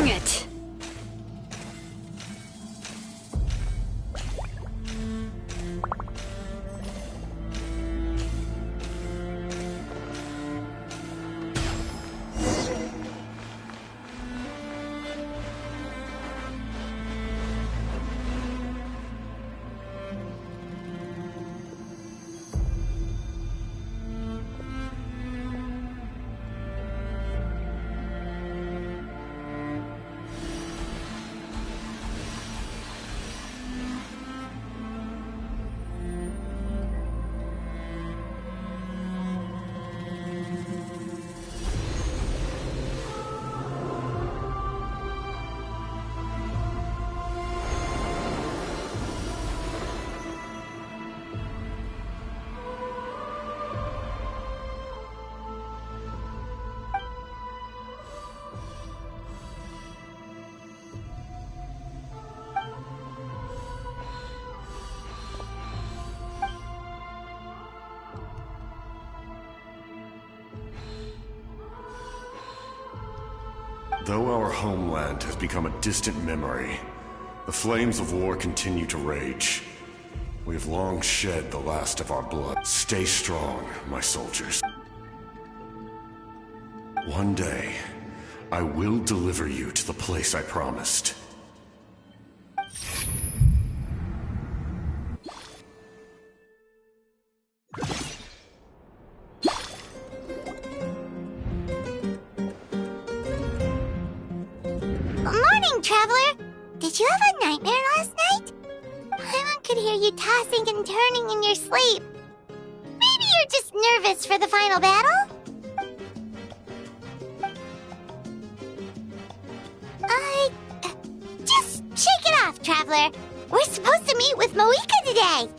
Bring it! Though our homeland has become a distant memory, the flames of war continue to rage. We have long shed the last of our blood. Stay strong, my soldiers. One day, I will deliver you to the place I promised. Morning, Traveler! Did you have a nightmare last night? Paimon could hear you tossing and turning in your sleep. Maybe you're just nervous for the final battle? Just shake it off, Traveler. We're supposed to meet with Moika today.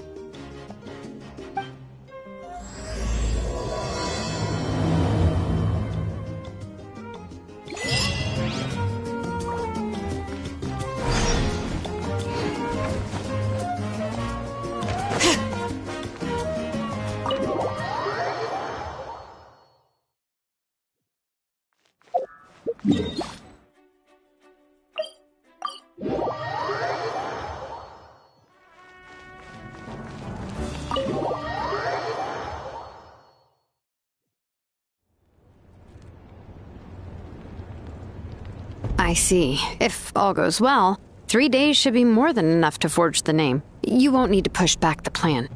I see. If all goes well, 3 days should be more than enough to forge the name. You won't need to push back the plan.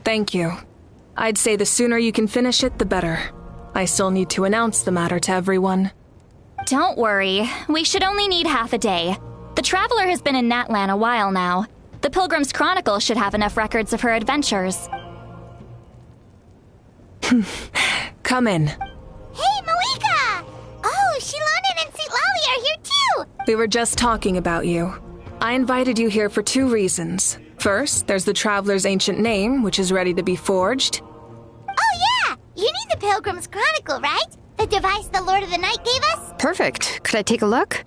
Thank you. I'd say the sooner you can finish it, the better. I still need to announce the matter to everyone. Don't worry. We should only need half a day. The Traveler has been in Natlan a while now. The Pilgrim's Chronicle should have enough records of her adventures. Come in. Hey, Moika! Oh, Shilonen and St. Lolly are here too! We were just talking about you. I invited you here for 2 reasons. First, there's the Traveler's ancient name, which is ready to be forged. Oh yeah! You need the Pilgrim's Chronicle, right? The device the Lord of the Night gave us? Perfect. Could I take a look?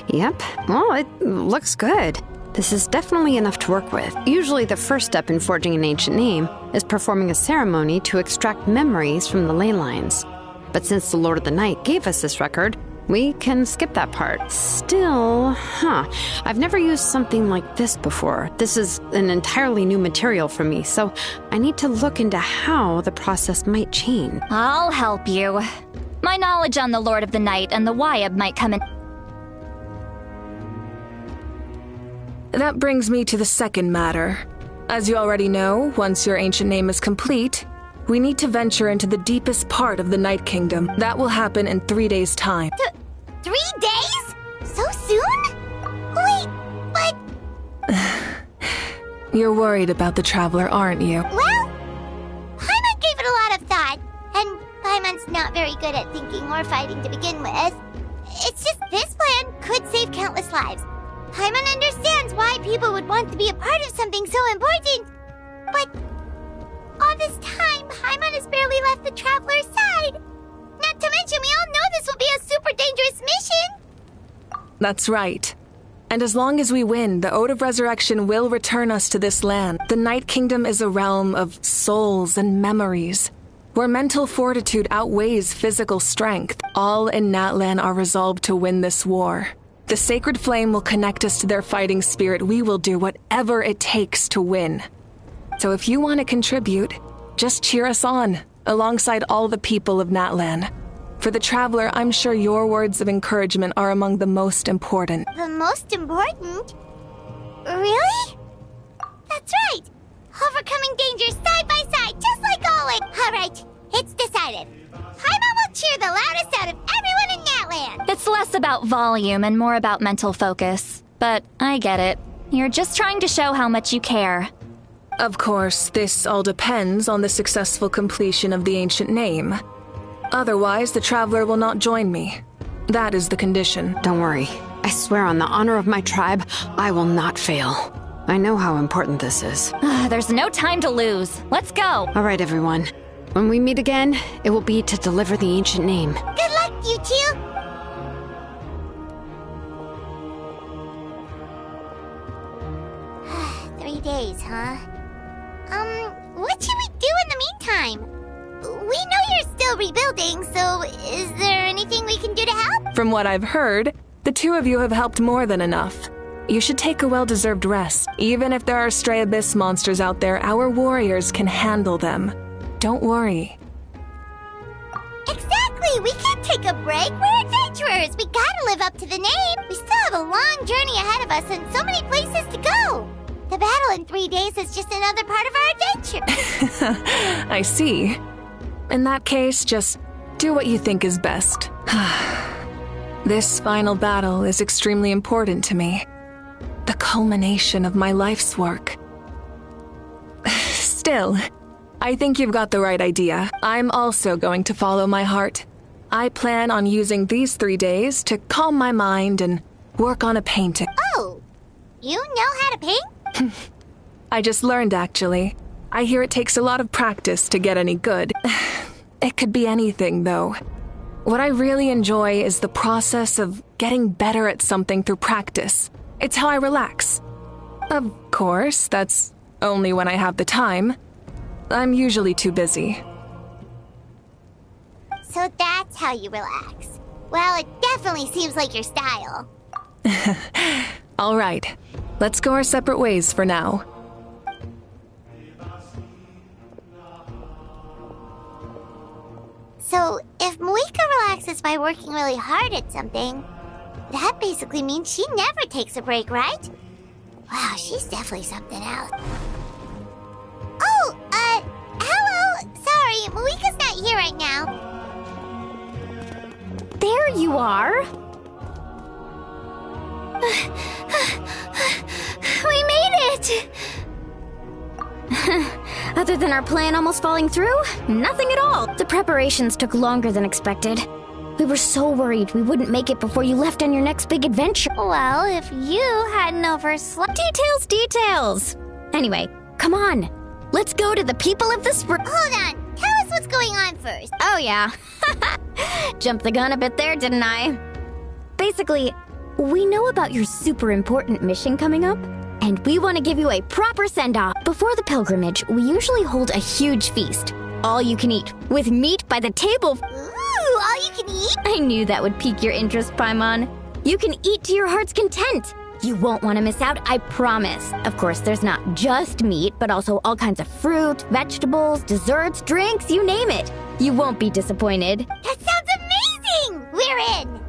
Yep. Well, it looks good. This is definitely enough to work with. Usually the first step in forging an ancient name is performing a ceremony to extract memories from the ley lines. But since the Lord of the Night gave us this record, we can skip that part. Still, I've never used something like this before. This is an entirely new material for me, so I need to look into how the process might change. I'll help you. My knowledge on the Lord of the Night and the Wyab might come in. That brings me to the second matter. As you already know, once your ancient name is complete, we need to venture into the deepest part of the Night Kingdom. That will happen in 3 days' time. 3 days? So soon? Wait, but... You're worried about the Traveler, aren't you? Well, Paimon gave it a lot of thought, and Paimon's not very good at thinking or fighting to begin with. It's just this plan could save countless lives. Paimon understands why people would want to be a part of something so important, but all this time, Paimon has barely left the Traveler's side. Not to mention, we all know this will be a super dangerous mission. That's right. And as long as we win, the Ode of Resurrection will return us to this land. The Night Kingdom is a realm of souls and memories. where mental fortitude outweighs physical strength. All in Natlan are resolved to win this war. The sacred flame will connect us to their fighting spirit. We will do whatever it takes to win. So if you want to contribute, just cheer us on, alongside all the people of Natlan. For the Traveler, I'm sure your words of encouragement are among the most important. The most important? Really? That's right! Overcoming dangers side by side, just like always! Alright, it's decided. Paimon will cheer the loudest out of everyone in Natlan! It's less about volume and more about mental focus. But I get it. You're just trying to show how much you care. Of course, this all depends on the successful completion of the ancient name. Otherwise, the Traveler will not join me. That is the condition. Don't worry. I swear on the honor of my tribe, I will not fail. I know how important this is. There's no time to lose. Let's go. All right, everyone. When we meet again, it will be to deliver the ancient name. Good luck, you two! 3 days, huh? What should we do in the meantime? We know you're still rebuilding, so is there anything we can do to help? From what I've heard, the two of you have helped more than enough. You should take a well-deserved rest. Even if there are stray abyss monsters out there, our warriors can handle them. Don't worry. Exactly! We can't take a break! We're adventurers! We gotta live up to the name! We still have a long journey ahead of us and so many places to go! The battle in 3 days is just another part of our adventure! I see. In that case, just do what you think is best. This final battle is extremely important to me. The culmination of my life's work. Still, I think you've got the right idea. I'm also going to follow my heart. I plan on using these 3 days to calm my mind and work on a painting. Oh, you know how to paint? I just learned, actually. I hear it takes a lot of practice to get any good. It could be anything, though. What I really enjoy is the process of getting better at something through practice. It's how I relax. Of course, that's only when I have the time. I'm usually too busy. So that's how you relax. Well, it definitely seems like your style. All right, let's go our separate ways for now. So, if Moika relaxes by working really hard at something, that basically means she never takes a break, right? Wow, she's definitely something else. Oh, hello! Sorry, Moika's not here right now. There you are. We made it! Other than our plan almost falling through, nothing at all. The preparations took longer than expected. We were so worried we wouldn't make it before you left on your next big adventure. Well, if you hadn't overslept... Details! Anyway, come on. Let's go to the people of the spring. Hold on. Tell us what's going on first. Oh, yeah. Jumped the gun a bit there, didn't I? Basically, we know about your super important mission coming up, and we want to give you a proper send-off. Before the pilgrimage, we usually hold a huge feast. All you can eat, with meat by the table. Ooh, all you can eat? I knew that would pique your interest, Paimon. You can eat to your heart's content. You won't want to miss out, I promise. Of course, there's not just meat, but also all kinds of fruit, vegetables, desserts, drinks, you name it. You won't be disappointed. That sounds amazing! We're in!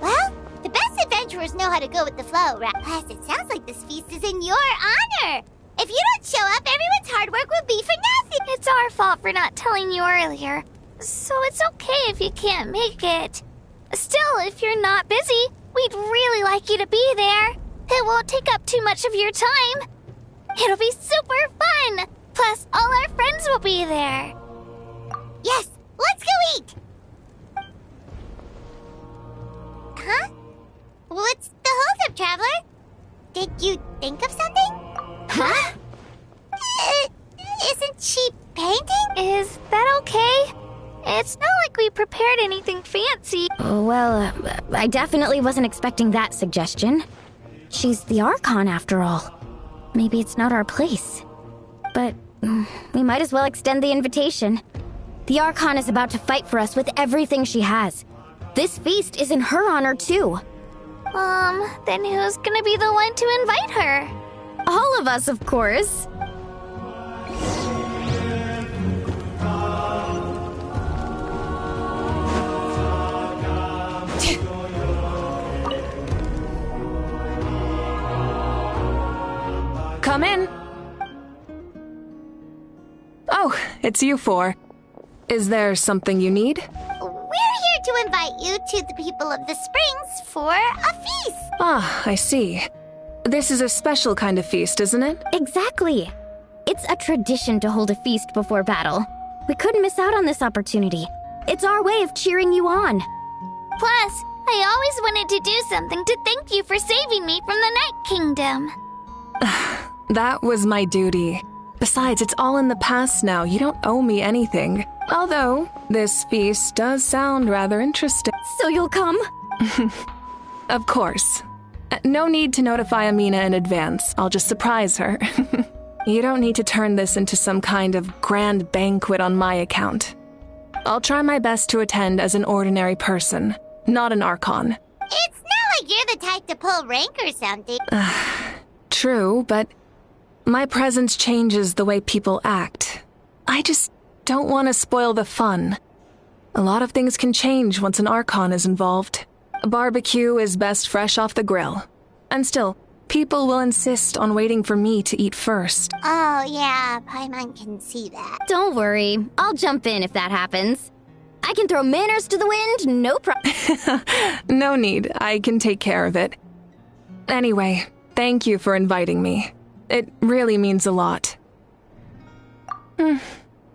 Well, the best adventurers know how to go with the flow, right? Plus, it sounds like this feast is in your honor. If you don't show up, everyone's hard work will be for nothing. It's our fault for not telling you earlier. So it's okay if you can't make it. Still, if you're not busy, we'd really like you to be there. It won't take up too much of your time. It'll be super fun. Plus, all our friends will be there. Yes, let's go eat! Huh? What's the holdup, Traveler? Did you think of something? Huh? Isn't she painting? Is that okay? It's not like we prepared anything fancy. Well, I definitely wasn't expecting that suggestion. She's the Archon, after all. Maybe it's not our place. But we might as well extend the invitation. The Archon is about to fight for us with everything she has. This feast is in her honor, too. Then who's gonna be the one to invite her? All of us, of course. Come in. Oh, it's you four. Is there something you need? We're here to invite you to the people of the Springs for a feast. Ah, I see. This is a special kind of feast, isn't it? Exactly. It's a tradition to hold a feast before battle. We couldn't miss out on this opportunity. It's our way of cheering you on. Plus, I always wanted to do something to thank you for saving me from the Night Kingdom. That was my duty. Besides, it's all in the past now. You don't owe me anything. Although, this feast does sound rather interesting. So you'll come? Of course. No need to notify Amina in advance. I'll just surprise her. You don't need to turn this into some kind of grand banquet on my account. I'll try my best to attend as an ordinary person, not an Archon. It's not like you're the type to pull rank or something. True, but my presence changes the way people act. I just don't want to spoil the fun. A lot of things can change once an Archon is involved. A barbecue is best fresh off the grill. And still, people will insist on waiting for me to eat first. Oh, yeah, Paimon can see that. Don't worry. I'll jump in if that happens. I can throw manners to the wind, no problem. No need. I can take care of it. Anyway, thank you for inviting me. It really means a lot.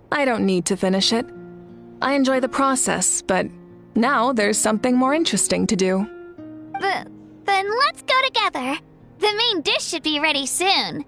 I don't need to finish it. I enjoy the process, but now there's something more interesting to do. Then let's go together. The main dish should be ready soon.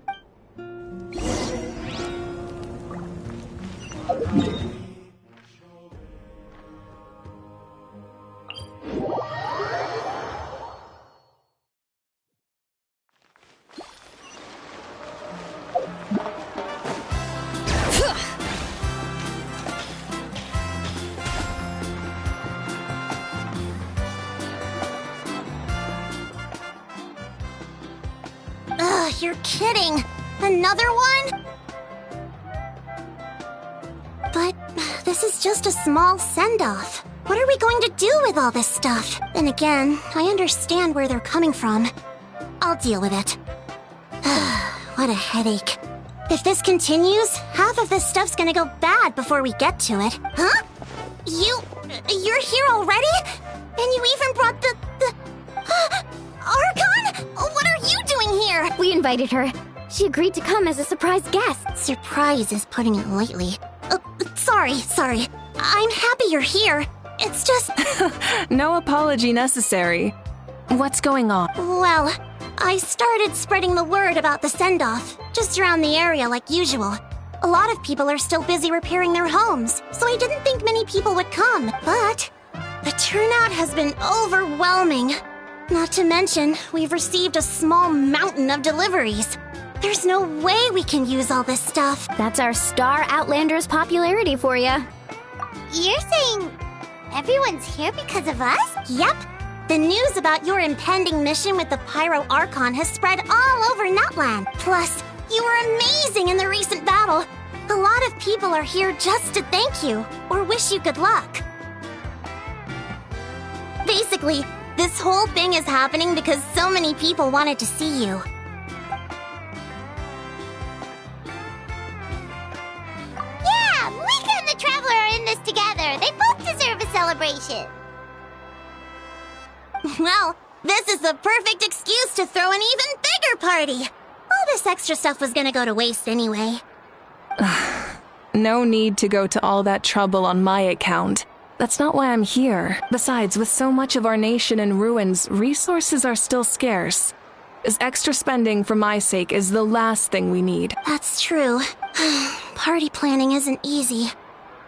You're kidding. Another one? But this is just a small send-off. What are we going to do with all this stuff? Then again, I understand where they're coming from. I'll deal with it. What a headache. If this continues, half of this stuff's gonna go bad before we get to it. Huh? You're here already? And you even brought the Archon? What are you doing here? We invited her. She agreed to come as a surprise guest. Surprise is putting it lightly. Sorry. I'm happy you're here. It's just... No apology necessary. What's going on? Well, I started spreading the word about the send-off, just around the area like usual. A lot of people are still busy repairing their homes, so I didn't think many people would come. But the turnout has been overwhelming. Not to mention, we've received a small mountain of deliveries. There's no way we can use all this stuff. That's our Star Outlander's popularity for you. You're saying everyone's here because of us? Yep. The news about your impending mission with the Pyro Archon has spread all over Nutland. Plus, you were amazing in the recent battle. A lot of people are here just to thank you, or wish you good luck. Basically, this whole thing is happening because so many people wanted to see you. Yeah, Mika and the Traveler are in this together. They both deserve a celebration. Well, this is the perfect excuse to throw an even bigger party. All this extra stuff was gonna go to waste anyway. No need to go to all that trouble on my account. That's not why I'm here. Besides, with so much of our nation in ruins, resources are still scarce. This extra spending for my sake is the last thing we need. That's true. Party planning isn't easy.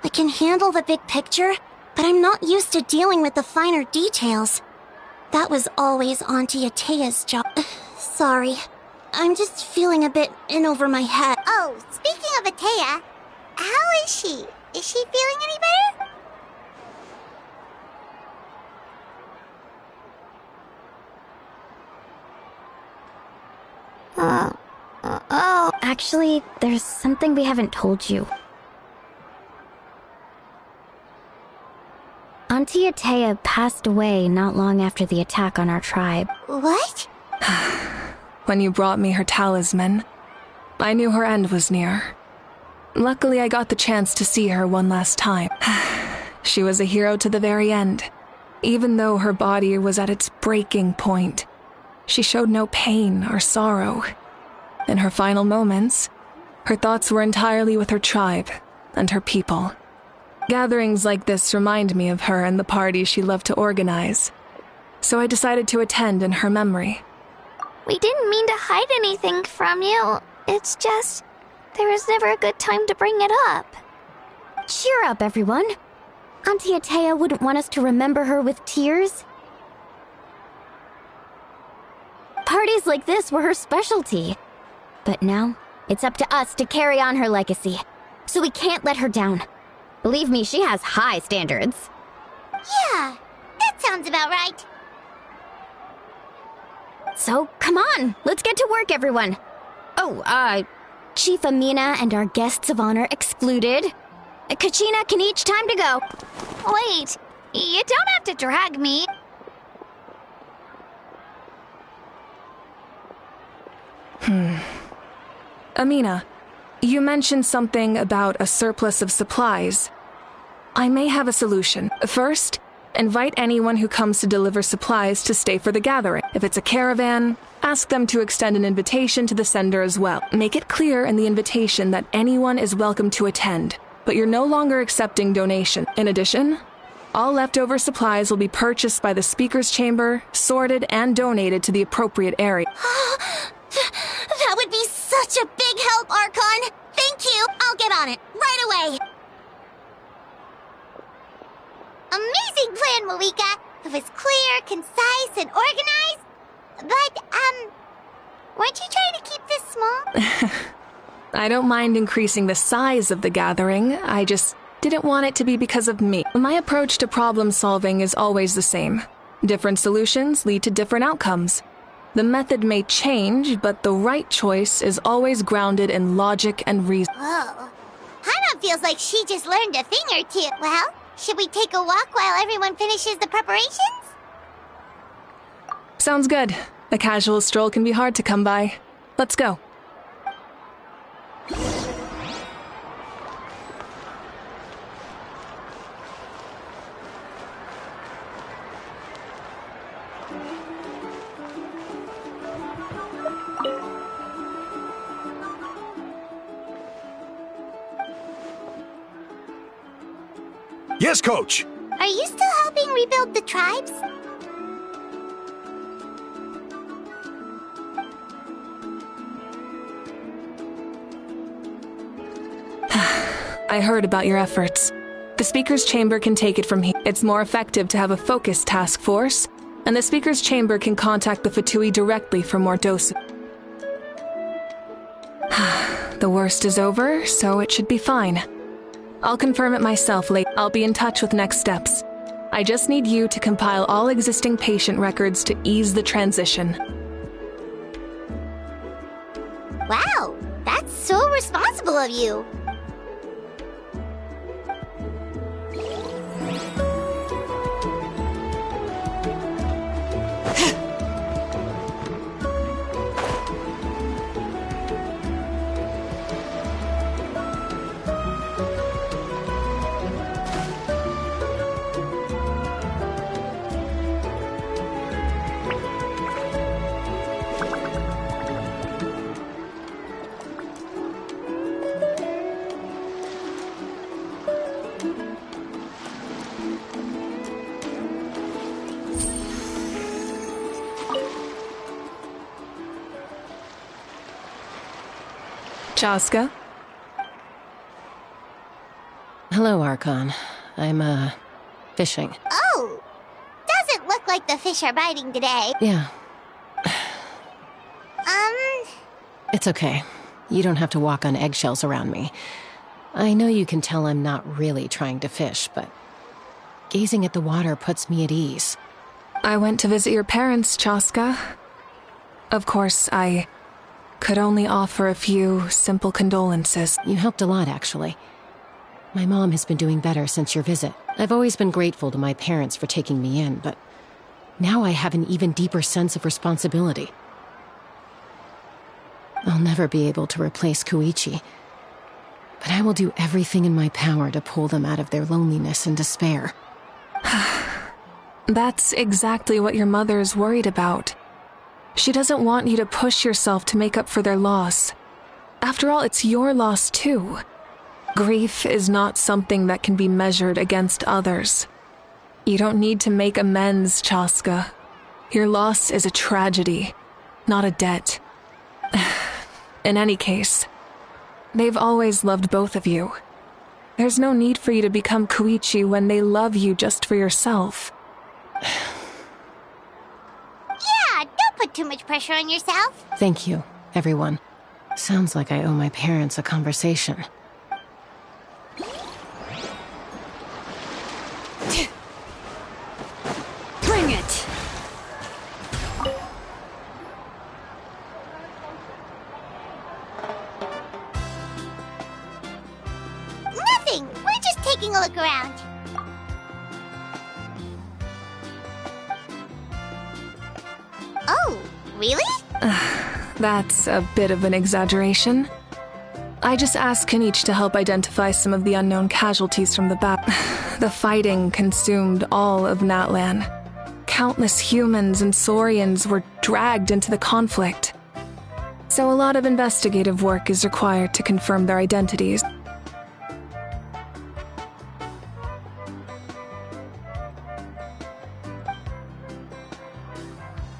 I can handle the big picture, but I'm not used to dealing with the finer details. That was always Auntie Atea's job. Sorry. I'm just feeling a bit in over my head. Oh, speaking of Atea, how is she? Is she feeling any better? Actually, there's something we haven't told you. Auntie Atea passed away not long after the attack on our tribe. What? When you brought me her talisman, I knew her end was near. Luckily, I got the chance to see her one last time. She was a hero to the very end. Even though her body was at its breaking point, she showed no pain or sorrow. In her final moments, her thoughts were entirely with her tribe and her people. Gatherings like this remind me of her and the parties she loved to organize, so I decided to attend in her memory. We didn't mean to hide anything from you. It's just, there was never a good time to bring it up. Cheer up, everyone. Auntie Atea wouldn't want us to remember her with tears. Parties like this were her specialty. But now, it's up to us to carry on her legacy. So we can't let her down. Believe me, she has high standards. Yeah, that sounds about right. So, come on, let's get to work, everyone. Oh, Chief Amina and our guests of honor excluded. Kachina can each time to go. Wait, you don't have to drag me. Amina, you mentioned something about a surplus of supplies. I may have a solution. First, invite anyone who comes to deliver supplies to stay for the gathering. If it's a caravan, ask them to extend an invitation to the sender as well. Make it clear in the invitation that anyone is welcome to attend, but you're no longer accepting donation. In addition, all leftover supplies will be purchased by the speaker's chamber, sorted, and donated to the appropriate area. That would be such a big help, Archon! Thank you! I'll get on it, right away! Amazing plan, Malika! It was clear, concise, and organized. But, weren't you trying to keep this small? I don't mind increasing the size of the gathering, I just didn't want it to be because of me. My approach to problem solving is always the same. Different solutions lead to different outcomes. The method may change, but the right choice is always grounded in logic and reason. Whoa. Hana feels like she just learned a thing or two. Well, should we take a walk while everyone finishes the preparations? Sounds good. A casual stroll can be hard to come by. Let's go. Yes, Coach! Are you still helping rebuild the tribes? I heard about your efforts. The Speaker's Chamber can take it from here. It's more effective to have a focused task force, and the Speaker's Chamber can contact the Fatui directly for more doses. The worst is over, so it should be fine. I'll confirm it myself later. I'll be in touch with next steps. I just need you to compile all existing patient records to ease the transition. Wow, that's so responsible of you. Jaska? Hello, Archon. I'm, fishing. Oh! Doesn't look like the fish are biting today. Yeah, Um... it's okay. You don't have to walk on eggshells around me. I know you can tell I'm not really trying to fish, but gazing at the water puts me at ease. I went to visit your parents, Chaska. Of course, I could only offer a few simple condolences. You helped a lot, actually. My mom has been doing better since your visit. I've always been grateful to my parents for taking me in, but now I have an even deeper sense of responsibility. I'll never be able to replace Koichi, but I will do everything in my power to pull them out of their loneliness and despair. That's exactly what your mother is worried about. She doesn't want you to push yourself to make up for their loss. After all, it's your loss too. Grief is not something that can be measured against others. You don't need to make amends, Chaska. Your loss is a tragedy, not a debt. In any case, they've always loved both of you. There's no need for you to become Koichi when they love you just for yourself. Yeah, don't put too much pressure on yourself. Thank you, everyone. Sounds like I owe my parents a conversation. Bring it! Nothing. We're just taking a look around. Oh, really? That's a bit of an exaggeration. I just asked Kenichi to help identify some of the unknown casualties from the battle. The fighting consumed all of Natlan. Countless humans and Saurians were dragged into the conflict. So a lot of investigative work is required to confirm their identities.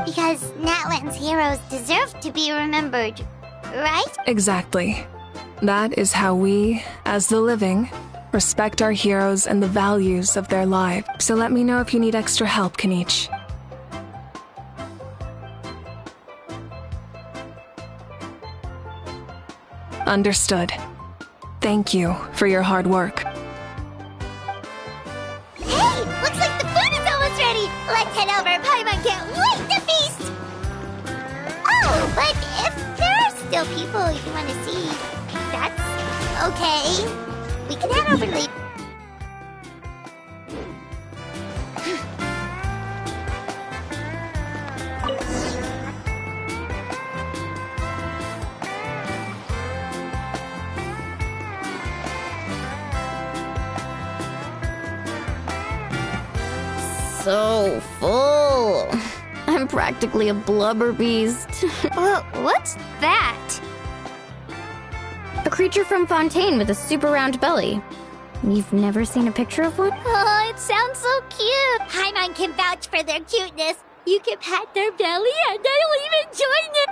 Because Natlan's heroes deserve to be remembered, right? Exactly. That is how we, as the living, respect our heroes and the values of their lives. So let me know if you need extra help, Kenichi. Understood. Thank you for your hard work. Hey, looks like the food is almost ready. Let's head over. Paimon can't wait to feast. Oh, but if there are still people you want to see, that's okay. We can head over later. So full. I'm practically a blubber beast. Well, what's that? A creature from Fontaine with a super round belly. You've never seen a picture of one? Oh, it sounds so cute. Paimon can vouch for their cuteness. You can pat their belly and I'll even join it.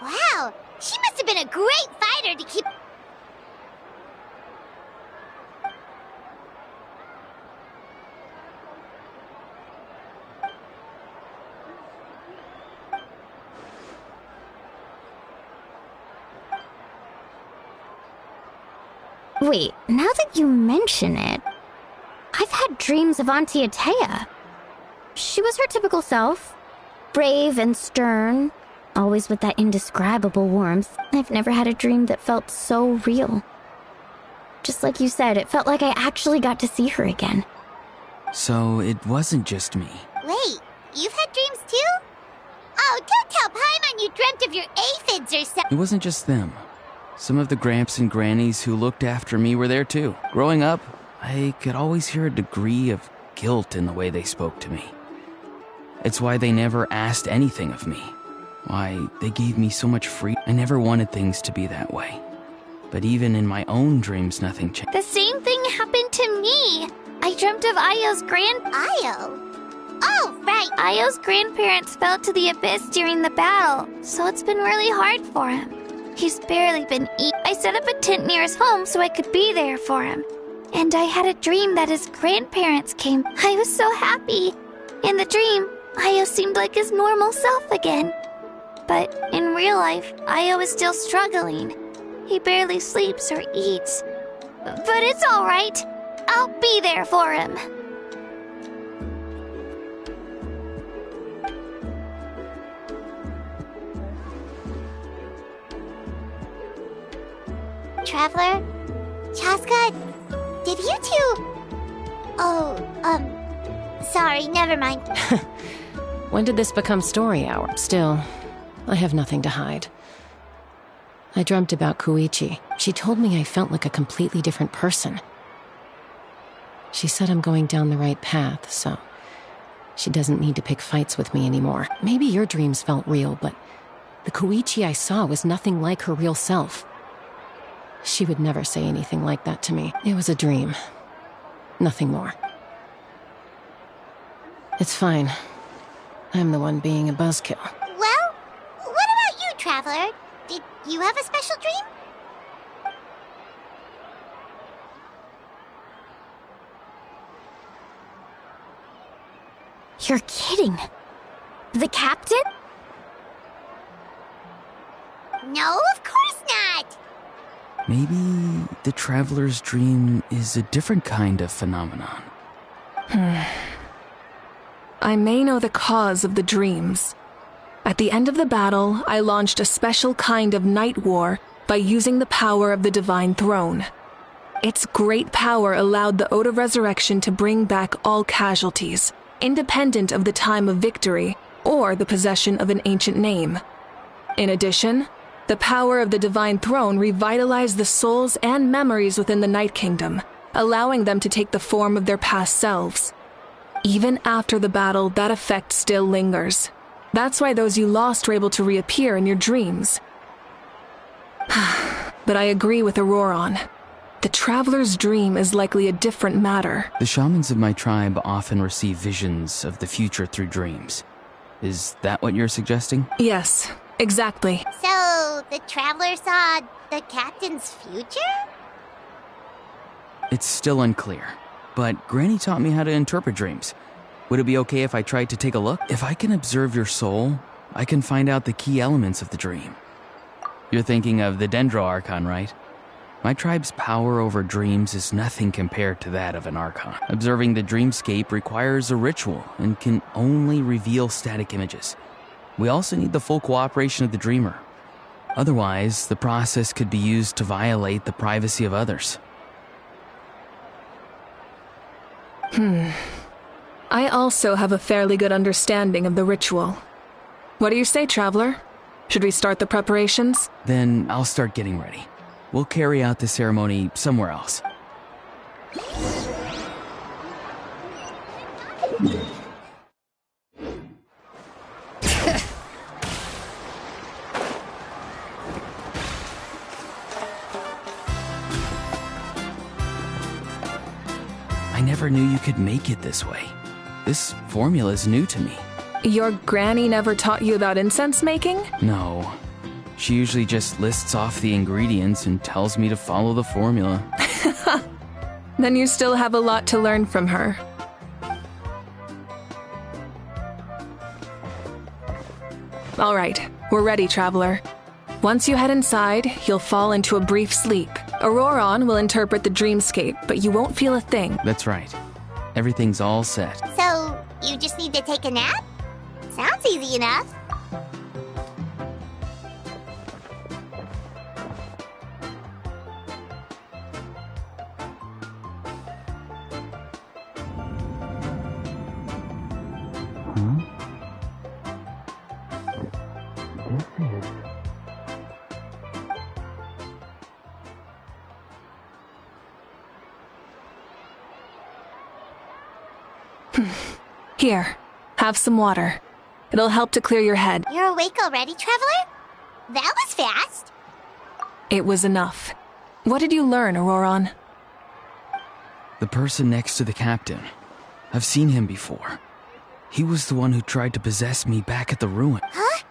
Wow, she must have been a great fighter to keep... Wait, now that you mention it, I've had dreams of Auntie Atea. She was her typical self, brave and stern, always with that indescribable warmth. I've never had a dream that felt so real. Just like you said, it felt like I actually got to see her again. So it wasn't just me. Wait, you've had dreams too? Oh, don't tell Paimon you dreamt of your aphids or something. It wasn't just them. Some of the Gramps and Grannies who looked after me were there too. Growing up, I could always hear a degree of guilt in the way they spoke to me. It's why they never asked anything of me. Why they gave me so much freedom. I never wanted things to be that way. But even in my own dreams, nothing changed. The same thing happened to me. I dreamt of Io's Io? Oh, right. Io's grandparents fell to the abyss during the battle, so it's been really hard for him. He's barely been eating. I set up a tent near his home so I could be there for him. And I had a dream that his grandparents came. I was so happy. In the dream, Io seemed like his normal self again. But in real life, Io is still struggling. He barely sleeps or eats. But it's alright. I'll be there for him. Traveler? Chaska? Did you two... Oh, sorry, never mind. When did this become story hour? Still, I have nothing to hide. I dreamt about Koichi. She told me I felt like a completely different person. She said I'm going down the right path, so she doesn't need to pick fights with me anymore. Maybe your dreams felt real, but the Koichi I saw was nothing like her real self. She would never say anything like that to me. It was a dream. Nothing more. It's fine. I'm the one being a buzzkill. Well, what about you, Traveler? Did you have a special dream? You're kidding. The captain? No, of course not! Maybe the traveler's dream is a different kind of phenomenon. I may know the cause of the dreams. At the end of the battle, I launched a special kind of night war by using the power of the Divine Throne. Its great power allowed the Ode of Resurrection to bring back all casualties, independent of the time of victory or the possession of an ancient name. In addition, the power of the Divine Throne revitalized the souls and memories within the Night Kingdom, allowing them to take the form of their past selves. Even after the battle, that effect still lingers. That's why those you lost were able to reappear in your dreams. But I agree with Auroron. The traveler's dream is likely a different matter. The shamans of my tribe often receive visions of the future through dreams. Is that what you're suggesting? Yes, exactly. So, the Traveler saw the captain's future? It's still unclear, but Granny taught me how to interpret dreams. Would it be okay if I tried to take a look? If I can observe your soul, I can find out the key elements of the dream. You're thinking of the Dendro Archon, right? My tribe's power over dreams is nothing compared to that of an Archon. Observing the dreamscape requires a ritual and can only reveal static images. We also need the full cooperation of the dreamer. Otherwise, the process could be used to violate the privacy of others. I also have a fairly good understanding of the ritual. What do you say, Traveler? Should we start the preparations? Then I'll start getting ready. We'll carry out the ceremony somewhere else. I never knew you could make it this way. This formula is new to me. Your granny never taught you about incense making? No. She usually just lists off the ingredients and tells me to follow the formula. Then you still have a lot to learn from her. All right, we're ready, Traveler. Once you head inside, you'll fall into a brief sleep. Auroron will interpret the dreamscape, but you won't feel a thing. That's right. Everything's all set. So, you just need to take a nap? Sounds easy enough. Here, have some water. It'll help to clear your head. You're awake already, Traveler? That was fast. It was enough. What did you learn, Auroron? The person next to the captain. I've seen him before. He was the one who tried to possess me back at the ruin. Huh?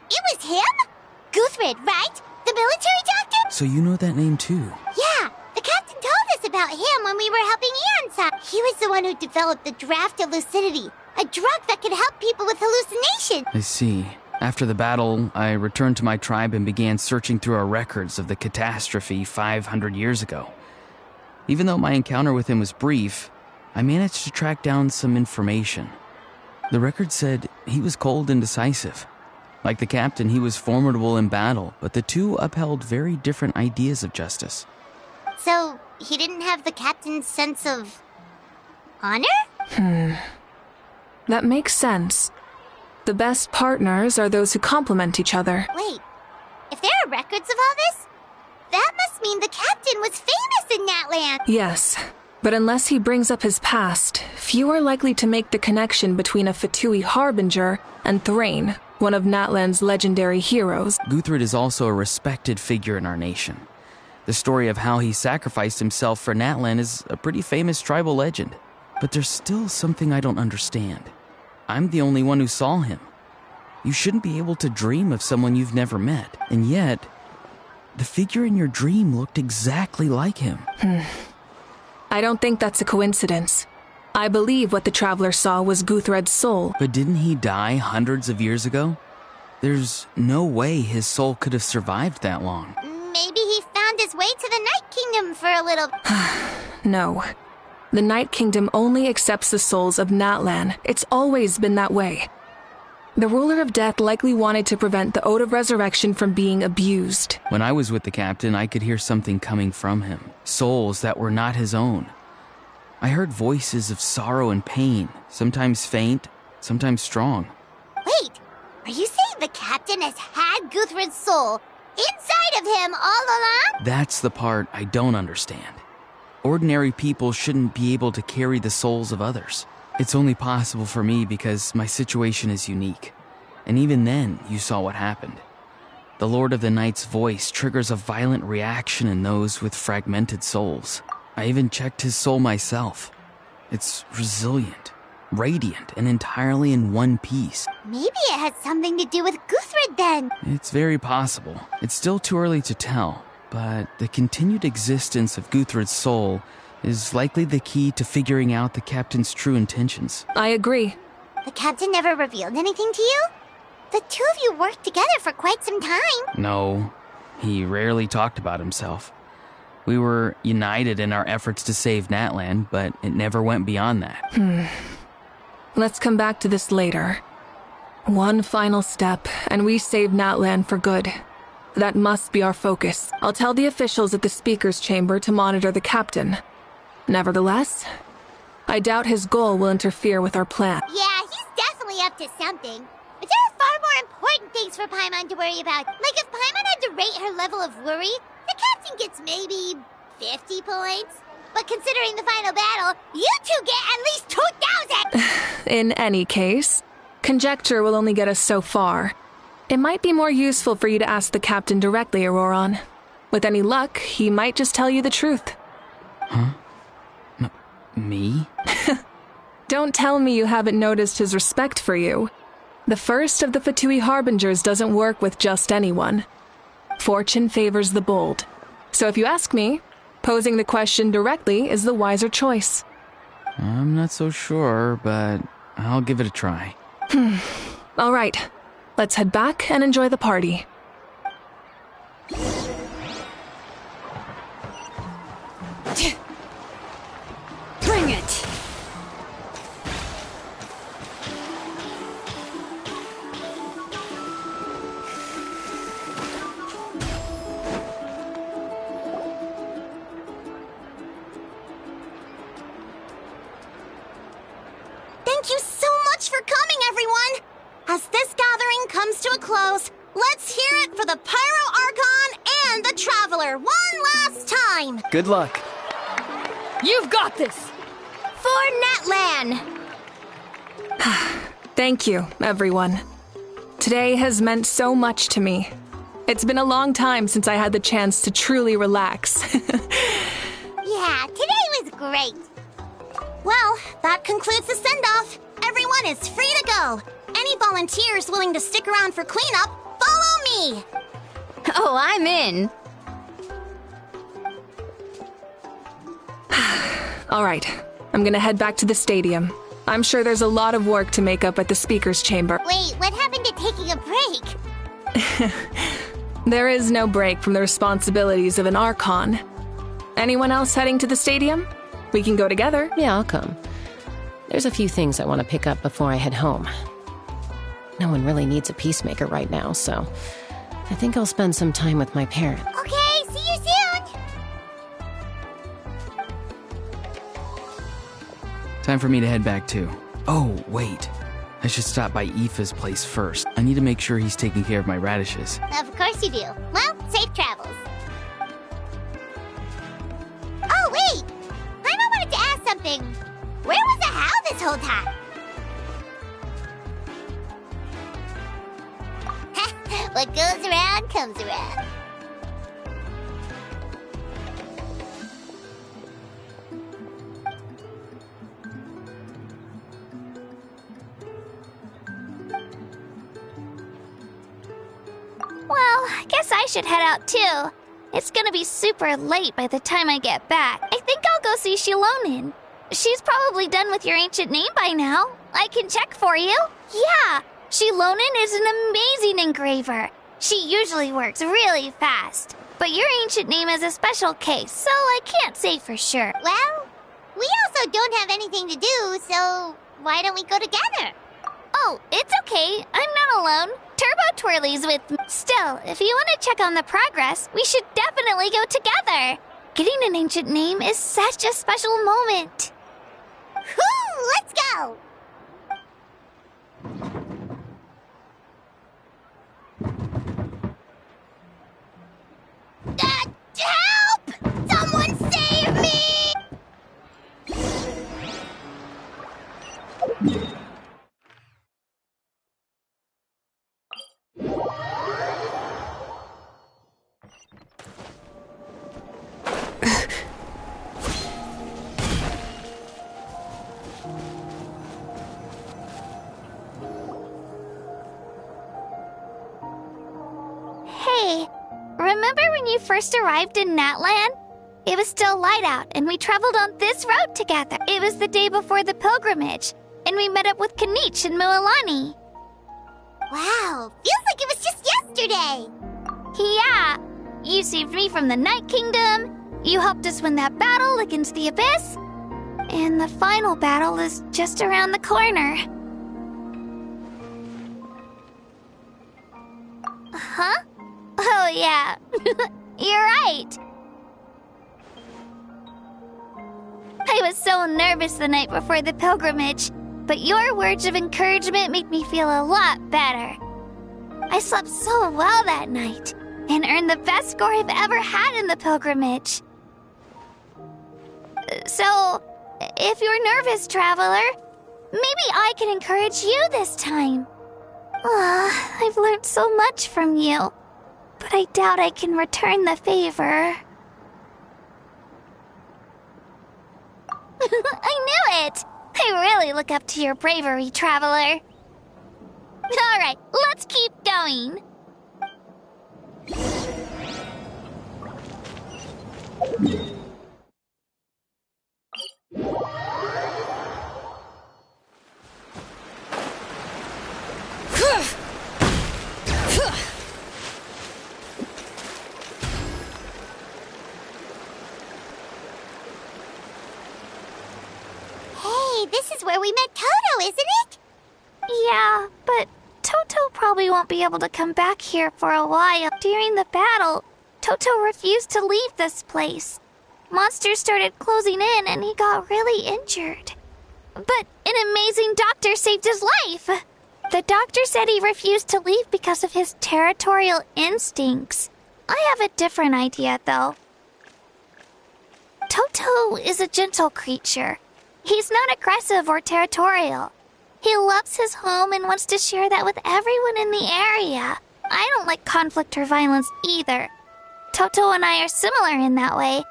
It was him? Guthrid, right? The military doctor? so you know that name too? Yeah, the captain told us about him when we were helping Iansa. He was the one who developed the Draft of Lucidity, a drug that could help people with hallucination. I see. After the battle, I returned to my tribe and began searching through our records of the catastrophe 500 years ago. Even though my encounter with him was brief, I managed to track down some information. The record said he was cold and decisive. Like the captain, he was formidable in battle, but the two upheld very different ideas of justice. So, he didn't have the captain's sense of honor? That makes sense. The best partners are those who complement each other. Wait, if there are records of all this, that must mean the captain was famous in Natlan. Yes, but unless he brings up his past, few are likely to make the connection between a Fatui harbinger and Thrain, one of Natlan's legendary heroes. Guthred is also a respected figure in our nation. The story of how he sacrificed himself for Natlan is a pretty famous tribal legend. But there's still something I don't understand. I'm the only one who saw him. You shouldn't be able to dream of someone you've never met. And yet, the figure in your dream looked exactly like him. I don't think that's a coincidence. I believe what the traveler saw was Guthred's soul. But didn't he die hundreds of years ago? There's no way his soul could have survived that long. Maybe he found his way to the Night Kingdom for a little... No. The Night Kingdom only accepts the souls of Natlan. It's always been that way. The ruler of death likely wanted to prevent the Ode of Resurrection from being abused. When I was with the captain, I could hear something coming from him. Souls that were not his own. I heard voices of sorrow and pain, sometimes faint, sometimes strong. Wait, are you saying the captain has had Guthred's soul inside of him all along? That's the part I don't understand. Ordinary people shouldn't be able to carry the souls of others. It's only possible for me because my situation is unique. And even then, you saw what happened. The Lord of the Night's voice triggers a violent reaction in those with fragmented souls. I even checked his soul myself. It's resilient, radiant, and entirely in one piece. Maybe it has something to do with Guthred then. It's very possible. It's still too early to tell, but the continued existence of Guthred's soul is likely the key to figuring out the captain's true intentions. I agree. The captain never revealed anything to you? The two of you worked together for quite some time. No, he rarely talked about himself. We were united in our efforts to save Natlan, but it never went beyond that. Let's come back to this later. One final step, and we save Natlan for good. That must be our focus. I'll tell the officials at the speaker's chamber to monitor the captain. Nevertheless, I doubt his goal will interfere with our plan. Yeah, he's definitely up to something. But there are far more important things for Paimon to worry about. Like if Paimon had to rate her level of worry, the captain gets maybe 50 points. But considering the final battle, you two get at least 2,000! In any case, conjecture will only get us so far. It might be more useful for you to ask the captain directly, Auroron. With any luck, he might just tell you the truth. Huh? Me? Don't tell me you haven't noticed his respect for you. The first of the Fatui Harbingers doesn't work with just anyone. Fortune favors the bold. So if you ask me, posing the question directly is the wiser choice. I'm not so sure, but I'll give it a try. All right, let's head back and enjoy the party. Bring it! Thank you so much for coming, everyone! As this gathering comes to a close, let's hear it for the Pyro Archon and the Traveler one last time! Good luck. You've got this! For Natlan! Thank you, everyone. Today has meant so much to me. It's been a long time since I had the chance to truly relax. Yeah, today was great. Well, that concludes the send-off. Everyone is free to go. Any volunteers willing to stick around for cleanup, follow me! Oh, I'm in. All right, I'm gonna head back to the stadium. I'm sure there's a lot of work to make up at the speaker's chamber. Wait, what happened to taking a break? There is no break from the responsibilities of an Archon. Anyone else heading to the stadium? We can go together. Yeah, I'll come. There's a few things I want to pick up before I head home. No one really needs a peacemaker right now, so I think I'll spend some time with my parents. Okay, see you soon! Time for me to head back too. Oh, wait. I should stop by Aoife's place first. I need to make sure he's taking care of my radishes. Of course you do. Well, safe travels. Oh, wait! Paimon wanted to ask something. Where was the How this whole time? What goes around comes around. Well, I guess I should head out too. It's gonna be super late by the time I get back. I think I'll go see Shilonin. She's probably done with your ancient name by now. I can check for you. Yeah, Shilonin is an amazing engraver. She usually works really fast. But your ancient name is a special case, so I can't say for sure. Well, we also don't have anything to do, so why don't we go together? Oh, it's okay. I'm not alone. Turbo Twirly's with me. Still, if you want to check on the progress, we should definitely go together. Getting an ancient name is such a special moment. Whoo! Let's go! Help! Someone save me! Hey, remember when you first arrived in Natlan? It was still light out, and we traveled on this road together. It was the day before the pilgrimage, and we met up with Kanich and Mualani. Wow, feels like it was just yesterday. Yeah, you saved me from the Night Kingdom, you helped us win that battle against the Abyss, and the final battle is just around the corner. Huh? Oh yeah, you're right. I was so nervous the night before the pilgrimage, but your words of encouragement made me feel a lot better. I slept so well that night, and earned the best score I've ever had in the pilgrimage. So, if you're nervous, traveler, maybe I can encourage you this time. I've learned so much from you, but I doubt I can return the favor. I knew it! I really look up to your bravery, traveler. Alright, let's keep going. Hey, this is where we met Toto, isn't it? Yeah, but Toto probably won't be able to come back here for a while. During the battle, Toto refused to leave this place. Monsters started closing in and he got really injured. But an amazing doctor saved his life. The doctor said he refused to leave because of his territorial instincts. I have a different idea, though. Toto is a gentle creature. He's not aggressive or territorial. He loves his home and wants to share that with everyone in the area. I don't like conflict or violence either. Toto and I are similar in that way.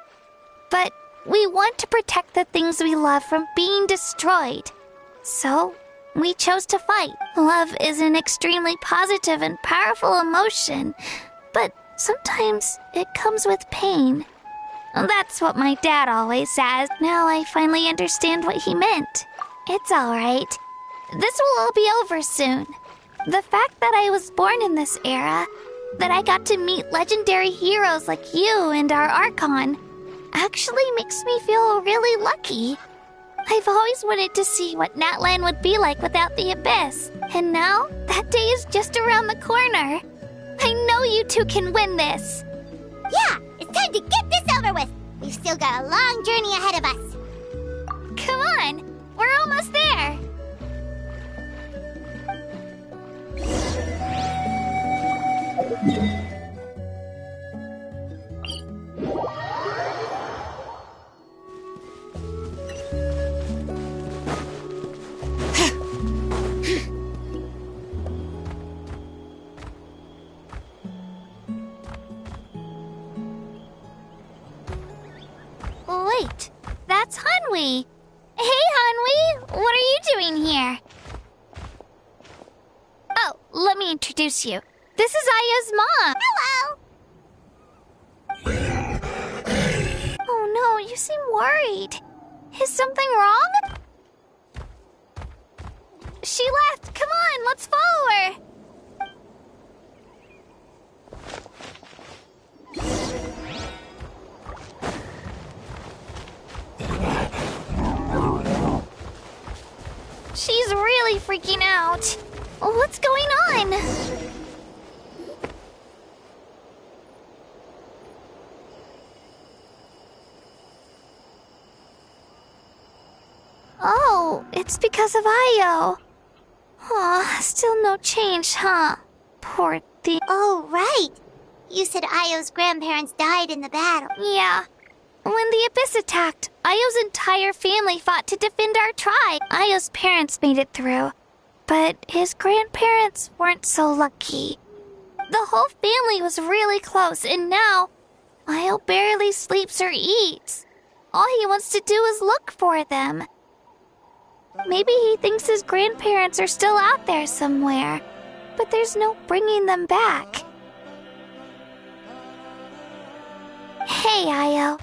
But we want to protect the things we love from being destroyed. So, we chose to fight. Love is an extremely positive and powerful emotion, but sometimes it comes with pain. That's what my dad always says. Now I finally understand what he meant. It's alright. This will all be over soon. The fact that I was born in this era, that I got to meet legendary heroes like you and our Archon, actually makes me feel really lucky. I've always wanted to see what Natlan would be like without the Abyss, and now that day is just around the corner. I know you two can win this. Yeah, it's time to get this over with. We've still got a long journey ahead of us. Come on, we're almost there. Wait, that's Hanwi. Hey, Hanwi, what are you doing here? Oh, let me introduce you. This is Aya's mom. Hello. Oh no, you seem worried. Is something wrong? She left. Come on, let's follow her. She's really freaking out. What's going on? Oh, it's because of Io. Aw, still no change, huh? Poor thing. Oh, right. You said Io's grandparents died in the battle. Yeah. When the Abyss attacked, Io's entire family fought to defend our tribe. Io's parents made it through, but his grandparents weren't so lucky. The whole family was really close, and now Io barely sleeps or eats. All he wants to do is look for them. Maybe he thinks his grandparents are still out there somewhere, but there's no bringing them back. Hey, Io.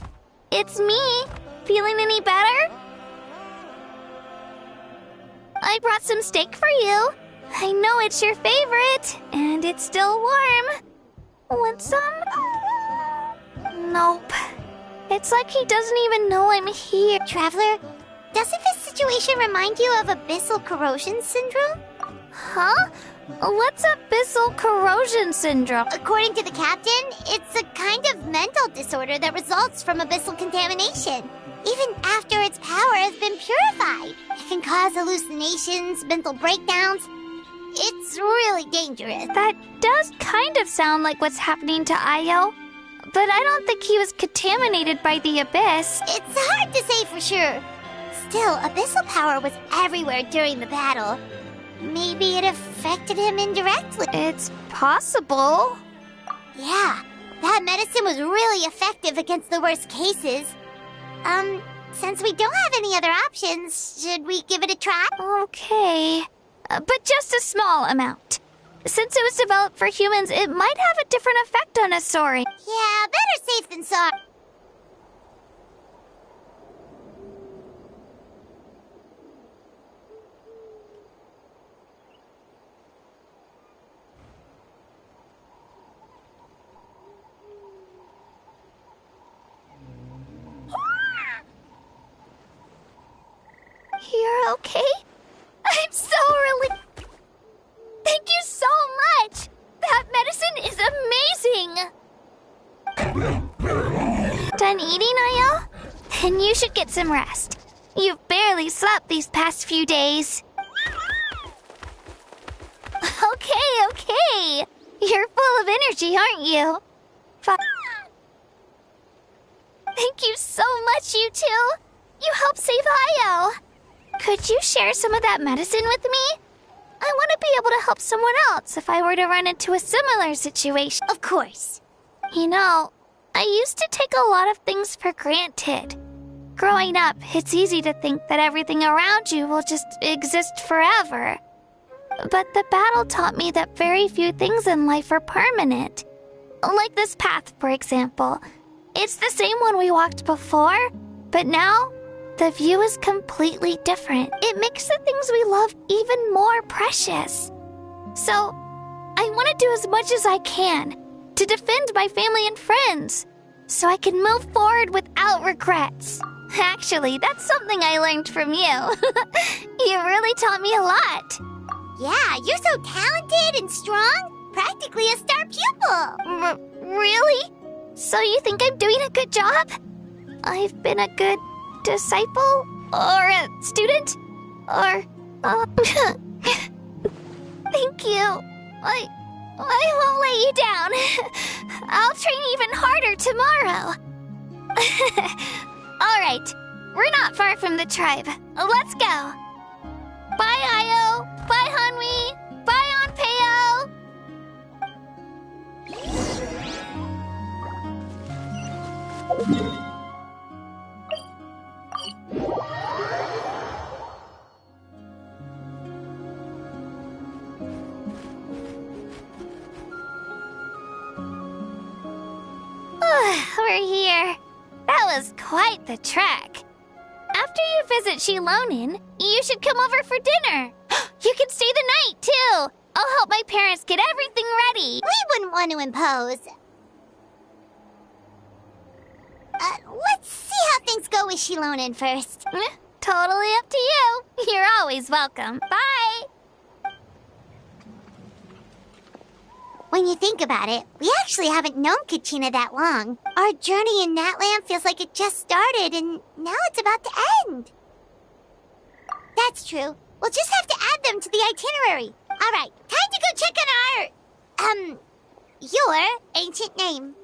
It's me. Feeling any better? I brought some steak for you. I know it's your favorite, and it's still warm. Want some? Nope. It's like he doesn't even know I'm here. Traveler, doesn't this situation remind you of abyssal corrosion syndrome? Huh? What's abyssal corrosion syndrome? According to the captain, it's a kind of mental disorder that results from abyssal contamination. Even after its power has been purified, it can cause hallucinations, mental breakdowns. It's really dangerous. That does kind of sound like what's happening to Io, but I don't think he was contaminated by the Abyss. It's hard to say for sure. Still, abyssal power was everywhere during the battle. Maybe it affected him indirectly. It's possible. Yeah, that medicine was really effective against the worst cases. Since we don't have any other options, should we give it a try? Okay. But just a small amount. Since it was developed for humans, it might have a different effect on us, Sori. Yeah, better safe than sorry. You're okay? I'm so relieved. Thank you so much! That medicine is amazing! Done eating, Io? Then you should get some rest. You've barely slept these past few days. Okay. You're full of energy, aren't you? Thank you so much, you two. You helped save Io. Could you share some of that medicine with me? I want to be able to help someone else if I were to run into a similar situation. Of course. You know, I used to take a lot of things for granted. Growing up, it's easy to think that everything around you will just exist forever. But the battle taught me that very few things in life are permanent. Like this path, for example. It's the same one we walked before, but now the view is completely different. It makes the things we love even more precious. So, I want to do as much as I can to defend my family and friends, so I can move forward without regrets. Actually, that's something I learned from you. You really taught me a lot. Yeah, you're so talented and strong. Practically a star pupil. Really? So you think I'm doing a good job? I've been a good disciple? Or a student? Or, Thank you. I won't let you down. I'll train even harder tomorrow. Alright, we're not far from the tribe. Let's go. Bye, Io. Bye, Hanwi. Bye, Onpeo. We're here. That was quite the trek. After you visit Shilonin, you should come over for dinner. You can stay the night, too. I'll help my parents get everything ready. We wouldn't want to impose. Let's see how things go with Shilonin first. Totally up to you. You're always welcome. Bye. When you think about it, we actually haven't known Kachina that long. Our journey in Natland feels like it just started, and now it's about to end. That's true. We'll just have to add them to the itinerary. All right, time to go check on our, your ancient name.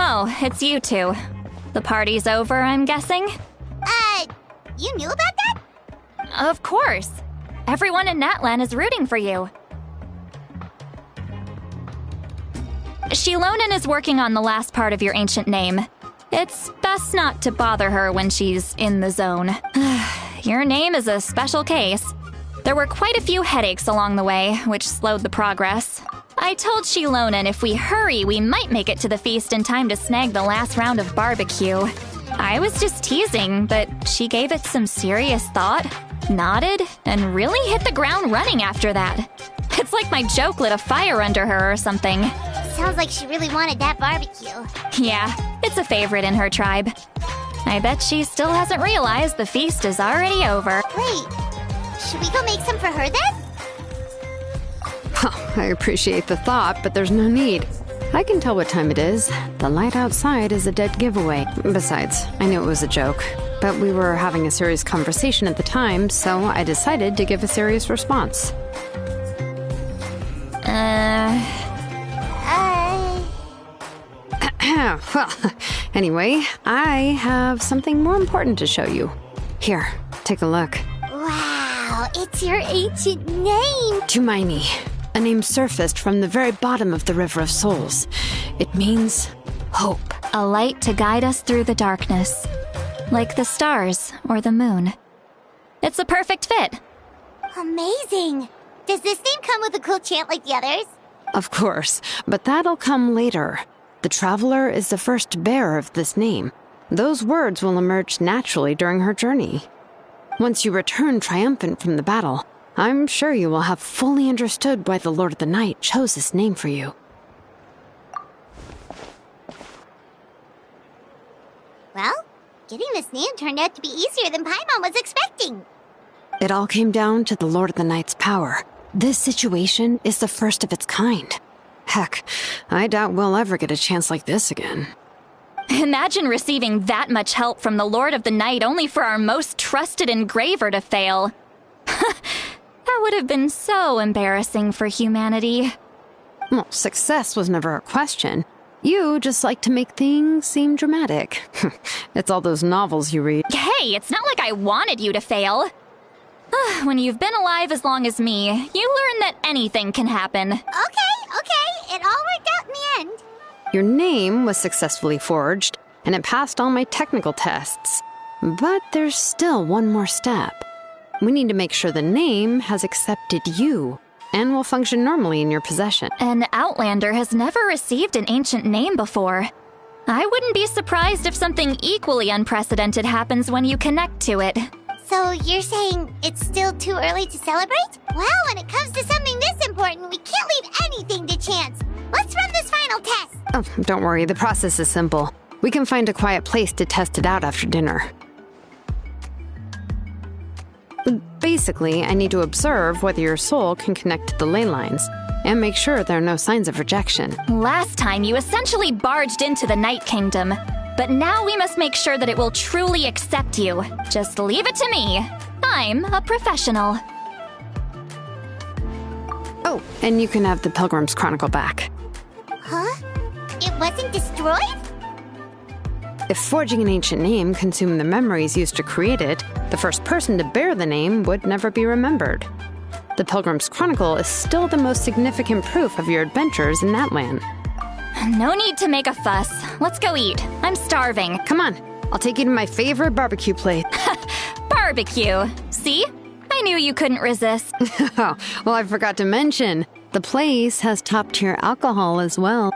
Oh, it's you two. The party's over, I'm guessing? You knew about that? Of course. Everyone in Natlan is rooting for you. Shilonin is working on the last part of your ancient name. It's best not to bother her when she's in the zone. Your name is a special case. There were quite a few headaches along the way, which slowed the progress. I told Shilonin if we hurry, we might make it to the feast in time to snag the last round of barbecue. I was just teasing, but she gave it some serious thought, nodded, and really hit the ground running after that. It's like my joke lit a fire under her or something. Sounds like she really wanted that barbecue. Yeah, it's a favorite in her tribe. I bet she still hasn't realized the feast is already over. Wait, should we go make some for her then? Oh, I appreciate the thought, but there's no need. I can tell what time it is. The light outside is a dead giveaway. Besides, I knew it was a joke. But we were having a serious conversation at the time, so I decided to give a serious response. Well, anyway, I have something more important to show you. Here, take a look. Wow, it's your ancient name! Tumaini, a name surfaced from the very bottom of the River of Souls. It means hope. A light to guide us through the darkness, like the stars or the moon. It's a perfect fit. Amazing! Does this name come with a cool chant like the others? Of course, but that'll come later. The Traveler is the first bearer of this name. Those words will emerge naturally during her journey. Once you return triumphant from the battle, I'm sure you will have fully understood why the Lord of the Night chose this name for you. Well, getting this name turned out to be easier than Paimon was expecting. It all came down to the Lord of the Night's power. This situation is the first of its kind. Heck, I doubt we'll ever get a chance like this again. Imagine receiving that much help from the Lord of the Night only for our most trusted engraver to fail. That would have been so embarrassing for humanity. Well, success was never a question. You just like to make things seem dramatic. It's all those novels you read. Hey, it's not like I wanted you to fail. When you've been alive as long as me, you learn that anything can happen. Okay. It all worked out in the end. Your name was successfully forged, and it passed all my technical tests. But there's still one more step. We need to make sure the name has accepted you and will function normally in your possession. An Outlander has never received an ancient name before. I wouldn't be surprised if something equally unprecedented happens when you connect to it. So you're saying it's still too early to celebrate? Well, when it comes to something this important, we can't leave anything to chance. Let's run this final test. Oh, don't worry, the process is simple. We can find a quiet place to test it out after dinner. Basically, I need to observe whether your soul can connect to the ley lines, and make sure there are no signs of rejection. Last time, you essentially barged into the Night Kingdom. But now we must make sure that it will truly accept you. Just leave it to me. I'm a professional. Oh, and you can have the Pilgrim's Chronicle back. Huh? It wasn't destroyed? If forging an ancient name consumed the memories used to create it, the first person to bear the name would never be remembered. The Pilgrim's Chronicle is still the most significant proof of your adventures in that land. No need to make a fuss. Let's go eat. I'm starving. Come on, I'll take you to my favorite barbecue place. Barbecue. See? I knew you couldn't resist. Oh, well, I forgot to mention, the place has top-tier alcohol as well.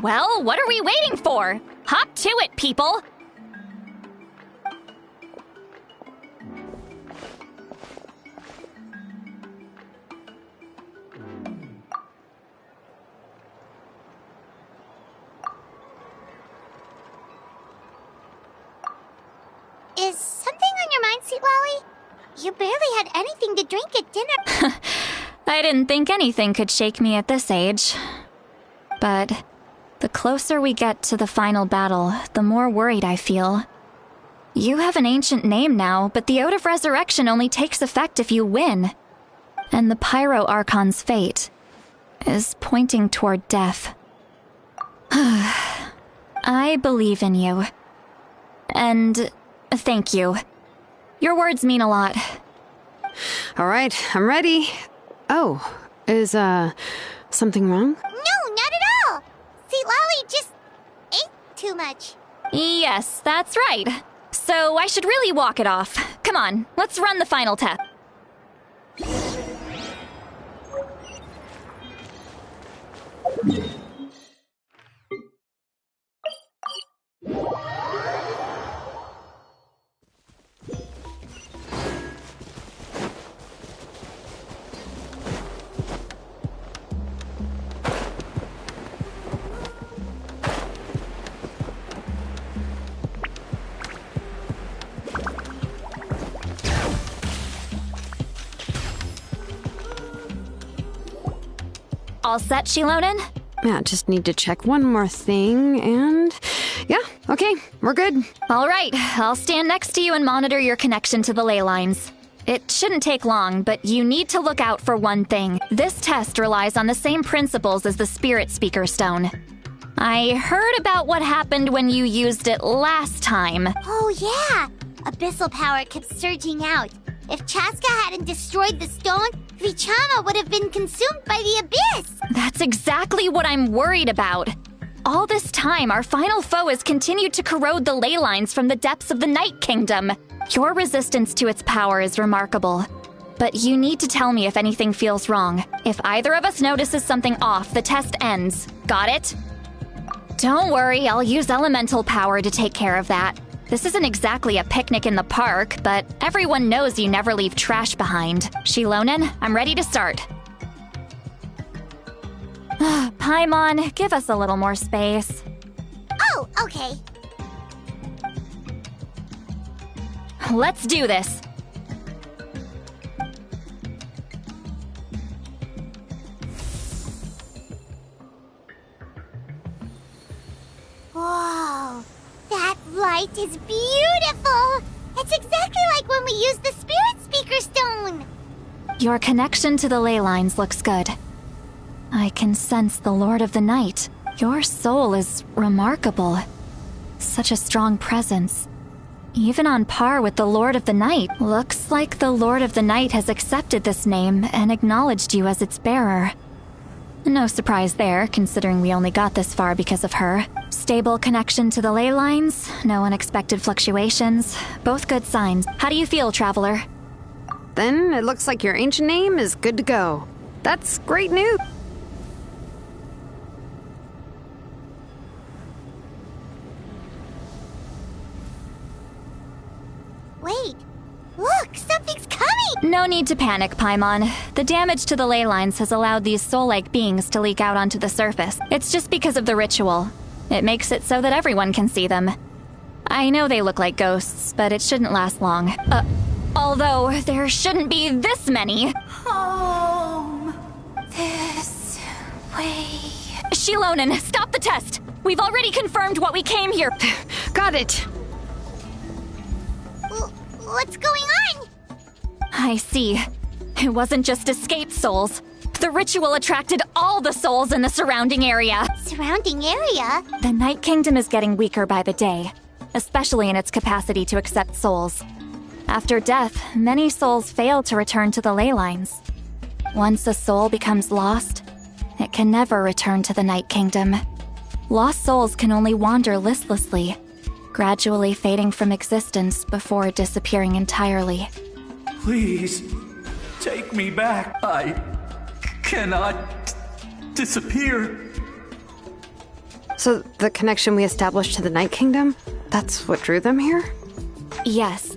Well, what are we waiting for? Hop to it, people! Is something on your mind, Sweet Lolly? You barely had anything to drink at dinner. I didn't think anything could shake me at this age. But the closer we get to the final battle, the more worried I feel. You have an ancient name now, but the Oath of Resurrection only takes effect if you win. And the Pyro Archon's fate is pointing toward death. I believe in you. And thank you. Your words mean a lot. All right, I'm ready. Oh, is, something wrong? No, not at all. Sweet Lolly just ate too much. Yes, that's right. So I should really walk it off. Come on, let's run the final test. All set, Shilonen? Yeah, just need to check one more thing, and yeah, okay, we're good. All right, I'll stand next to you and monitor your connection to the ley lines. It shouldn't take long, but you need to look out for one thing. This test relies on the same principles as the Spirit Speaker Stone. I heard about what happened when you used it last time. Oh yeah, abyssal power kept surging out. If Chaska hadn't destroyed the stone, Vichama would have been consumed by the abyss! That's exactly what I'm worried about. All this time, our final foe has continued to corrode the ley lines from the depths of the Night Kingdom. Your resistance to its power is remarkable. But you need to tell me if anything feels wrong. If either of us notices something off, the test ends. Got it? Don't worry, I'll use elemental power to take care of that. This isn't exactly a picnic in the park, but everyone knows you never leave trash behind. Shilonen, I'm ready to start. Paimon, give us a little more space. Oh, okay. Let's do this. Whoa, that light is beautiful! It's exactly like when we used the Spirit Speaker Stone! Your connection to the ley lines looks good. I can sense the Lord of the Night. Your soul is remarkable. Such a strong presence. even on par with the Lord of the Night. Looks like the Lord of the Night has accepted this name and acknowledged you as its bearer. No surprise there, considering we only got this far because of her. Stable connection to the ley lines, no unexpected fluctuations, both good signs. How do you feel, Traveler? Then it looks like your ancient name is good to go. That's great news. Wait, look, something's coming! No need to panic, Paimon. The damage to the ley lines has allowed these soul-like beings to leak out onto the surface. It's just because of the ritual. It makes it so that everyone can see them. I know they look like ghosts, but it shouldn't last long. Although there shouldn't be this many. Home. This way. Shilonen, stop the test! We've already confirmed what we came here. Got it. What's going on? I see. It wasn't just escaped souls. The ritual attracted all the souls in the surrounding area. Surrounding area? The Night Kingdom is getting weaker by the day, especially in its capacity to accept souls. After death, many souls fail to return to the ley lines. Once a soul becomes lost, it can never return to the Night Kingdom. Lost souls can only wander listlessly, gradually fading from existence before disappearing entirely. Please, take me back. I cannot disappear. So the connection we established to the Night Kingdom, that's what drew them here? Yes.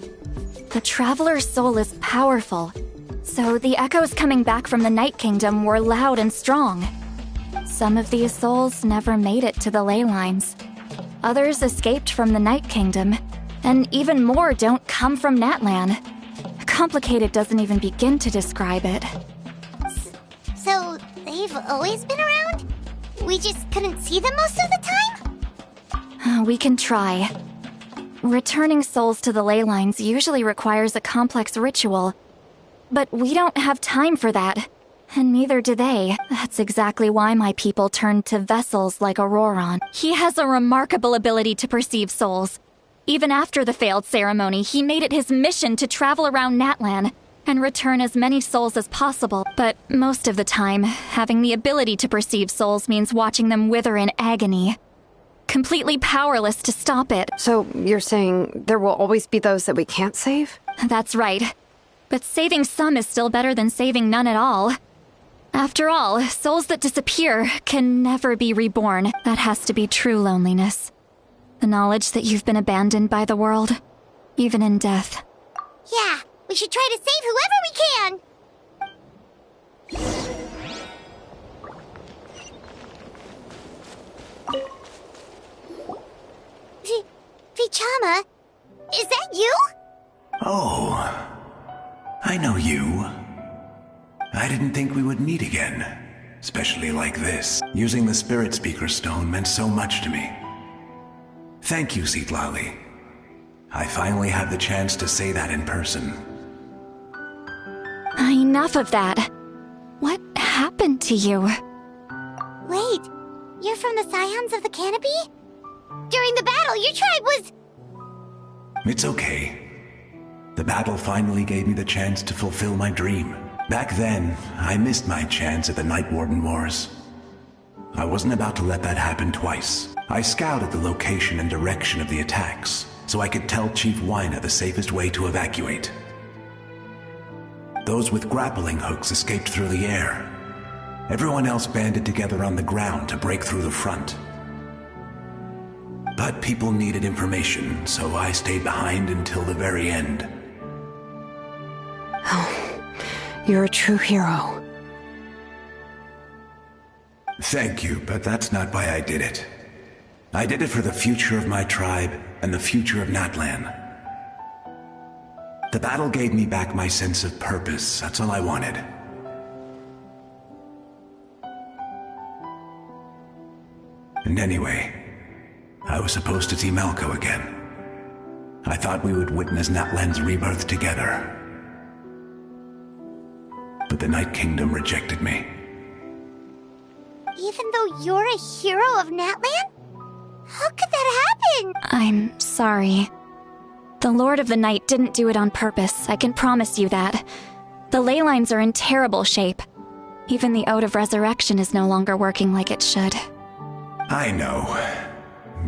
The Traveler's soul is powerful, so the echoes coming back from the Night Kingdom were loud and strong. Some of these souls never made it to the ley lines. Others escaped from the Night Kingdom, and even more don't come from Natlan. Complicated doesn't even begin to describe it. So, they've always been around? We just couldn't see them most of the time? We can try. Returning souls to the ley lines usually requires a complex ritual, but we don't have time for that, and neither do they. That's exactly why my people turned to vessels like Auroron. He has a remarkable ability to perceive souls. Even after the failed ceremony, he made it his mission to travel around Natlan and return as many souls as possible. But most of the time, having the ability to perceive souls means watching them wither in agony. Completely powerless to stop it. So you're saying there will always be those that we can't save? That's right. But saving some is still better than saving none at all. After all, souls that disappear can never be reborn. That has to be true loneliness. The knowledge that you've been abandoned by the world, even in death. Yeah, we should try to save whoever we can! Vichama, is that you? Oh, I know you. I didn't think we would meet again, especially like this. Using the Spirit Speaker Stone meant so much to me. Thank you, Citlali. I finally had the chance to say that in person. Enough of that. What happened to you? Wait, you're from the Scions of the Canopy? During the battle, your tribe was... It's okay. The battle finally gave me the chance to fulfill my dream. Back then, I missed my chance at the Night Warden Wars. I wasn't about to let that happen twice. I scouted the location and direction of the attacks, so I could tell Chief Wyna the safest way to evacuate. Those with grappling hooks escaped through the air. Everyone else banded together on the ground to break through the front. But people needed information, so I stayed behind until the very end. Oh, you're a true hero. Thank you, but that's not why I did it. I did it for the future of my tribe and the future of Natlan. The battle gave me back my sense of purpose, that's all I wanted. And anyway, I was supposed to see Malco again. I thought we would witness Natlan's rebirth together. But the Night Kingdom rejected me. Even though you're a hero of Natlan? How could that happen? I'm sorry. The Lord of the Night didn't do it on purpose, I can promise you that. The ley lines are in terrible shape. Even the Ode of Resurrection is no longer working like it should. I know.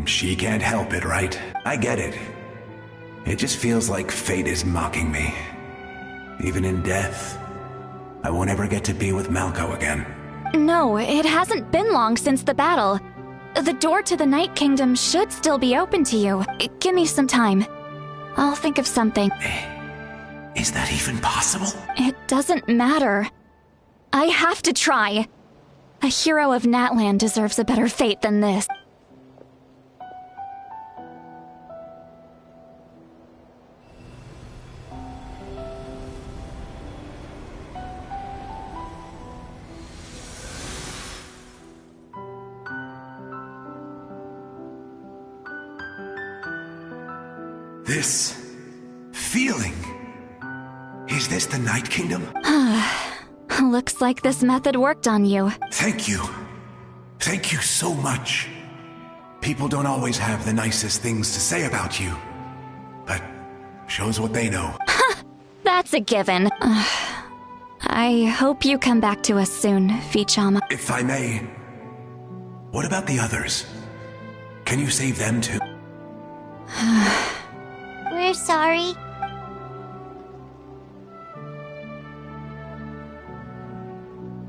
She can't help it, right? I get it. It just feels like fate is mocking me. Even in death, I won't ever get to be with Malco again. No, it hasn't been long since the battle. The door to the Night Kingdom should still be open to you. Give me some time. I'll think of something. Is that even possible? It doesn't matter. I have to try. A hero of Natlan deserves a better fate than this. This feeling. Is this the Night Kingdom? Looks like this method worked on you. Thank you. Thank you so much. People don't always have the nicest things to say about you, but shows what they know. That's a given. I hope you come back to us soon, Vichama. If I may, what about the others? Can you save them too? We're sorry.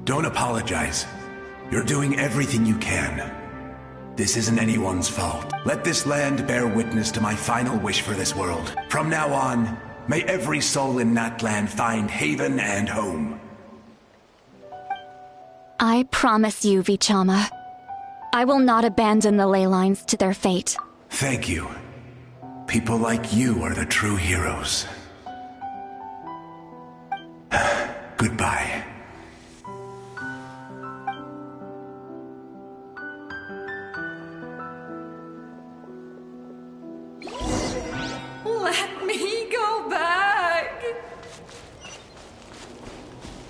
Don't apologize. You're doing everything you can. This isn't anyone's fault. Let this land bear witness to my final wish for this world. From now on, may every soul in Natlan find haven and home. I promise you, Vichama. I will not abandon the ley lines to their fate. Thank you. People like you are the true heroes. Goodbye. Let me go back.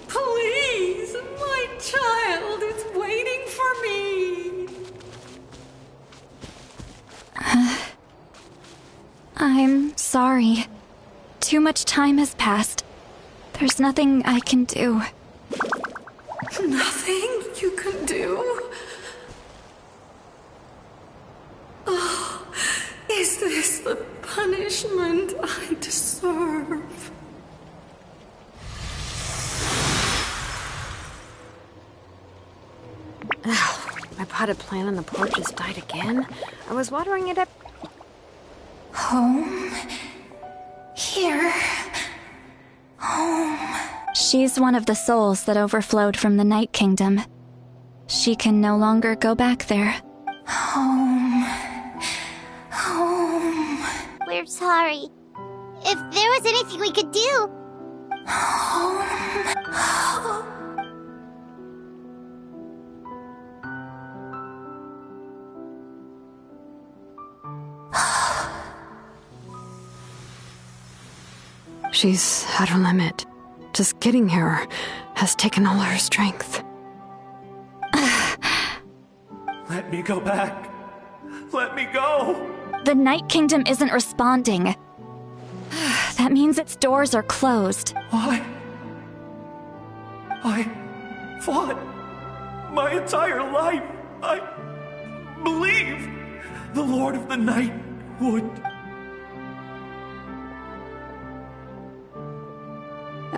Please, my child is waiting for me. I'm sorry. Too much time has passed. There's nothing I can do. Nothing you can do? Oh, is this the punishment I deserve? Ow, my potted plant on the porch has died again. I was watering it at... Home? Here? Home? She's one of the souls that overflowed from the Night Kingdom. She can no longer go back there. Home. Home. We're sorry. If there was anything we could do... Home. She's at her limit. Just getting here has taken all her strength. Let me go back. Let me go. The Night Kingdom isn't responding. That means its doors are closed. I fought my entire life. I believed the Lord of the Night would.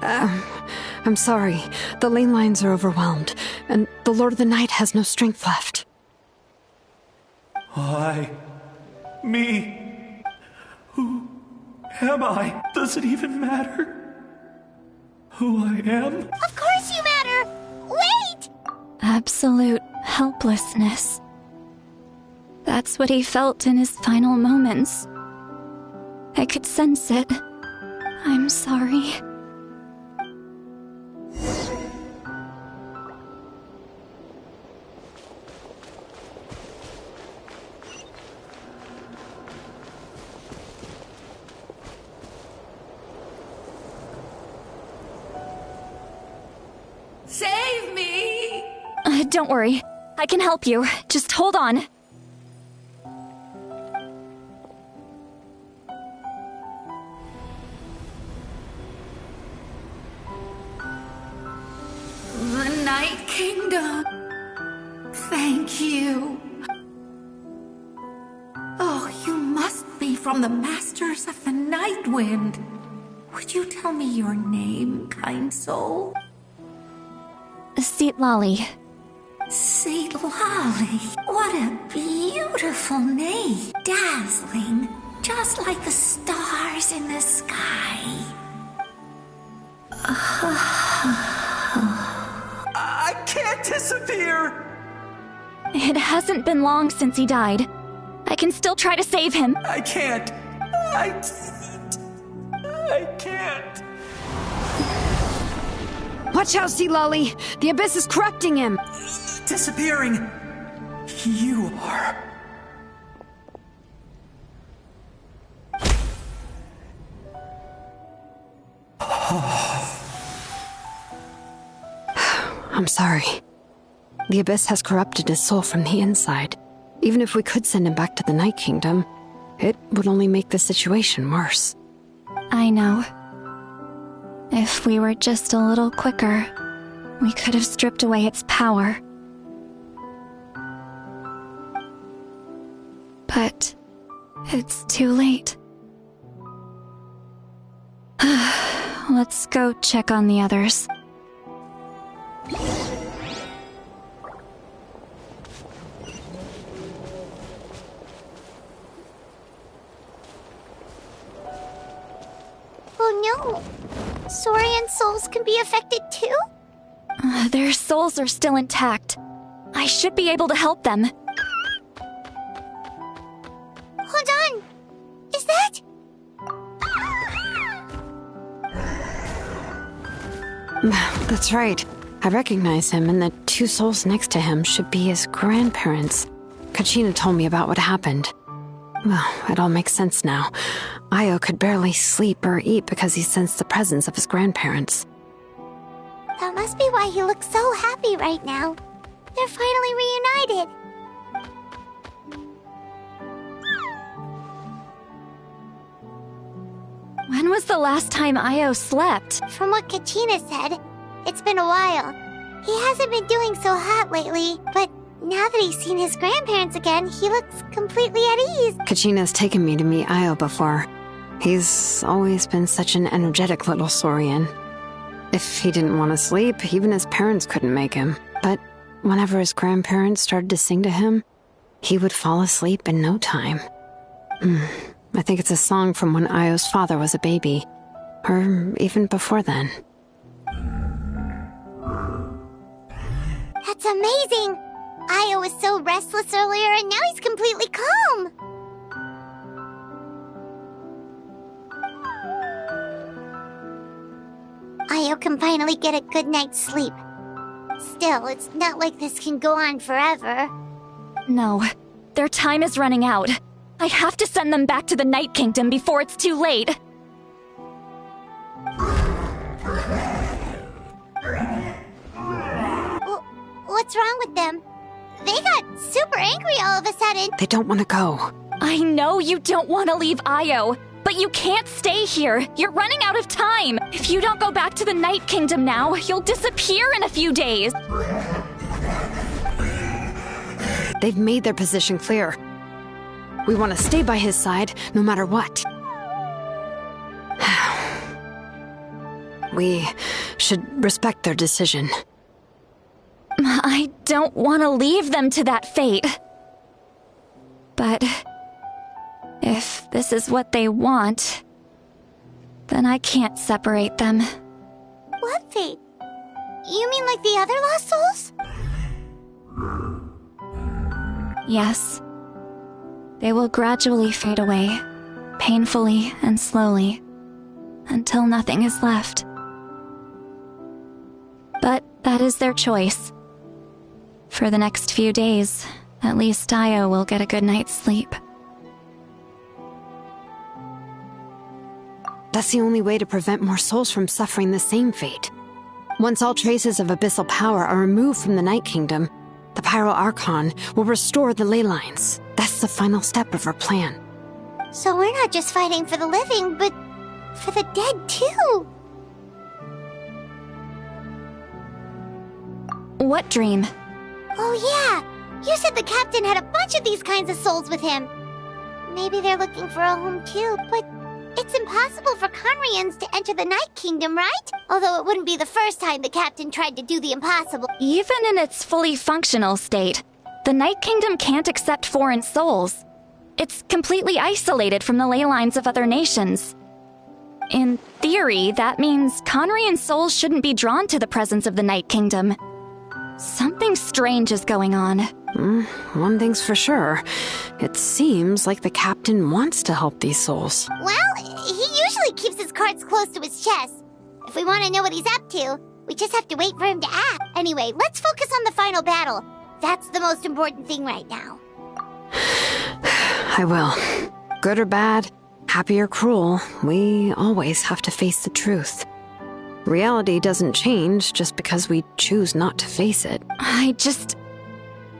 I'm sorry. The lane lines are overwhelmed, and the Lord of the Night has no strength left. Me. Who am I? Does it even matter who I am? Of course you matter! Wait! Absolute helplessness. That's what he felt in his final moments. I could sense it. I'm sorry. Save me! Don't worry. I can help you. Just hold on. from the Masters of the Night Wind. Would you tell me your name, kind soul? Seat Lolly. Saint Lolly. What a beautiful name. Dazzling. Just like the stars in the sky. I can't disappear! It hasn't been long since he died. I can still try to save him. I can't. I can't. Watch out, Sea Lolly! The Abyss is corrupting him! Disappearing. You are. I'm sorry. The Abyss has corrupted his soul from the inside. Even if we could send him back to the Night Kingdom, it would only make the situation worse. I know. If we were just a little quicker, we could have stripped away its power. But it's too late. Let's go check on the others. Oh no! Saurian souls can be affected too? Their souls are still intact. I should be able to help them. Hold on! Is that? That's right. I recognize him, and the two souls next to him should be his grandparents. Kachina told me about what happened. Well, it all makes sense now. Io could barely sleep or eat because he sensed the presence of his grandparents. That must be why he looks so happy right now. They're finally reunited. When was the last time Io slept? From what Kachina said, it's been a while. He hasn't been doing so hot lately, but now that he's seen his grandparents again, he looks completely at ease. Kachina's taken me to meet Io before. He's always been such an energetic little Saurian. If he didn't want to sleep, even his parents couldn't make him. But whenever his grandparents started to sing to him, he would fall asleep in no time. I think it's a song from when Io's father was a baby, or even before then. That's amazing! Io was so restless earlier, and now he's completely calm! Io can finally get a good night's sleep. Still, it's not like this can go on forever. No, their time is running out. I have to send them back to the Night Kingdom before it's too late. What's wrong with them? They got super angry all of a sudden. They don't want to go. I know you don't want to leave Io, but you can't stay here. You're running out of time. If you don't go back to the Night Kingdom now, you'll disappear in a few days. They've made their position clear. We want to stay by his side, no matter what. We should respect their decision. I don't want to leave them to that fate. But if this is what they want, then I can't separate them. What fate? You mean like the other lost souls? Yes. They will gradually fade away, painfully and slowly, until nothing is left. But that is their choice. For the next few days, at least Io will get a good night's sleep. That's the only way to prevent more souls from suffering the same fate. Once all traces of abyssal power are removed from the Night Kingdom, the Pyro Archon will restore the ley lines. That's the final step of our plan. So we're not just fighting for the living, but for the dead too. What dream? Oh yeah, you said the captain had a bunch of these kinds of souls with him. maybe they're looking for a home too, but it's impossible for Conrians to enter the Night Kingdom, right? Although it wouldn't be the first time the captain tried to do the impossible. Even in its fully functional state, the Night Kingdom can't accept foreign souls. It's completely isolated from the ley lines of other nations. In theory, that means Conrian souls shouldn't be drawn to the presence of the Night Kingdom. Something strange is going on. One thing's for sure. It seems like the captain wants to help these souls. Well, he usually keeps his cards close to his chest. If we want to know what he's up to, we just have to wait for him to act. Anyway, let's focus on the final battle. That's the most important thing right now. I will. Good or bad, happy or cruel, we always have to face the truth. Reality doesn't change just because we choose not to face it. I just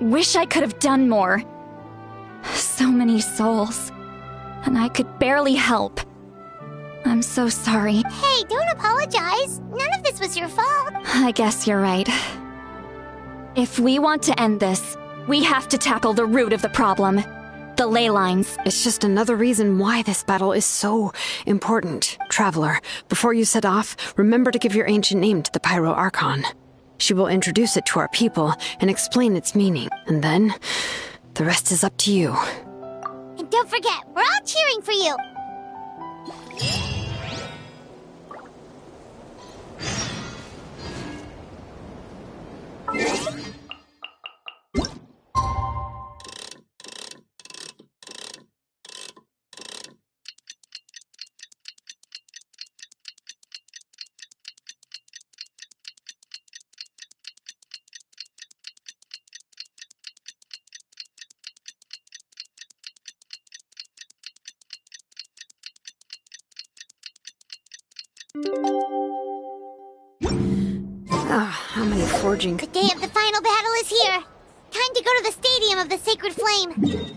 wish I could have done more. So many souls, and I could barely help. I'm so sorry. Hey, don't apologize. None of this was your fault. I guess you're right. If we want to end this, we have to tackle the root of the problem. The ley lines. It's just another reason why this battle is so important. Traveler, before you set off, remember to give your ancient name to the Pyro Archon. She will introduce it to our people and explain its meaning. And then, the rest is up to you. And don't forget, we're all cheering for you. How many forging... The day of the final battle is here. Time to go to the Stadium of the Sacred Flame.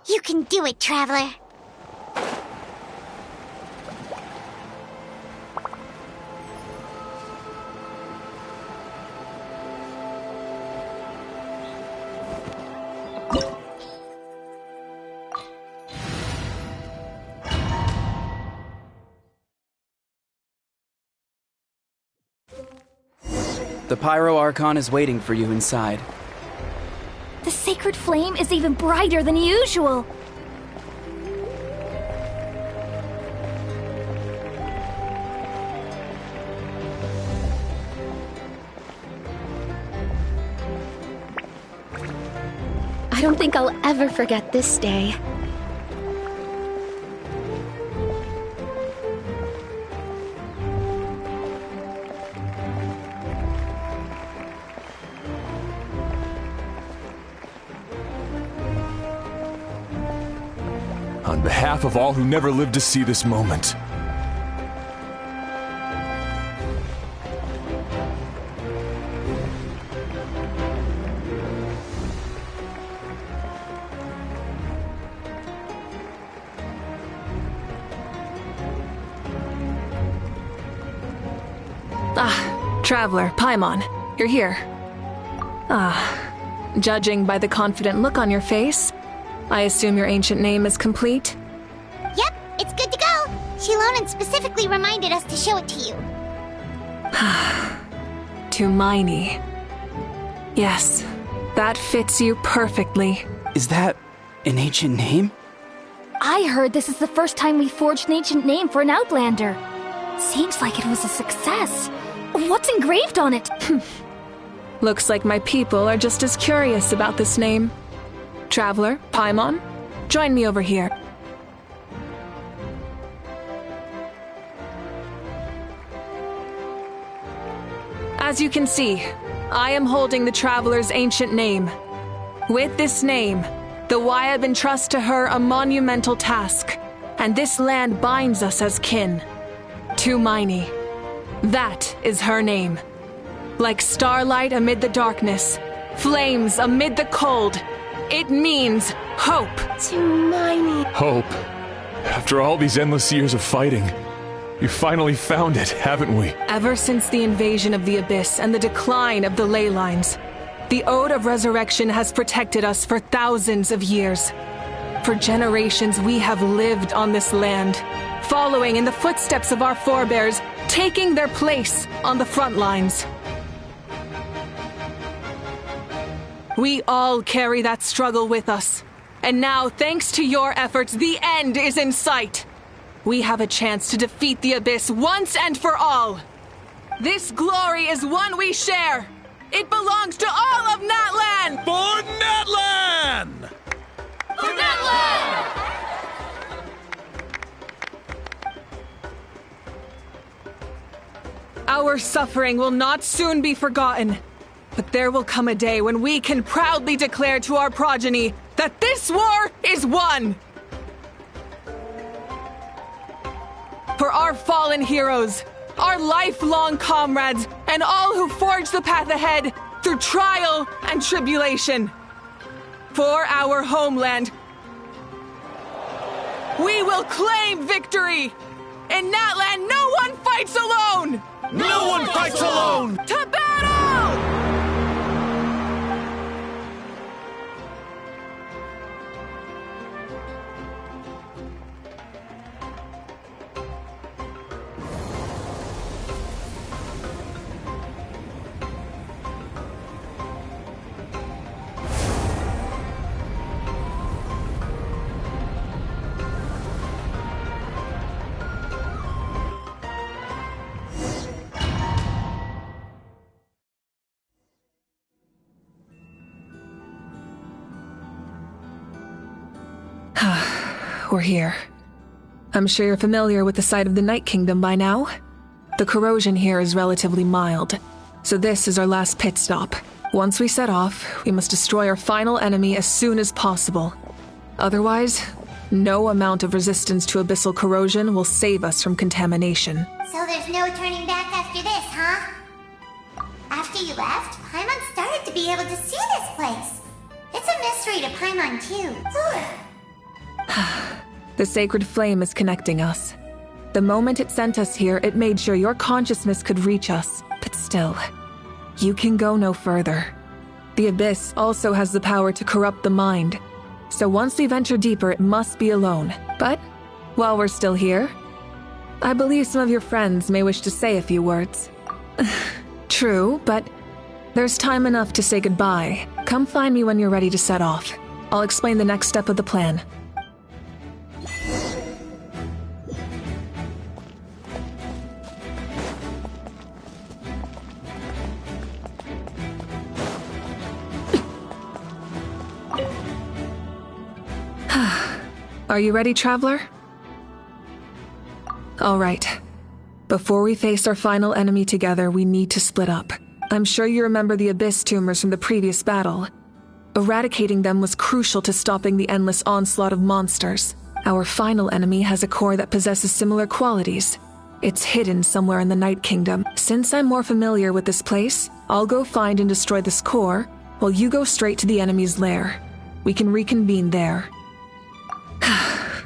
You can do it, Traveler. The Pyro Archon is waiting for you inside. The sacred flame is even brighter than usual. I don't think I'll ever forget this day. On behalf of all who never lived to see this moment. Traveler, Paimon, you're here. Judging by the confident look on your face, I assume your ancient name is complete? Yep, it's good to go. Shilonan specifically reminded us to show it to you. Tumaini. Yes, that fits you perfectly. Is that an ancient name? I heard this is the first time we forged an ancient name for an Outlander. Seems like it was a success. What's engraved on it? Looks like my people are just as curious about this name. Traveler, Paimon, join me over here. As you can see, I am holding the Traveler's ancient name. With this name, the Wyab entrust to her a monumental task, and this land binds us as kin. Tumaini. That is her name. Like starlight amid the darkness, flames amid the cold, it means hope. Tumaini. Hope. After all these endless years of fighting, you finally found it, haven't we? Ever since the invasion of the Abyss and the decline of the ley lines, The Ode of Resurrection has protected us for thousands of years. For generations, we have lived on this land, following in the footsteps of our forebears, taking their place on the front lines. We all carry that struggle with us. And now, thanks to your efforts, the end is in sight. We have a chance to defeat the Abyss once and for all. This glory is one we share. It belongs to all of Natlan! For Natlan! For Natlan! Our suffering will not soon be forgotten. But there will come a day when we can proudly declare to our progeny that this war is won! For our fallen heroes, our lifelong comrades, and all who forge the path ahead through trial and tribulation. For our homeland, we will claim victory! In Natlan, no one fights alone! No one fights alone! To battle! We're here. I'm sure you're familiar with the site of the Night Kingdom by now. The corrosion here is relatively mild, so this is our last pit stop. Once we set off, we must destroy our final enemy as soon as possible. Otherwise, no amount of resistance to abyssal corrosion will save us from contamination. So there's no turning back after this, huh? After you left, Paimon started to be able to see this place. It's a mystery to Paimon, too. The sacred flame is connecting us. The moment it sent us here, it made sure your consciousness could reach us. But still, you can go no further. The Abyss also has the power to corrupt the mind. So once we venture deeper, it must be alone. But while we're still here, I believe some of your friends may wish to say a few words. True, but there's time enough to say goodbye. Come find me when you're ready to set off. I'll explain the next step of the plan. Are you ready, traveler? All right. Before we face our final enemy together, we need to split up. I'm sure you remember the Abyss tumors from the previous battle. Eradicating them was crucial to stopping the endless onslaught of monsters. Our final enemy has a core that possesses similar qualities. It's hidden somewhere in the Night Kingdom. Since I'm more familiar with this place, I'll go find and destroy this core, while you go straight to the enemy's lair. We can reconvene there.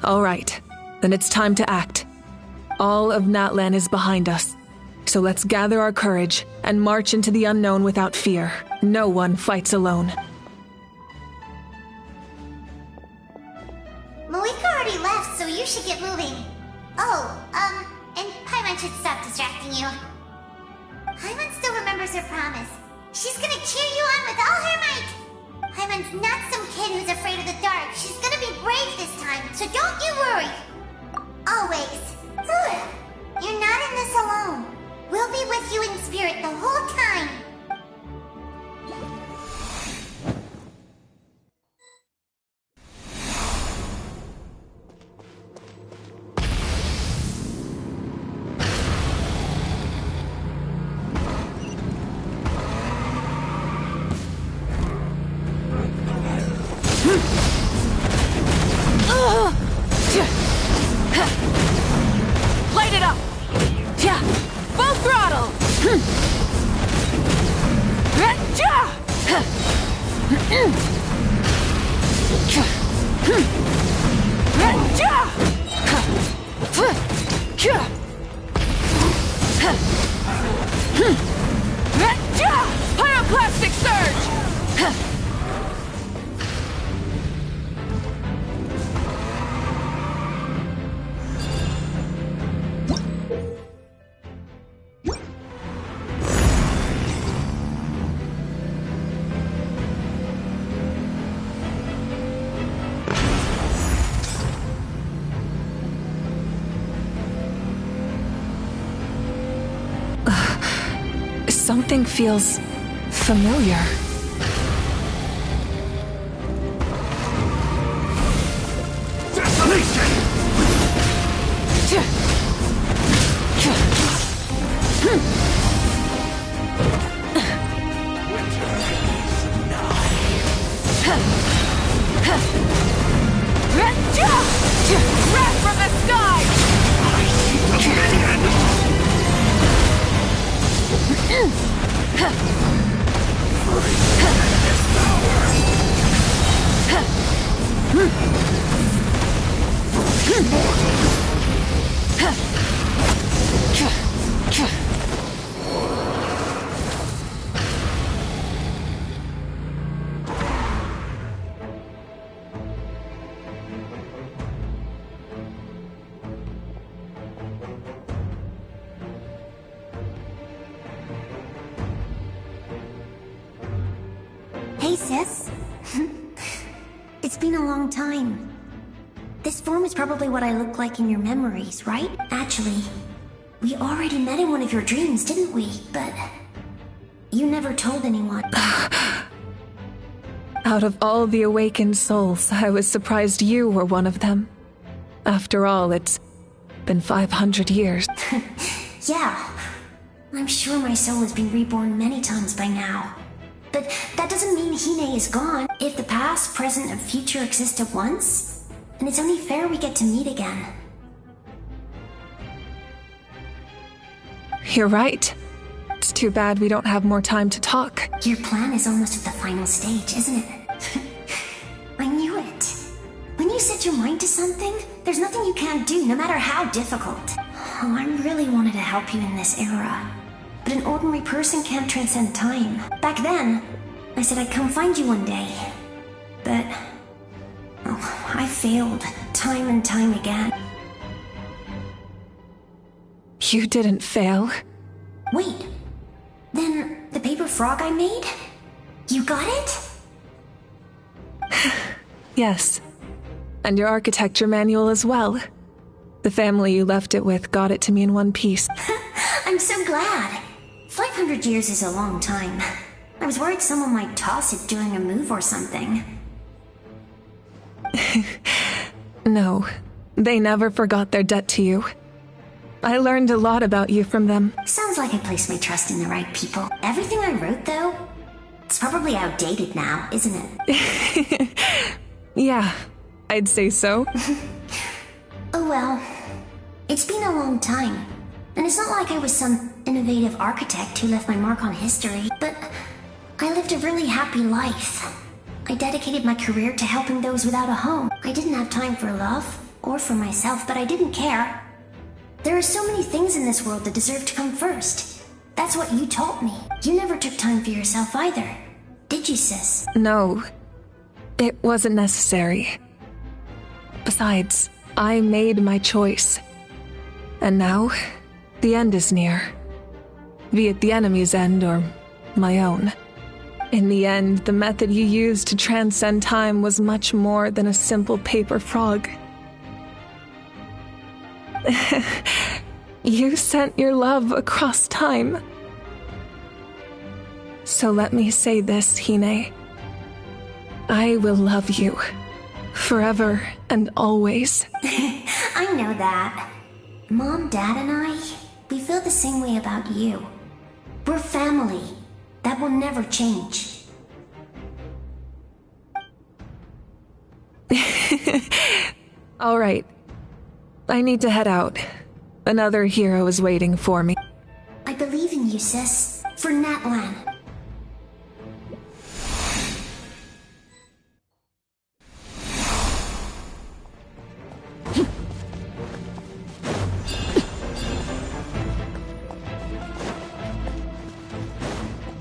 All right, then it's time to act. All of Natlan is behind us, so let's gather our courage and march into the unknown without fear. No one fights alone. Malika already left, so you should get moving. Oh, and Paimon should stop distracting you. Paimon still remembers her promise. She's gonna cheer you on with all her might. Paimon's not some kid who's afraid of the dark. She's gonna be brave this time, so don't you worry. Always. You're not in this alone. We'll be with you in spirit the whole time. Light it up! Full throttle! Pyroclastic surge! Something feels familiar. Wrath from the sky! Hey, sis. It's been a long time. This form is probably what I look like in your memories, right? Actually, we already met in one of your dreams, didn't we? But you never told anyone. Out of all the awakened souls, I was surprised you were one of them. After all, it's been 500 years. Yeah. I'm sure my soul has been reborn many times by now. But that doesn't mean Hine is gone. If the past, present, and future exist at once, then it's only fair we get to meet again. You're right. It's too bad we don't have more time to talk. Your plan is almost at the final stage, isn't it? I knew it. When you set your mind to something, there's nothing you can't do, no matter how difficult. Oh, I really wanted to help you in this era. But an ordinary person can't transcend time. Back then, I said I'd come find you one day. But... oh, I failed, time and time again. You didn't fail. Wait, then the paper frog I made? You got it? Yes. And your architecture manual as well. The family you left it with got it to me in one piece. I'm so glad. 500 years is a long time. I was worried someone might toss it during a move or something. No, they never forgot their debt to you. I learned a lot about you from them. Sounds like I placed my trust in the right people. Everything I wrote, though, it's probably outdated now, isn't it? Yeah, I'd say so. Oh well. It's been a long time. And it's not like I was some innovative architect who left my mark on history, but I lived a really happy life. I dedicated my career to helping those without a home. I didn't have time for love, or for myself, but I didn't care. There are so many things in this world that deserve to come first. That's what you taught me. You never took time for yourself either. Did you, sis? No, it wasn't necessary. Besides, I made my choice. And now, the end is near. Be it the enemy's end or my own. In the end, the method you used to transcend time was much more than a simple paper frog. You sent your love across time. So let me say this, Hine. I will love you. Forever and always. I know that. Mom, Dad, and I, we feel the same way about you. We're family. That will never change. All right. I need to head out. Another hero is waiting for me. I believe in you, sis. For Natlan.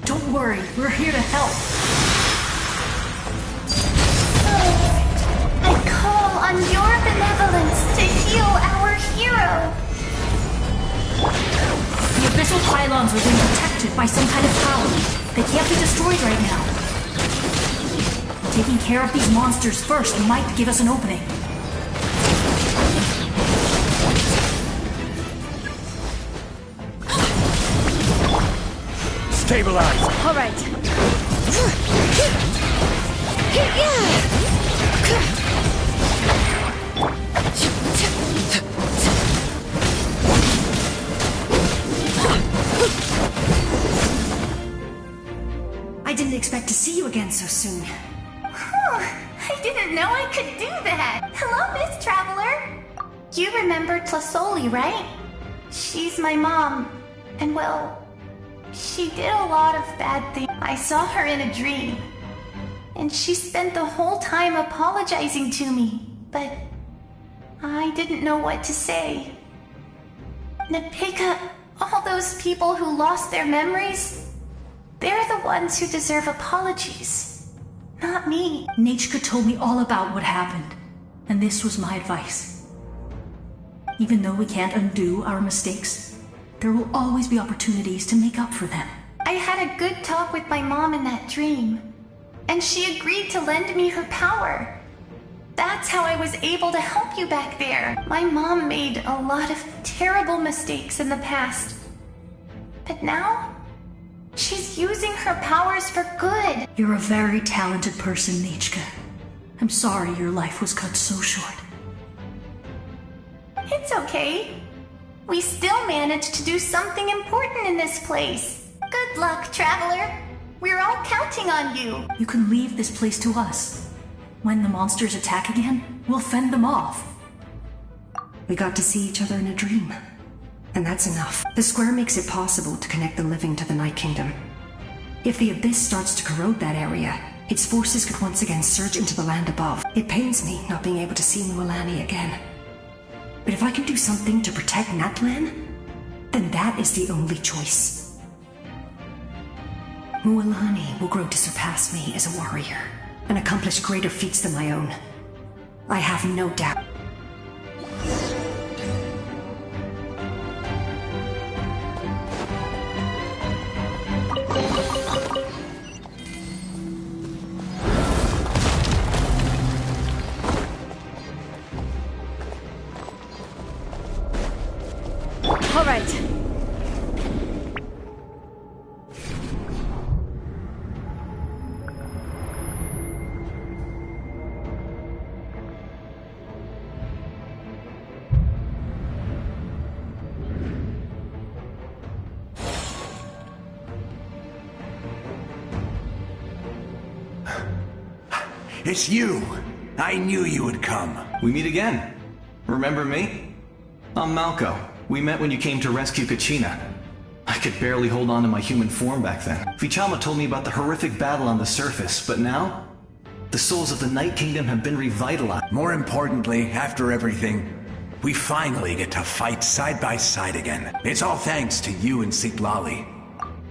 Don't worry, we're here to help. I call on your benevolence to heal our hero. The abyssal pylons are being protected by some kind of power. They can't be destroyed right now. Taking care of these monsters first might give us an opening. Stabilize! All right. I didn't expect to see you again so soon. I didn't know I could do that. Hello, Miss Traveler. You remember Tlasoli, right? She's my mom. And well, she did a lot of bad things. I saw her in a dream. And she spent the whole time apologizing to me. But I didn't know what to say. Napika, all those people who lost their memories, they're the ones who deserve apologies. Not me. Nachka told me all about what happened, and this was my advice. Even though we can't undo our mistakes, there will always be opportunities to make up for them. I had a good talk with my mom in that dream, and she agreed to lend me her power. That's how I was able to help you back there. My mom made a lot of terrible mistakes in the past. But now, she's using her powers for good. You're a very talented person, Nachka. I'm sorry your life was cut so short. It's okay. We still managed to do something important in this place. Good luck, Traveler. We're all counting on you. You can leave this place to us. When the monsters attack again, we'll fend them off. We got to see each other in a dream. And that's enough. The square makes it possible to connect the living to the Night Kingdom. If the Abyss starts to corrode that area, its forces could once again surge into the land above. It pains me not being able to see Mualani again. But if I can do something to protect Natlan, then that is the only choice. Mualani will grow to surpass me as a warrior, and accomplish greater feats than my own. I have no doubt. All right. It's you! I knew you would come. We meet again. Remember me? I'm Malco. We met when you came to rescue Kachina. I could barely hold on to my human form back then. Vichama told me about the horrific battle on the surface, but now, the souls of the Night Kingdom have been revitalized. More importantly, after everything, we finally get to fight side by side again. It's all thanks to you and Sitlali.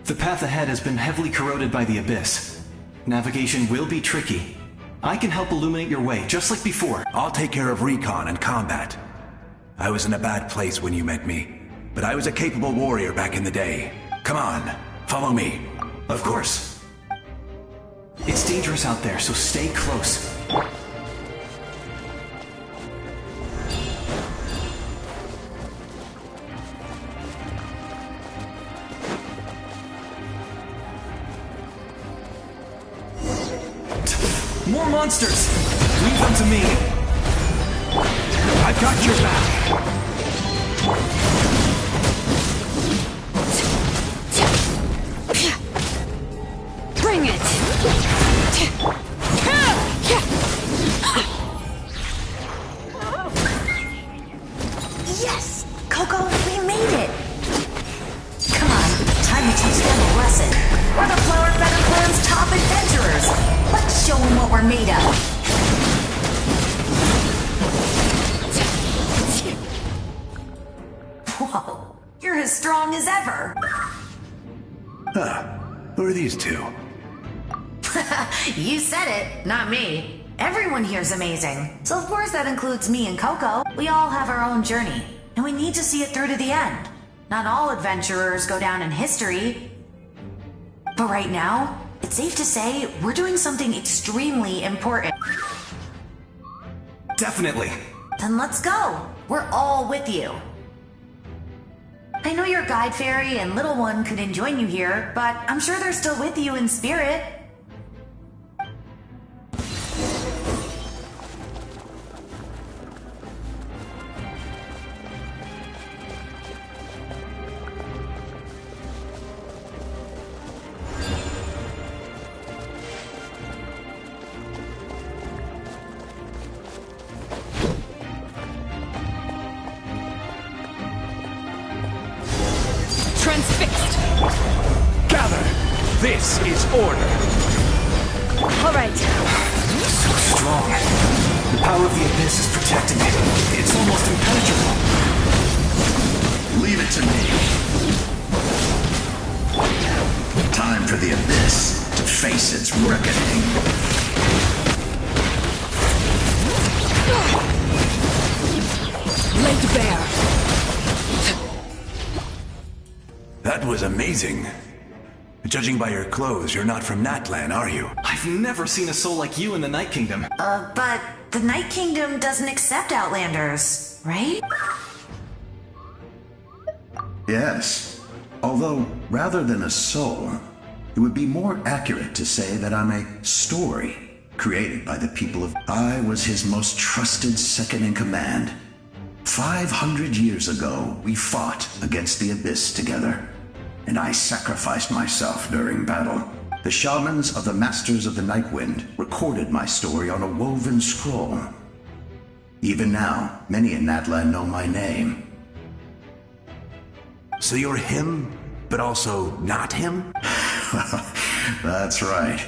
The path ahead has been heavily corroded by the Abyss. Navigation will be tricky. I can help illuminate your way, just like before. I'll take care of recon and combat. I was in a bad place when you met me, but I was a capable warrior back in the day. Come on, follow me. Of course. It's dangerous out there, so stay close. More monsters! Leave them to me! I've got your back! Bring it! Yes! Coco, we made it! Come on, time to teach them a lesson. We're the Flower Feather Clan's top adventurers! Let's show them what we're made of! Whoa, you're as strong as ever! Huh, who are these two? You said it, not me. Everyone here's amazing. So of course that includes me and Coco. We all have our own journey, and we need to see it through to the end. Not all adventurers go down in history. But right now, it's safe to say we're doing something extremely important. Definitely. Then let's go. We're all with you. I know your guide fairy and little one couldn't join you here, but I'm sure they're still with you in spirit. Transfixed! Gather! This is order! Alright. So strong. The power of the Abyss is protecting it. It's almost impenetrable. Leave it to me. Time for the Abyss to face its reckoning. Laid bare. That was amazing. Judging by your clothes, you're not from Natlan, are you? I've never seen a soul like you in the Night Kingdom. But the Night Kingdom doesn't accept Outlanders, right? Yes. Although, rather than a soul, it would be more accurate to say that I'm a story created by the people of... I was his most trusted second-in-command. 500 years ago, we fought against the Abyss together, and I sacrificed myself during battle. The shamans of the Masters of the Nightwind recorded my story on a woven scroll. Even now, many in Natlan know my name. So you're him, but also not him? That's right.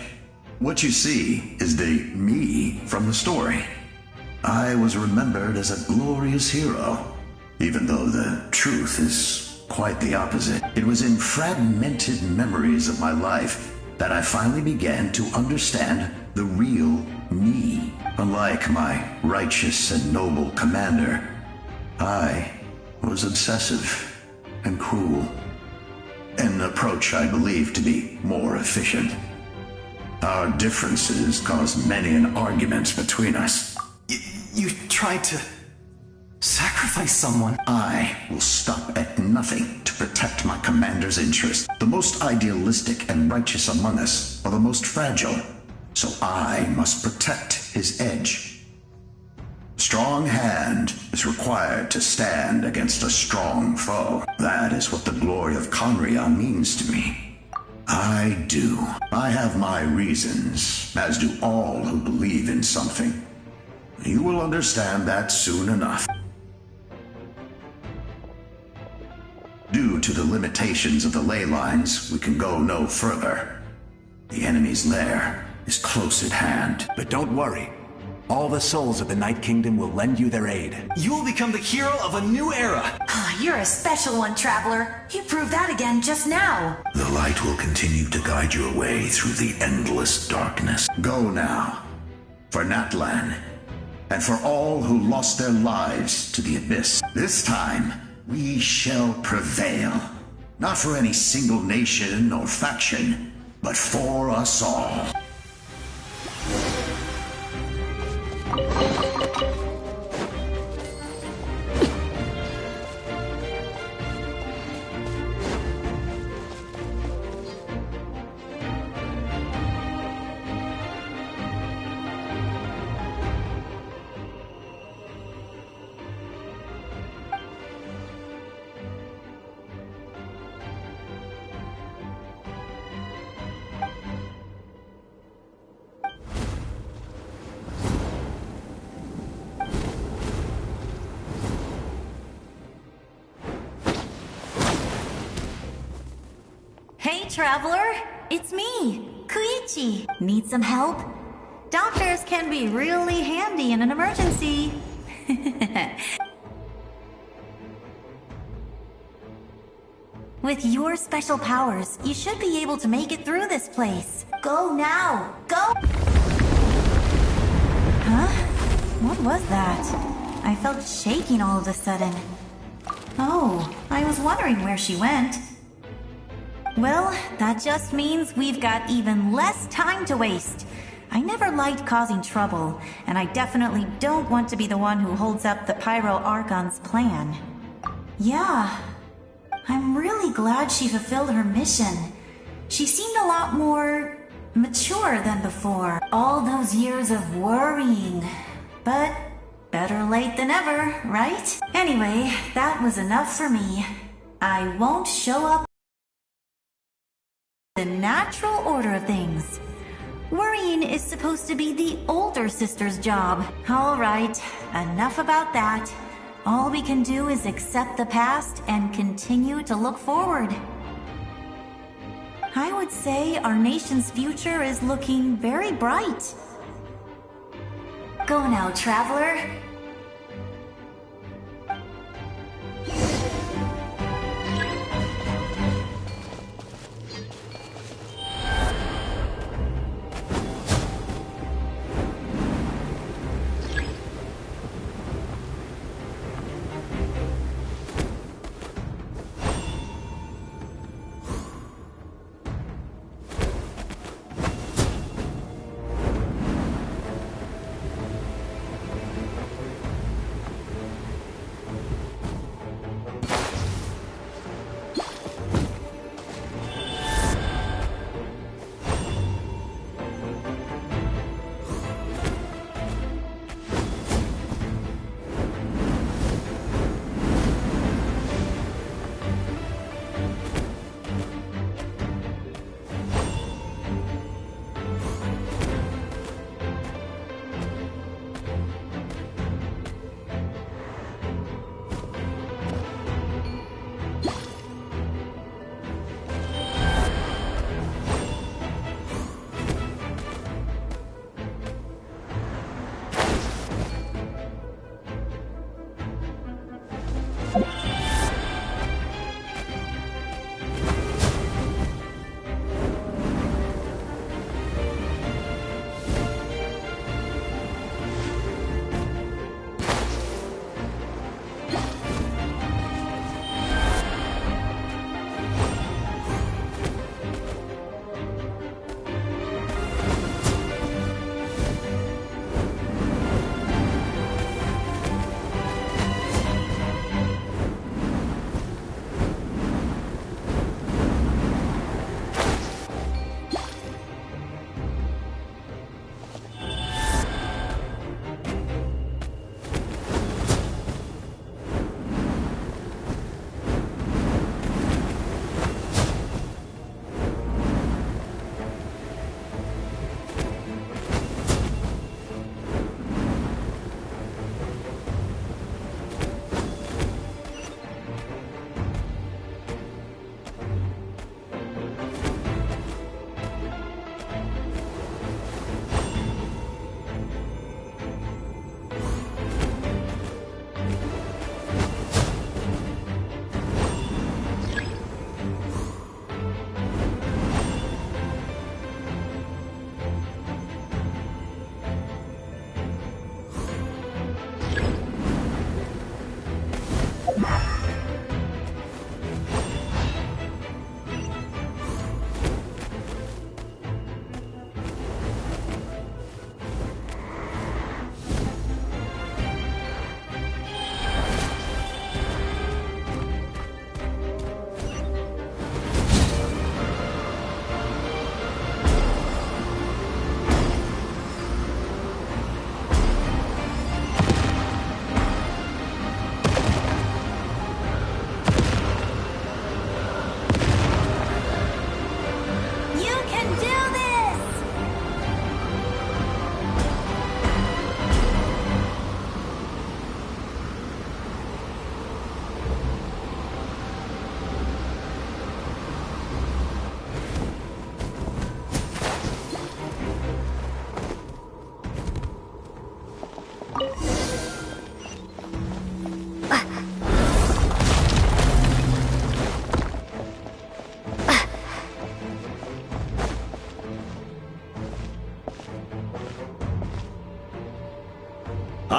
What you see is the me from the story. I was remembered as a glorious hero, even though the truth is quite the opposite. It was in fragmented memories of my life that I finally began to understand the real me. Unlike my righteous and noble commander, I was obsessive and cruel, an approach I believe to be more efficient. Our differences caused many an argument between us. You tried to sacrifice someone. I will stop at nothing to protect my commander's interest. The most idealistic and righteous among us are the most fragile, so I must protect his edge. Strong hand is required to stand against a strong foe. That is what the glory of Conria means to me. I do. I have my reasons, as do all who believe in something. You will understand that soon enough. Due to the limitations of the ley lines, we can go no further. The enemy's lair is close at hand. But don't worry. All the souls of the Night Kingdom will lend you their aid. You will become the hero of a new era. You're a special one, Traveler. You proved that again just now. The light will continue to guide your way through the endless darkness. Go now, for Natlan, and for all who lost their lives to the Abyss. This time, we shall prevail. Not for any single nation or faction, but for us all. Hey, Traveler! It's me, Koichi. Need some help? Doctors can be really handy in an emergency. With your special powers, you should be able to make it through this place. Go now! Go! Huh? What was that? I felt shaking all of a sudden. Oh, I was wondering where she went. Well, that just means we've got even less time to waste. I never liked causing trouble, and I definitely don't want to be the one who holds up the Pyro Archon's plan. Yeah. I'm really glad she fulfilled her mission. She seemed a lot more mature than before. All those years of worrying. But better late than ever, right? Anyway, that was enough for me. I won't show up in the natural order of things. Worrying is supposed to be the older sister's job. All right, enough about that. All we can do is accept the past and continue to look forward. I would say our nation's future is looking very bright. Go now, traveler.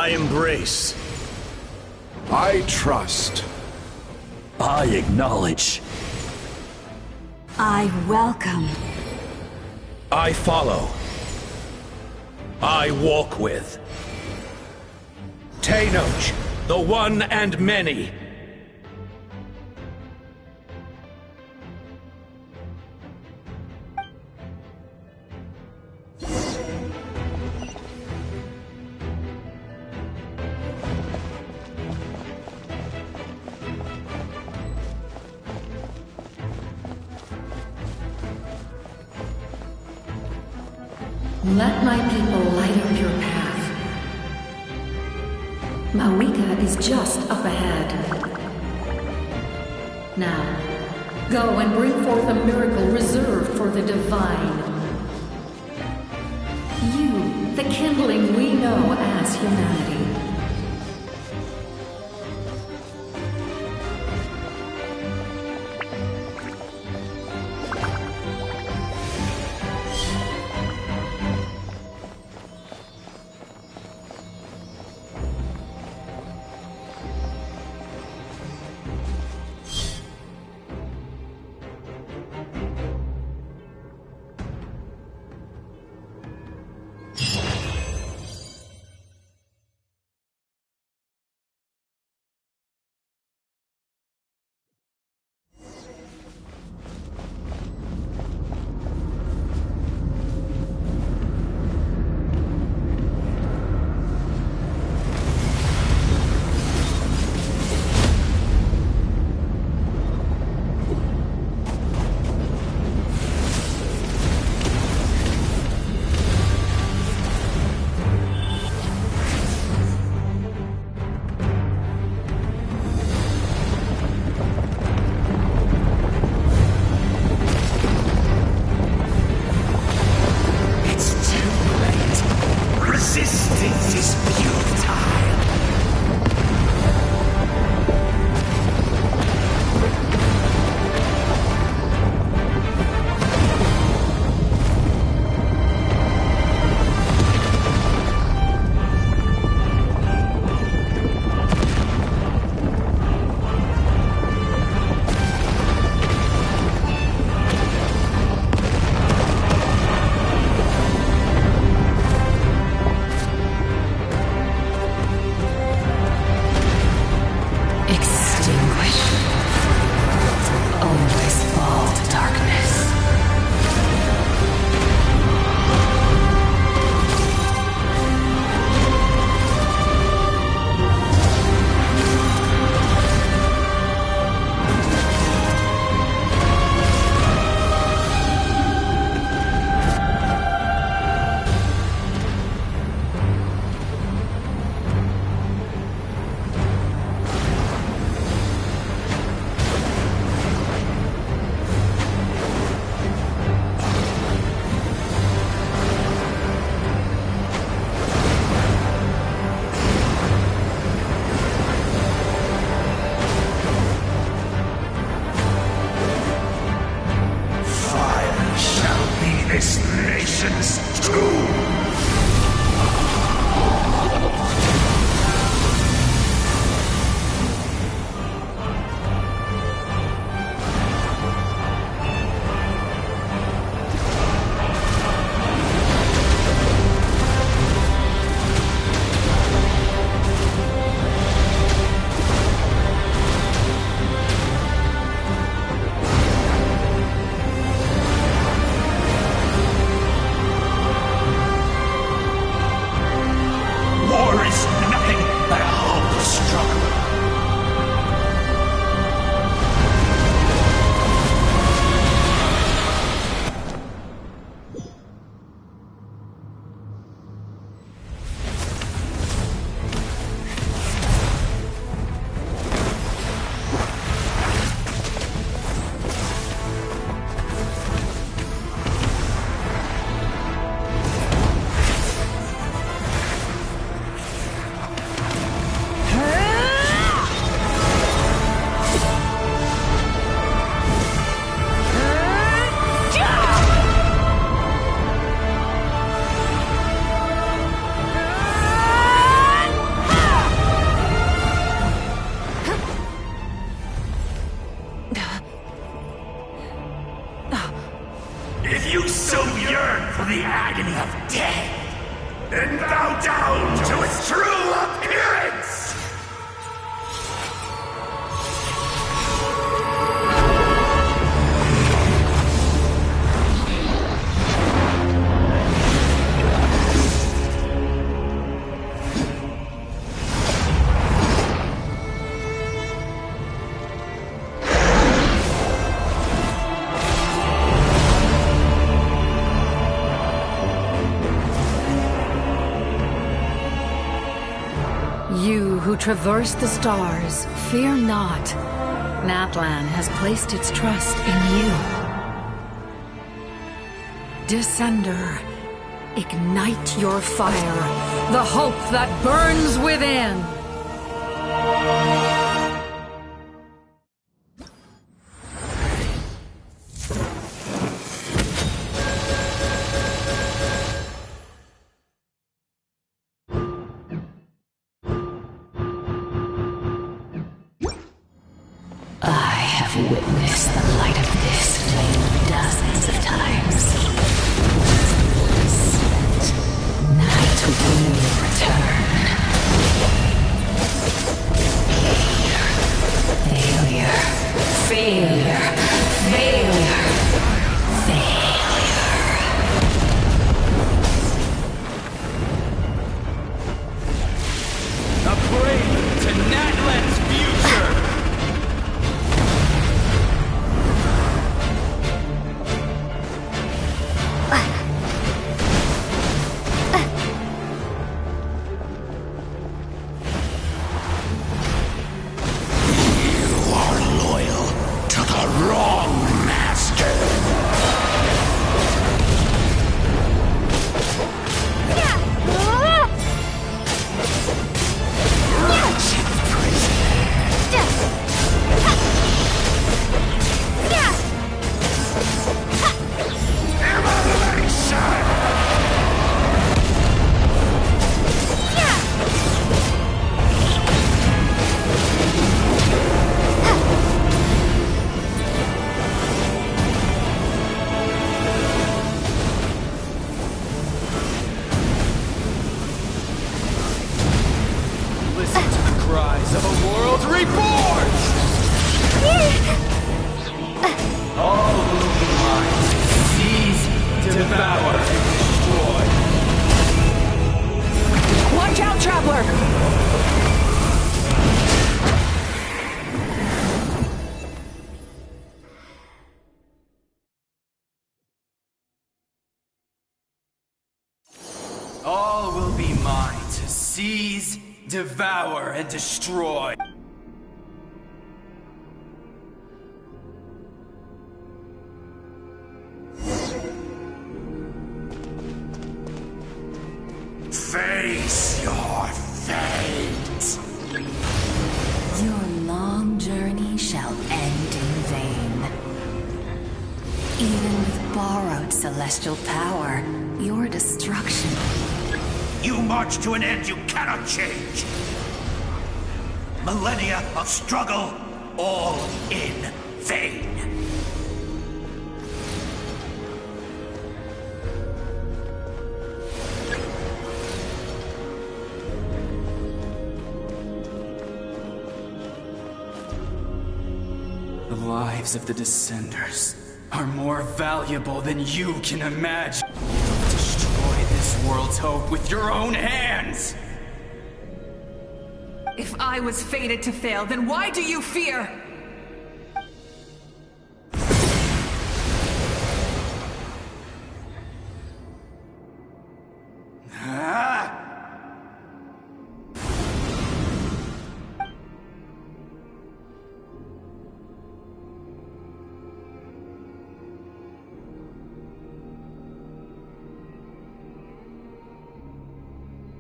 I embrace. I trust. I acknowledge. I welcome. I follow. I walk with. Tenoch, the one and many. Let my people light up your path. Mawika is just up ahead. Now, go and bring forth a miracle reserved for the divine. You, the kindling we know as humanity. who traverse the stars, fear not. Natlan has placed its trust in you. Descender, ignite your fire, the hope that burns within! Witness the light of this flame dozens of times. Night will return. Failure. Failure. Failure. Failure. A parade to Natlan's future! All will be mine to seize, devour, and destroy. Face your fate. Your long journey shall end in vain. Even with borrowed celestial power, your destruction. You march to an end you cannot change. Millennia of struggle, all in vain. The lives of the Descenders are more valuable than you can imagine. Destroy this world's hope with your own hands! If I was fated to fail, then why do you fear?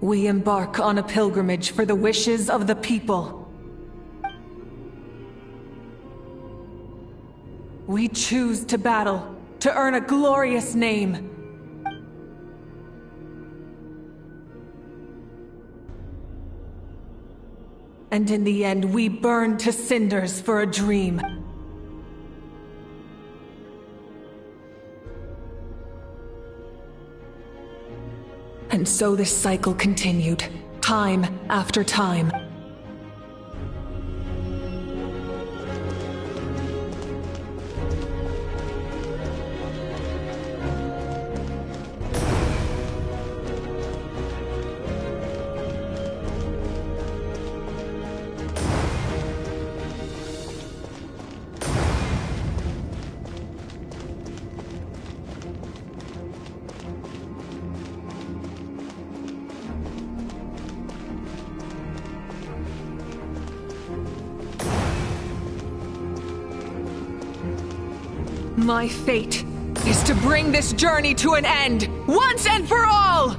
We embark on a pilgrimage for the wishes of the people. We choose to battle, to earn a glorious name. And in the end, we burn to cinders for a dream. And so this cycle continued, time after time. My fate is to bring this journey to an end, once and for all!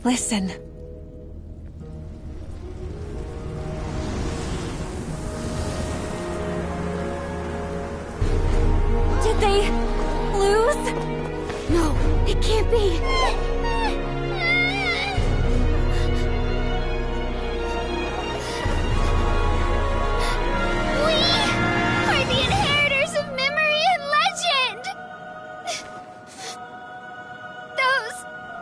Listen. Did they lose? No, it can't be. We are the inheritors of memory and legend! Those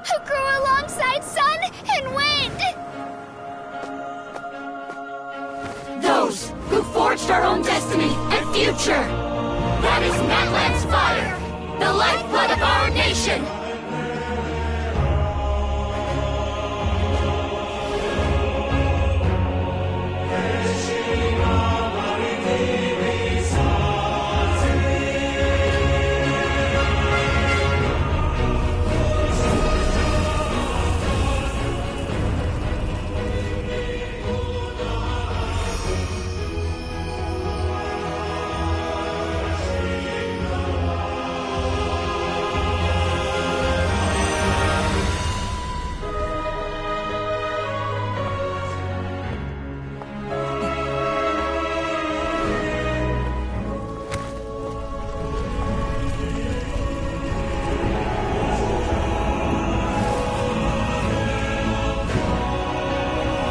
who grew alongside sun and wind! Those who forged our own destiny and future! That is Natlan's fire, the lifeblood of our nation!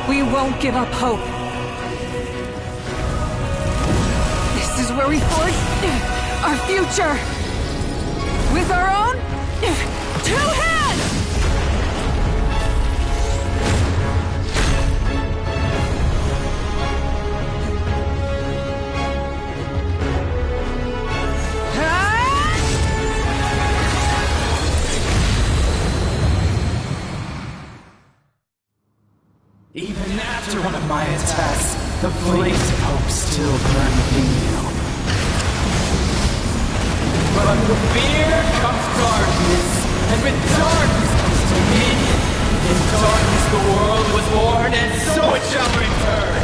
We won't give up hope. This is where we forge our future. With our own 2 hands! Even after one of my attacks, the flames of hope still burn within you. But with fear comes darkness, and with darkness comes dominion. In darkness the world was born, and so it shall return.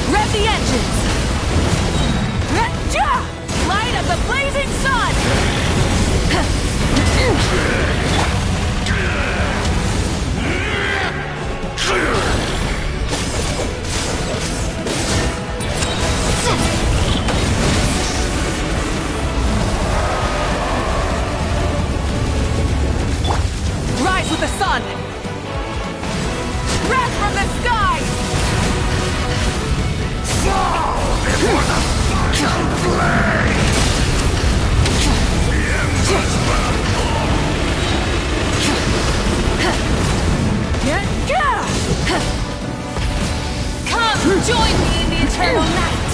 Rev the engines! Light of the blazing sun! Rise with the sun! Breath from the sky! Fall before the final flame! The embers burn Come, join me in the eternal night!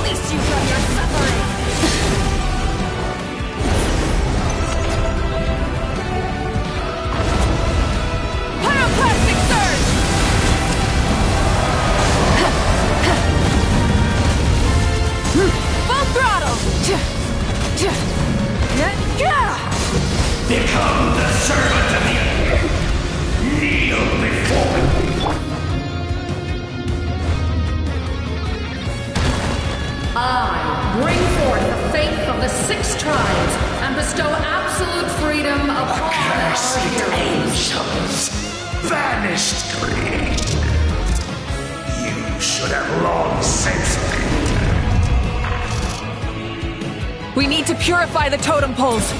Release you from your suffering! Pyroclastic surge! Full throttle! Become the servant of the earth. Kneel before me. I bring forth the faith of the 6 tribes and bestow absolute freedom upon our Accursed heroes. angels, vanished creed. You should have long since been. We need to purify the totem poles.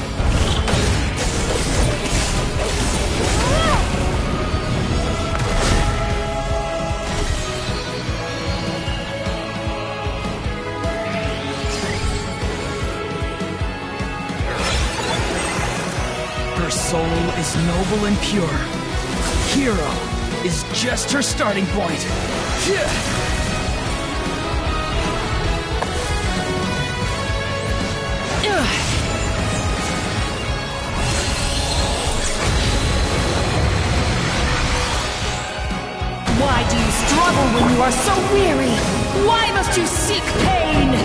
is noble and pure. Hero is just her starting point. Why do you struggle when you are so weary? Why must you seek pain?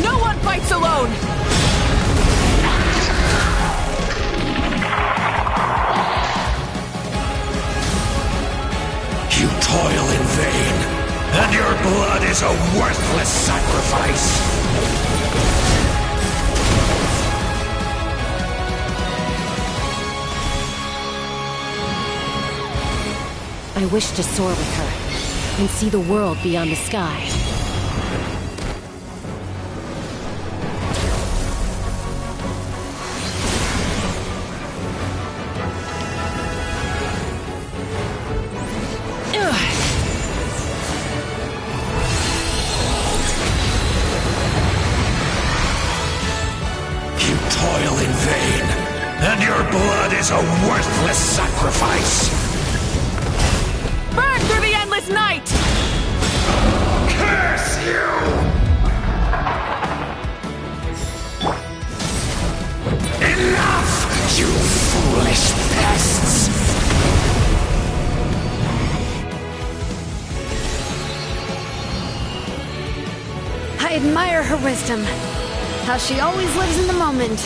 No one fights alone! You toil in vain, and your blood is a worthless sacrifice. I wish to soar with her and see the world beyond the sky. You toil in vain, and your blood is a worthless sacrifice. Burn through the endless night! Curse you! Enough, you foolish pests! I admire her wisdom. How she always lives in the moment.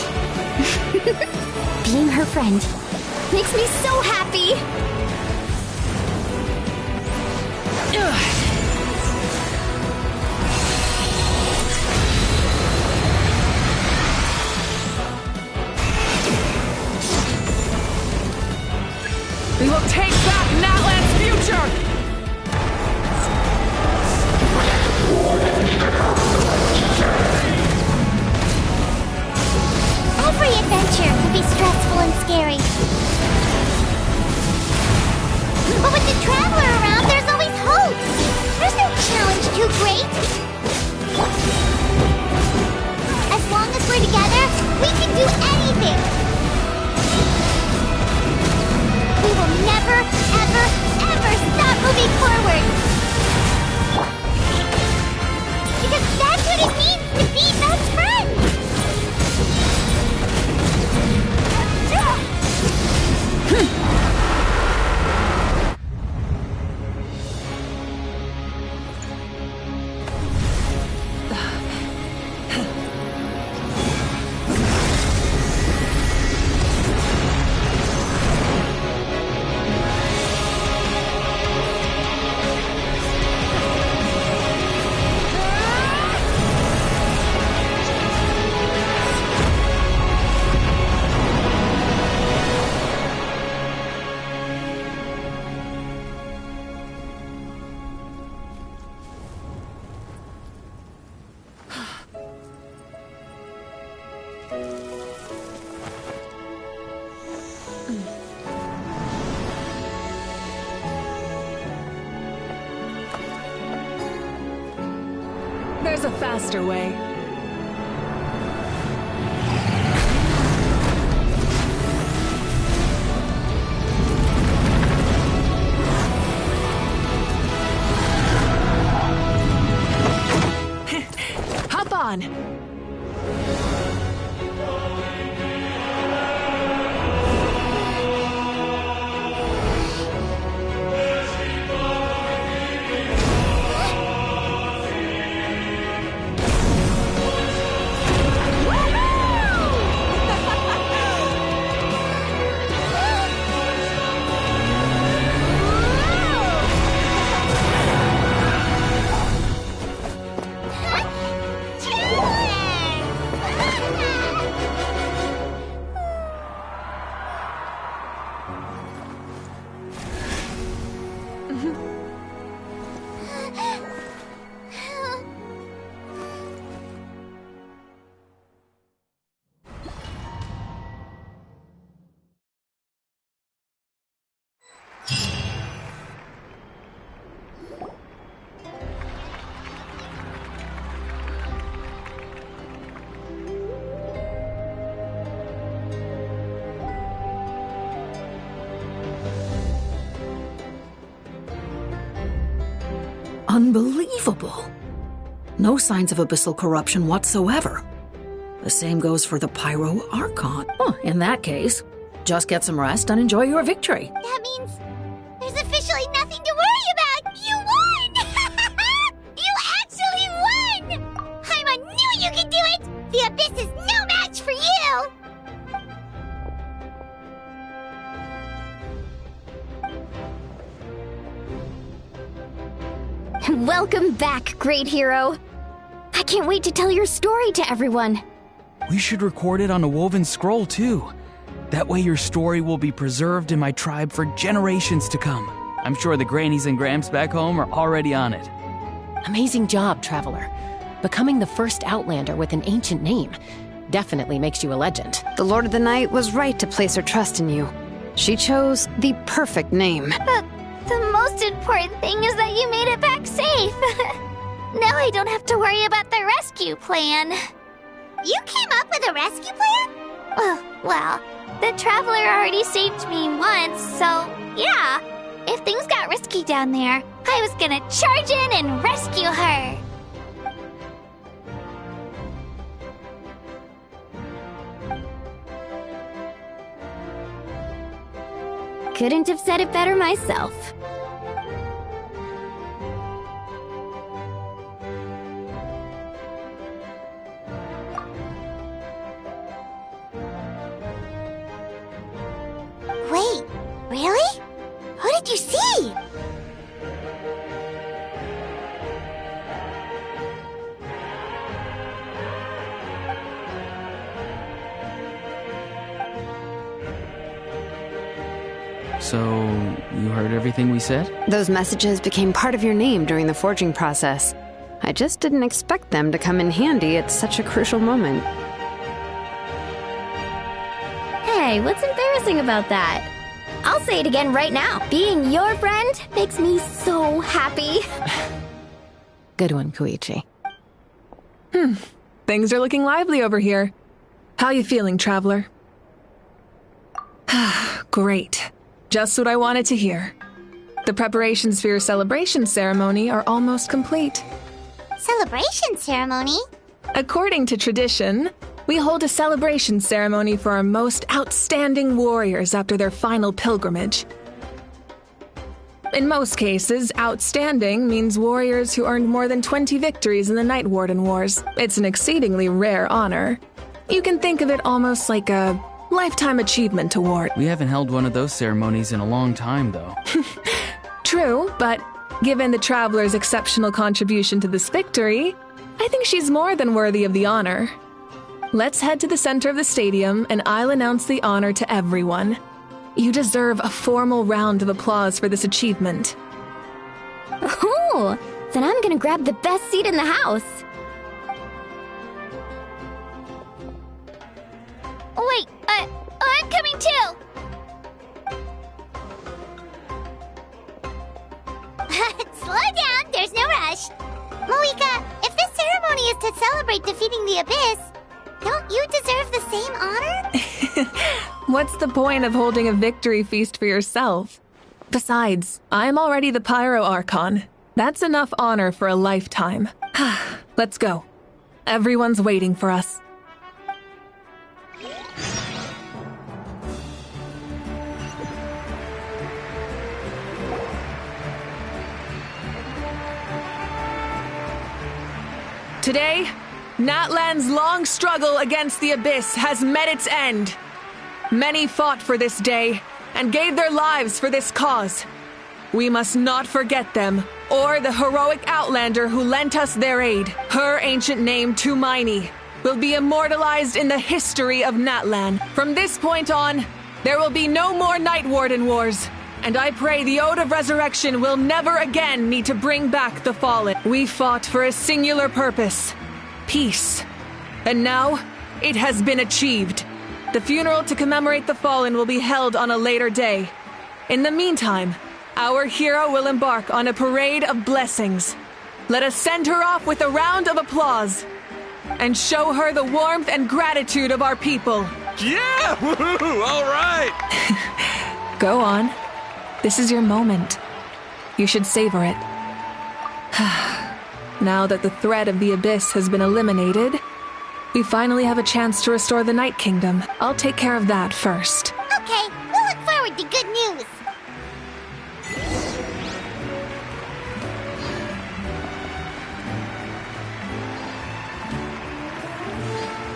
Being her friend makes me so happy! We will take back Natlan's future! Every adventure can be stressful and scary. But with the Traveler around, there's always hope! There's no challenge too great! As long as we're together, we can do anything! We will never, ever, ever stop moving forward! Because that's what it means to be best friends! There's a faster way. Hop on! Unbelievable. No signs of abyssal corruption whatsoever. The same goes for the Pyro Archon. Oh, in that case, just get some rest and enjoy your victory. That means there's officially nothing to worry about! You won! You actually won! Paimon knew you could do it! The Abyss is no match for you! Welcome back, great hero. I can't wait to tell your story to everyone. We should record it on a woven scroll, too. That way your story will be preserved in my tribe for generations to come. I'm sure the grannies and gramps back home are already on it. Amazing job, Traveler. Becoming the first Outlander with an ancient name definitely makes you a legend. The Lord of the Night was right to place her trust in you. She chose the perfect name. The most important thing is that you made it back safe. Now I don't have to worry about the rescue plan. You came up with a rescue plan? Well, the Traveler already saved me once, so yeah. If things got risky down there, I was gonna charge in and rescue her. Couldn't have said it better myself. Wait, really? Who did you see? So, you heard everything we said? Those messages became part of your name during the forging process. I just didn't expect them to come in handy at such a crucial moment. Hey, what's embarrassing about that? I'll say it again right now. Being your friend makes me so happy. Good one, Koichi. Things are looking lively over here. How you feeling, Traveler? Great. Just what I wanted to hear. The preparations for your celebration ceremony are almost complete. Celebration ceremony? According to tradition, we hold a celebration ceremony for our most outstanding warriors after their final pilgrimage. In most cases, outstanding means warriors who earned more than 20 victories in the Night Warden Wars. It's an exceedingly rare honor. You can think of it almost like a lifetime achievement award. We haven't held one of those ceremonies in a long time, though. True, but given the Traveler's exceptional contribution to this victory, I think she's more than worthy of the honor. Let's head to the center of the stadium and I'll announce the honor to everyone. You deserve a formal round of applause for this achievement. Oh, then I'm gonna grab the best seat in the house. Wait, I'm coming too! Slow down, there's no rush. Moika, if this ceremony is to celebrate defeating the Abyss, don't you deserve the same honor? What's the point of holding a victory feast for yourself? Besides, I'm already the Pyro Archon. That's enough honor for a lifetime. Let's go. Everyone's waiting for us. Today, Natlan's long struggle against the Abyss has met its end. Many fought for this day and gave their lives for this cause. We must not forget them, or the heroic Outlander who lent us their aid. Her ancient name, Tumaini, will be immortalized in the history of Natlan. From this point on, there will be no more Night Warden Wars, and I pray the Ode of Resurrection will never again need to bring back the fallen. We fought for a singular purpose: peace. And now, it has been achieved. The funeral to commemorate the fallen will be held on a later day. In the meantime, our hero will embark on a parade of blessings. Let us send her off with a round of applause and show her the warmth and gratitude of our people. Yeah! Woohoo! All right! Go on. This is your moment. You should savor it. Now that the threat of the Abyss has been eliminated, we finally have a chance to restore the Night Kingdom. I'll take care of that first. Okay, we'll look forward to good news.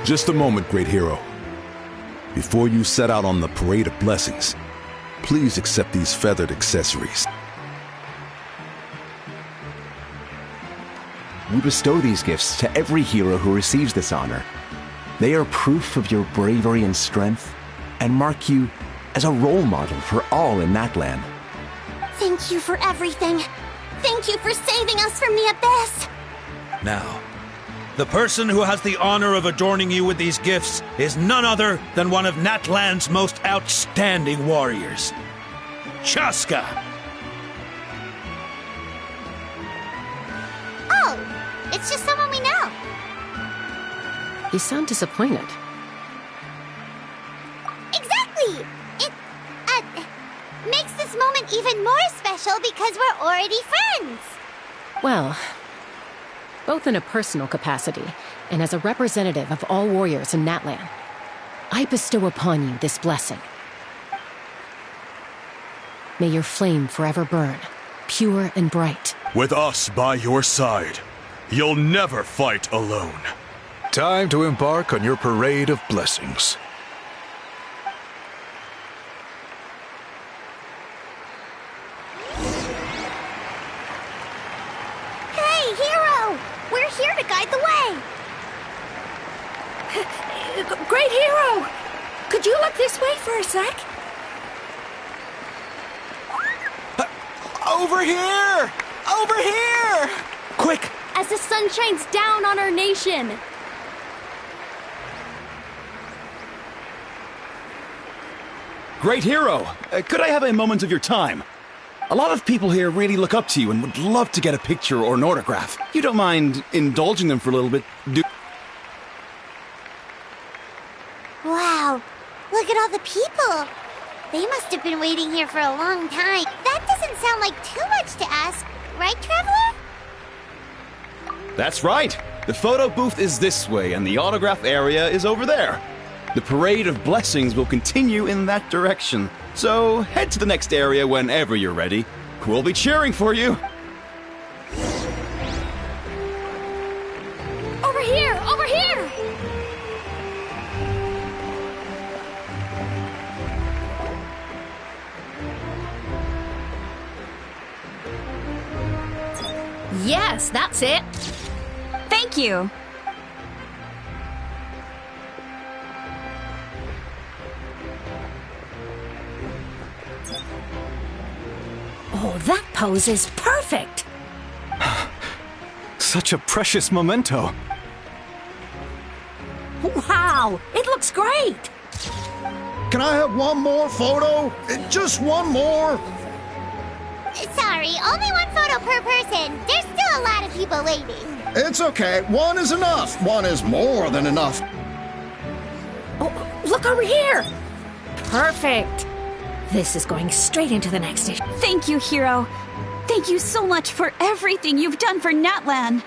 Just a moment, great hero. Before you set out on the parade of blessings, please accept these feathered accessories. We bestow these gifts to every hero who receives this honor. They are proof of your bravery and strength, and mark you as a role model for all in Natlan. Thank you for everything. Thank you for saving us from the Abyss. Now, the person who has the honor of adorning you with these gifts is none other than one of Natlan's most outstanding warriors, Chaska. Oh, it's just someone we know. You sound disappointed. Exactly! It, makes this moment even more special because we're already friends. Well, both in a personal capacity and as a representative of all warriors in Natlan, I bestow upon you this blessing. May your flame forever burn, pure and bright. With us by your side, you'll never fight alone. Time to embark on your parade of blessings. Hey, hero! We're here to guide the way. Great hero! Could you look this way for a sec? Over here! Over here! Quick! As the sun shines down on our nation! Great hero! Could I have a moment of your time? A lot of people here really look up to you and would love to get a picture or an autograph. You don't mind indulging them for a little bit, do... Wow, look at all the people. They must have been waiting here for a long time. That doesn't sound like too much to ask, right, Traveler? That's right! The photo booth is this way and the autograph area is over there. The parade of blessings will continue in that direction. So head to the next area whenever you're ready. We'll be cheering for you. Over here! Over here! Yes, that's it. Thank you. Oh, that pose is perfect! Such a precious memento. Wow, it looks great! Can I have one more photo? Just one more? Sorry, only one photo per person. There's still a lot of people waiting. It's okay. One is enough. One is more than enough. Oh, look over here! Perfect! This is going straight into the next issue. Thank you, hero. Thank you so much for everything you've done for Natlan.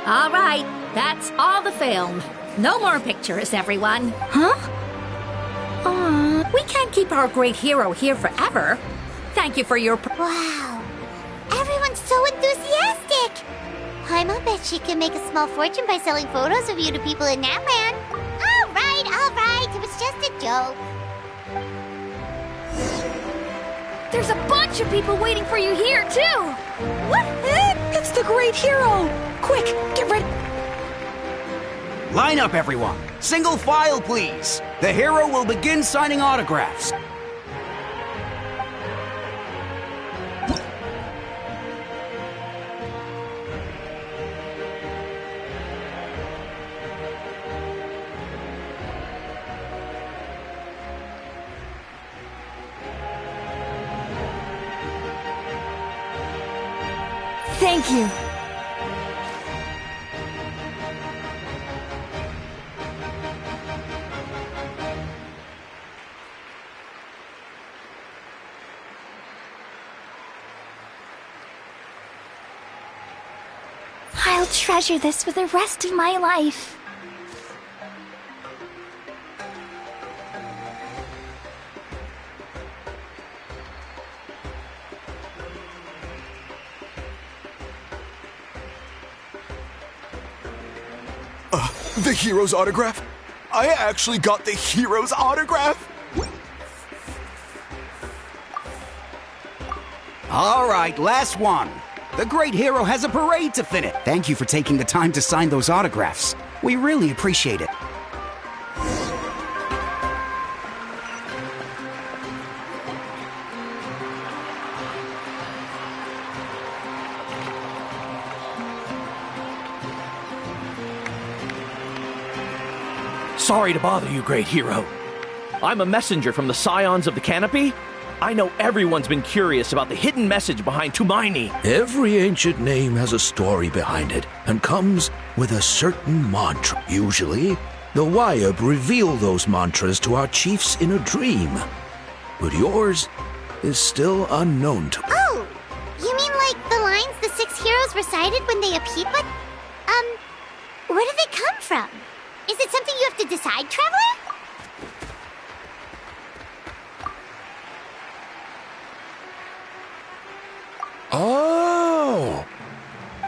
All right, that's all the film. No more pictures, everyone. Huh? We can't keep our great hero here forever. Thank you for your... Wow, everyone's so enthusiastic. Paimon bet she can make a small fortune by selling photos of you to people in Natlan. All right, it was just a joke. There's a bunch of people waiting for you here, too! What? It's the great hero! Quick, get ready! Line up, everyone. Single file, please. The hero will begin signing autographs. Thank you. I'll treasure this for the rest of my life. The hero's autograph? I actually got the hero's autograph? All right, last one. The great hero has a parade to finish. Thank you for taking the time to sign those autographs. We really appreciate it. Sorry to bother you, great hero. I'm a messenger from the Scions of the Canopy. I know everyone's been curious about the hidden message behind Tumaini. Every ancient name has a story behind it and comes with a certain mantra. Usually, the Wayab reveal those mantras to our chiefs in a dream. But yours is still unknown to me. Oh, you mean like the lines the 6 heroes recited when they appeared? But, where do they come from? Is it something you have to decide, Traveler? Oh!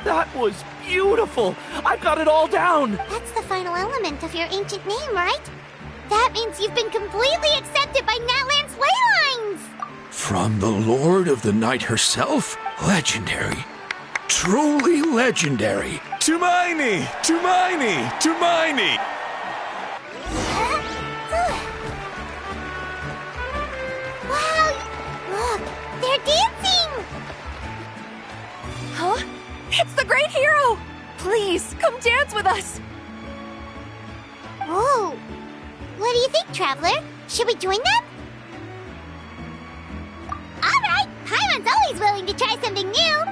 That was beautiful! I've got it all down! That's the final element of your ancient name, right? That means you've been completely accepted by Natlan's ley lines! From the Lord of the Night herself? Legendary. Truly legendary. Tumaini! Tumaini! Tumaini! Wow! Look, they're dancing! Huh? It's the great hero! Please, come dance with us! Oh! What do you think, Traveler? Should we join them? Alright! Paimon's always willing to try something new!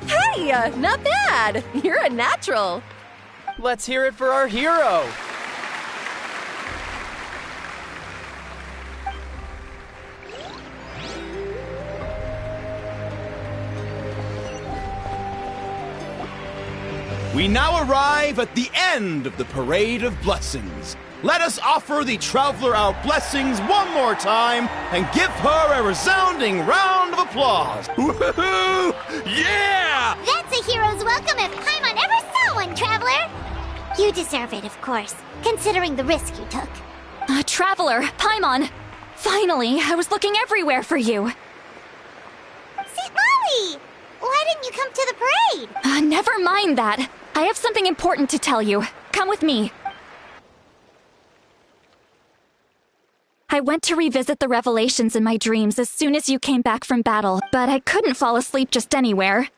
Hey, not bad. You're a natural. Let's hear it for our hero. We now arrive at the end of the Parade of Blessings. Let us offer the Traveler our blessings one more time and give her a resounding round of applause. Woohoo! Yeah! That's a hero's welcome if Paimon ever saw one, Traveler! You deserve it, of course, considering the risk you took. Traveler, Paimon! Finally, I was looking everywhere for you. St. Molly! Why didn't you come to the parade? Never mind that. I have something important to tell you. Come with me. I went to revisit the revelations in my dreams as soon as you came back from battle, but I couldn't fall asleep just anywhere.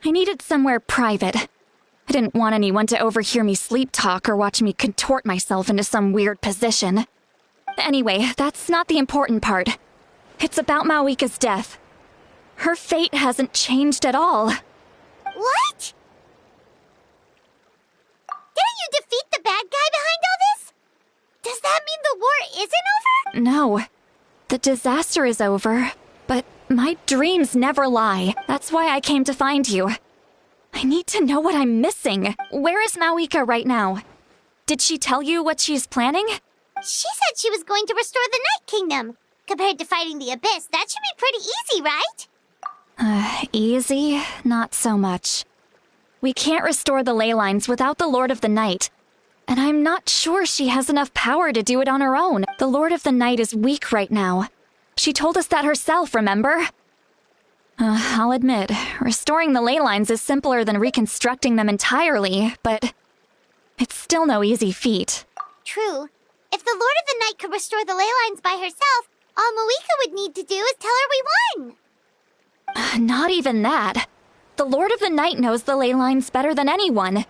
I needed somewhere private. I didn't want anyone to overhear me sleep talk or watch me contort myself into some weird position. Anyway, that's not the important part. It's about Mawika's death. Her fate hasn't changed at all. What? Didn't you defeat the bad guy behind all this? Does that mean the war isn't over? No. The disaster is over, but my dreams never lie. That's why I came to find you. I need to know what I'm missing. Where is Mawika right now? Did she tell you what she's planning? She said she was going to restore the Night Kingdom. Compared to fighting the Abyss, that should be pretty easy, right? Easy? Not so much. We can't restore the ley lines without the Lord of the Night. And I'm not sure she has enough power to do it on her own. The Lord of the Night is weak right now. She told us that herself, remember? I'll admit, restoring the ley lines is simpler than reconstructing them entirely, but it's still no easy feat. True. If the Lord of the Night could restore the ley lines by herself, all Moeka would need to do is tell her we won. Not even that. The Lord of the Night knows the ley lines better than anyone.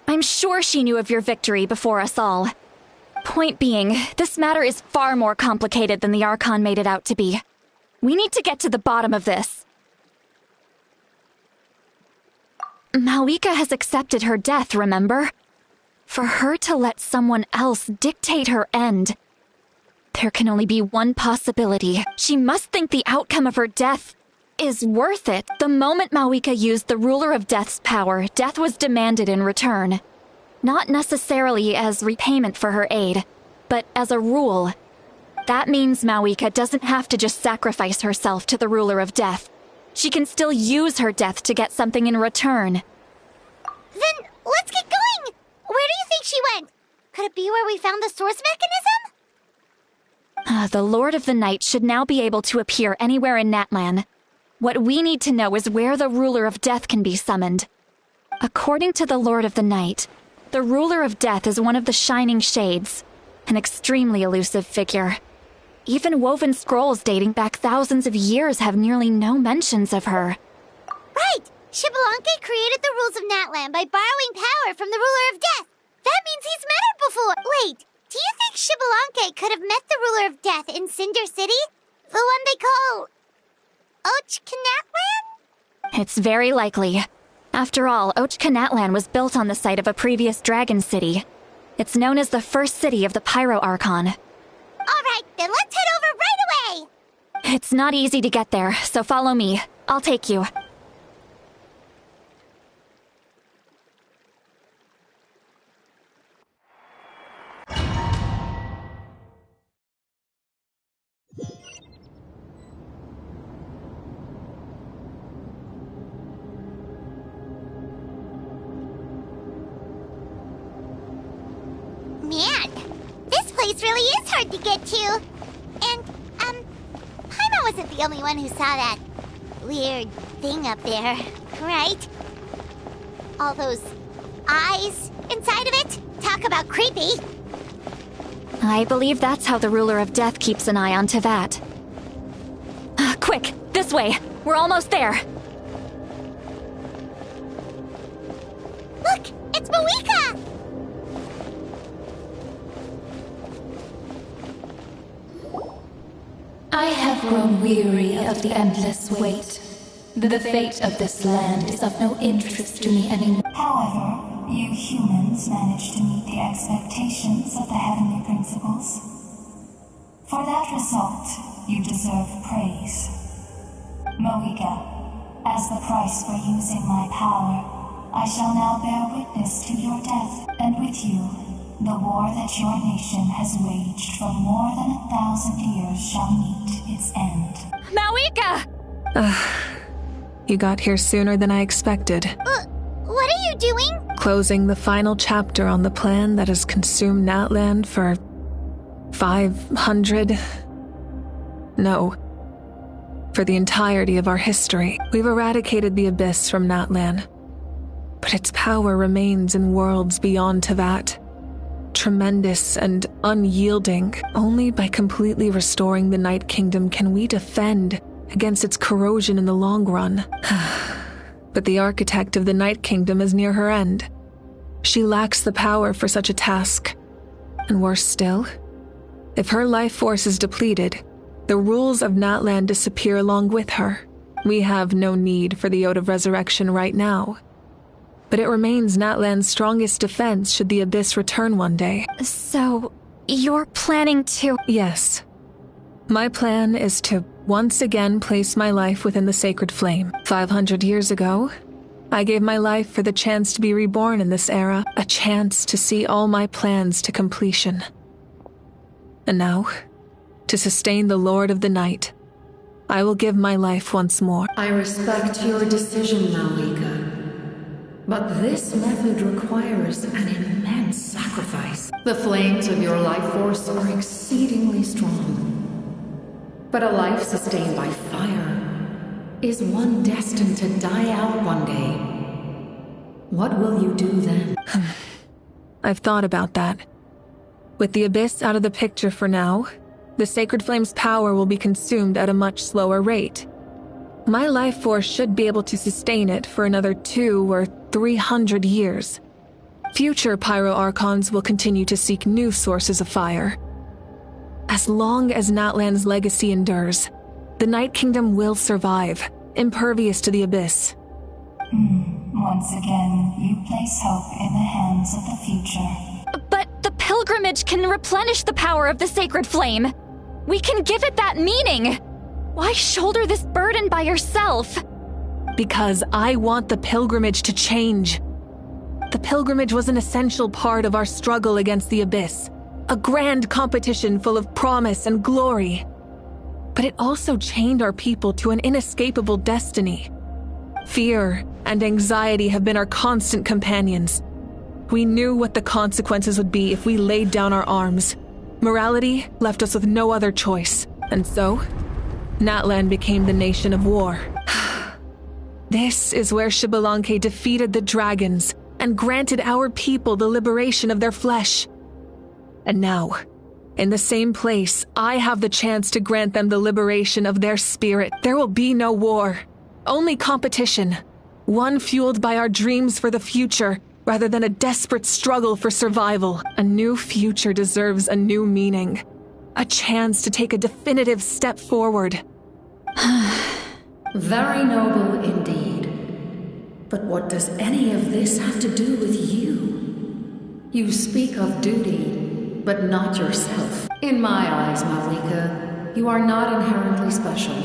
I'm sure she knew of your victory before us all. Point being, this matter is far more complicated than the Archon made it out to be. We need to get to the bottom of this. Moeka has accepted her death, remember? For her to let someone else dictate her end, there can only be one possibility. She must think the outcome of her death is worth it. The moment Moeka used the Ruler of Death's power, death was demanded in return. Not necessarily as repayment for her aid, but as a rule. That means Moeka doesn't have to just sacrifice herself to the Ruler of Death. She can still use her death to get something in return. Then let's get going! Where do you think she went? Could it be where we found the source mechanism? The Lord of the Night should now be able to appear anywhere in Natlan. What we need to know is where the Ruler of Death can be summoned. According to the Lord of the Night, the Ruler of Death is one of the Shining Shades, an extremely elusive figure. Even woven scrolls dating back thousands of years have nearly no mentions of her. Right! Xbalanque created the rules of Natlan by borrowing power from the Ruler of Death. That means he's met her before. Wait, do you think Xbalanque could have met the Ruler of Death in Cinder City? The one they call Ochkanatlan? It's very likely. After all, Ochkanatlan was built on the site of a previous dragon city. It's known as the first city of the Pyro Archon. Alright, then let's head over right away! It's not easy to get there, so follow me. I'll take you. Man, this place really is hard to get to. And, Paimon wasn't the only one who saw that weird thing up there, right? All those eyes inside of it? Talk about creepy. I believe that's how the Ruler of Death keeps an eye on Tevat. Quick, this way! We're almost there! Look, it's Moeka! I have grown weary of the endless wait. The fate of this land is of no interest to me anymore. However, you humans managed to meet the expectations of the heavenly principles. For that result, you deserve praise. Moeka, as the price for using my power, I shall now bear witness to your death, and with you, the war that your nation has waged for more than 1,000 years shall meet its end. Moeka! You got here sooner than I expected. What are you doing? Closing the final chapter on the plan that has consumed Natlan for 500... No. For the entirety of our history. We've eradicated the Abyss from Natlan. But its power remains in worlds beyond Tevat. Tremendous and unyielding. Only by completely restoring the Night Kingdom can we defend against its corrosion in the long run. But the architect of the Night Kingdom is near her end. She lacks the power for such a task. And worse still, if her life force is depleted, the rules of Natlan disappear along with her. We have no need for the Ode of Resurrection right now. But it remains Natlan's strongest defense should the Abyss return one day. So, you're planning to... Yes. My plan is to once again place my life within the sacred flame. 500 years ago, I gave my life for the chance to be reborn in this era, a chance to see all my plans to completion. And now, to sustain the Lord of the Night, I will give my life once more. I respect your decision, Moeka. But this method requires an immense sacrifice. The flames of your life force are exceedingly strong. But a life sustained by fire is one destined to die out one day. What will you do then? I've thought about that. With the Abyss out of the picture for now, the Sacred Flame's power will be consumed at a much slower rate. My life force should be able to sustain it for another 200 or 300 years. Future Pyro Archons will continue to seek new sources of fire. As long as Natlan's legacy endures, the Night Kingdom will survive, impervious to the Abyss. Once again, you place hope in the hands of the future. But the pilgrimage can replenish the power of the Sacred Flame. We can give it that meaning. Why shoulder this burden by yourself? Because I want the pilgrimage to change. The pilgrimage was an essential part of our struggle against the Abyss, a grand competition full of promise and glory. But it also chained our people to an inescapable destiny. Fear and anxiety have been our constant companions. We knew what the consequences would be if we laid down our arms. Morality left us with no other choice, and so, Natlan became the nation of war. This is where Xbalanque defeated the dragons and granted our people the liberation of their flesh. And now, in the same place, I have the chance to grant them the liberation of their spirit. There will be no war, only competition, one fueled by our dreams for the future, rather than a desperate struggle for survival. A new future deserves a new meaning, a chance to take a definitive step forward. Very noble indeed. But what does any of this have to do with you? You speak of duty, but not yourself. In my eyes, Malika, you are not inherently special.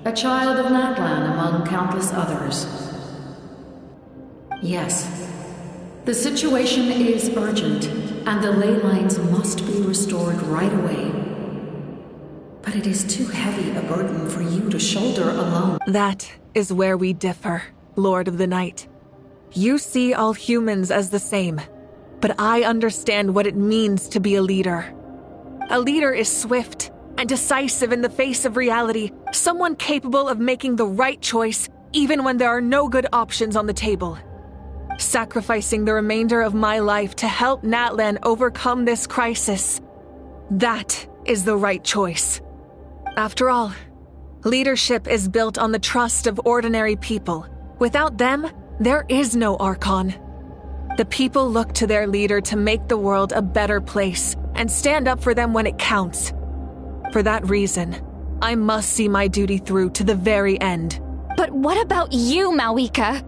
A child of Natlan among countless others. Yes, the situation is urgent, and the ley lines must be restored right away. But it is too heavy a burden for you to shoulder alone. That is where we differ, Lord of the Night. You see all humans as the same, but I understand what it means to be a leader. A leader is swift and decisive in the face of reality, someone capable of making the right choice even when there are no good options on the table. Sacrificing the remainder of my life to help Natlan overcome this crisis. That is the right choice. After all, leadership is built on the trust of ordinary people. Without them, there is no Archon. The people look to their leader to make the world a better place and stand up for them when it counts. For that reason, I must see my duty through to the very end. But what about you, Malika?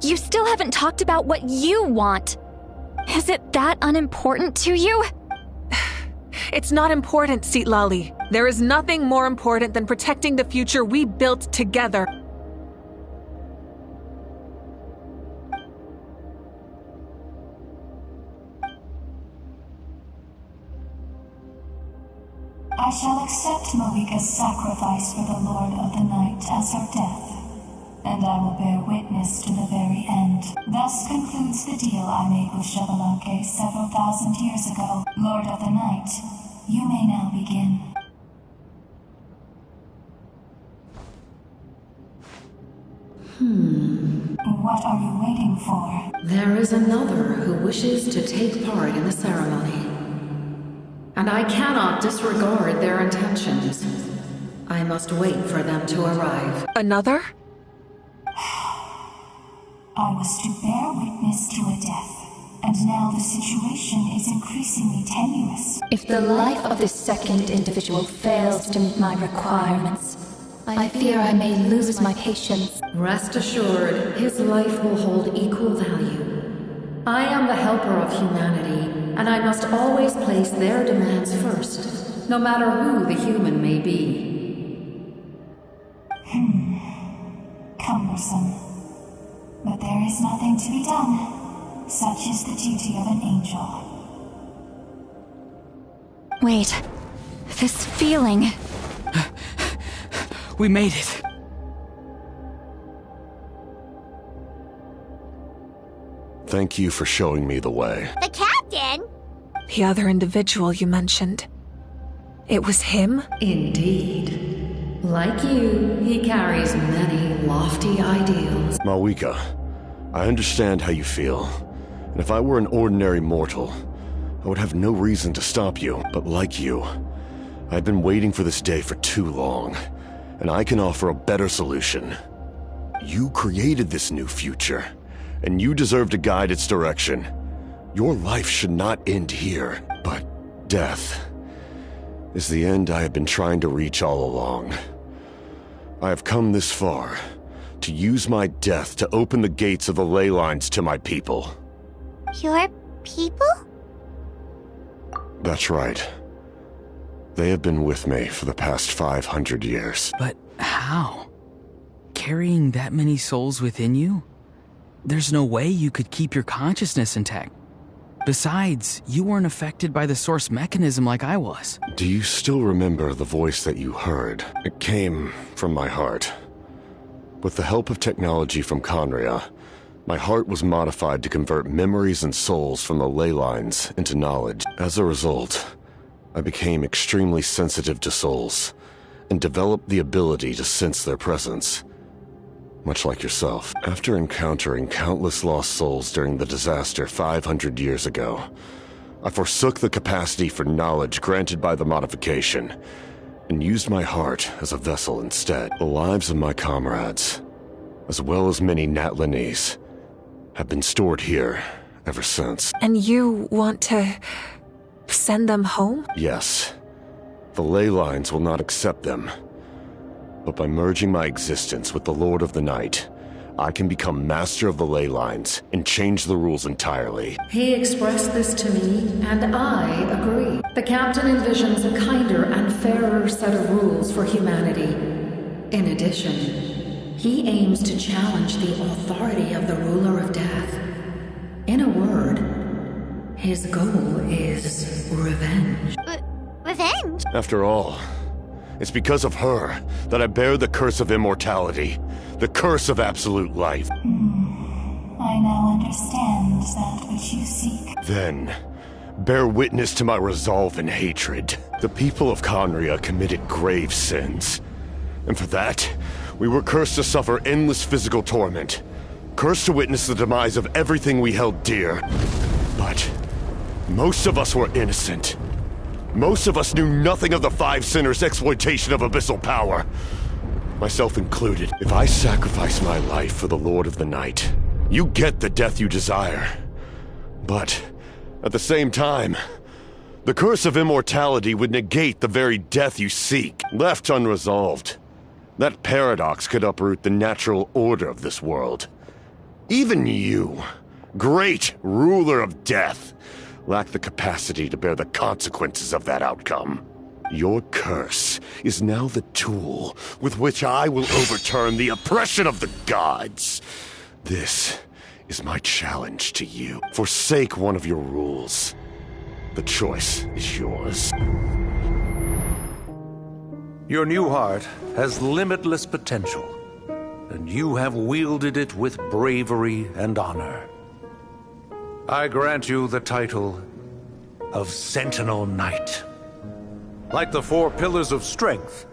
You still haven't talked about what you want. Is it that unimportant to you? It's not important, Citlali. There is nothing more important than protecting the future we built together. I shall accept Malika's sacrifice for the Lord of the Night as her death, and I will bear witness to the very end. Thus concludes the deal I made with Xbalanque several thousand years ago. Lord of the Night, you may now begin. What are you waiting for? There is another who wishes to take part in the ceremony. And I cannot disregard their intentions. I must wait for them to arrive. Another? I was to bear witness to a death, and now the situation is increasingly tenuous. If the life of this second individual fails to meet my requirements, I fear I may lose my patience. Rest assured, his life will hold equal value. I am the helper of humanity, and I must always place their demands first, no matter who the human may be. Cumbersome. But there is nothing to be done. Such is the duty of an angel. Wait. This feeling. We made it. Thank you for showing me the way. The captain? The other individual you mentioned. It was him? Indeed. Like you, he carries many lofty ideals. Malwika, I understand how you feel. And if I were an ordinary mortal, I would have no reason to stop you. But like you, I've been waiting for this day for too long. And I can offer a better solution. You created this new future, and you deserve to guide its direction. Your life should not end here, but death is the end I have been trying to reach all along. I have come this far to use my death to open the gates of the ley lines to my people. Your people? That's right. They have been with me for the past 500 years. But how? Carrying that many souls within you? There's no way you could keep your consciousness intact. Besides, you weren't affected by the source mechanism like I was. Do you still remember the voice that you heard? It came from my heart. With the help of technology from Conria, my heart was modified to convert memories and souls from the ley lines into knowledge. As a result, I became extremely sensitive to souls, and developed the ability to sense their presence. Much like yourself. After encountering countless lost souls during the disaster 500 years ago, I forsook the capacity for knowledge granted by the modification, and used my heart as a vessel instead. The lives of my comrades, as well as many Natlanese, have been stored here ever since. And you want to send them home? Yes. The ley lines will not accept them. But by merging my existence with the Lord of the Night, I can become master of the ley lines and change the rules entirely. He expressed this to me, and I agree. The captain envisions a kinder and fairer set of rules for humanity. In addition, he aims to challenge the authority of the ruler of death. In a word, his goal is revenge. Revenge? After all, it's because of her that I bear the curse of immortality, the curse of absolute life. I now understand that which you seek. Then, bear witness to my resolve and hatred. The people of Conria committed grave sins. And for that, we were cursed to suffer endless physical torment. Cursed to witness the demise of everything we held dear. But most of us were innocent. Most of us knew nothing of the Five Sinners' exploitation of abyssal power. Myself included. If I sacrifice my life for the Lord of the Night, you get the death you desire. But, at the same time, the curse of immortality would negate the very death you seek. Left unresolved, that paradox could uproot the natural order of this world. Even you, great ruler of death, lack the capacity to bear the consequences of that outcome. Your curse is now the tool with which I will overturn the oppression of the gods. This is my challenge to you. Forsake one of your rules. The choice is yours. Your new heart has limitless potential, and you have wielded it with bravery and honor. I grant you the title of Sentinel Knight. Like the four pillars of strength,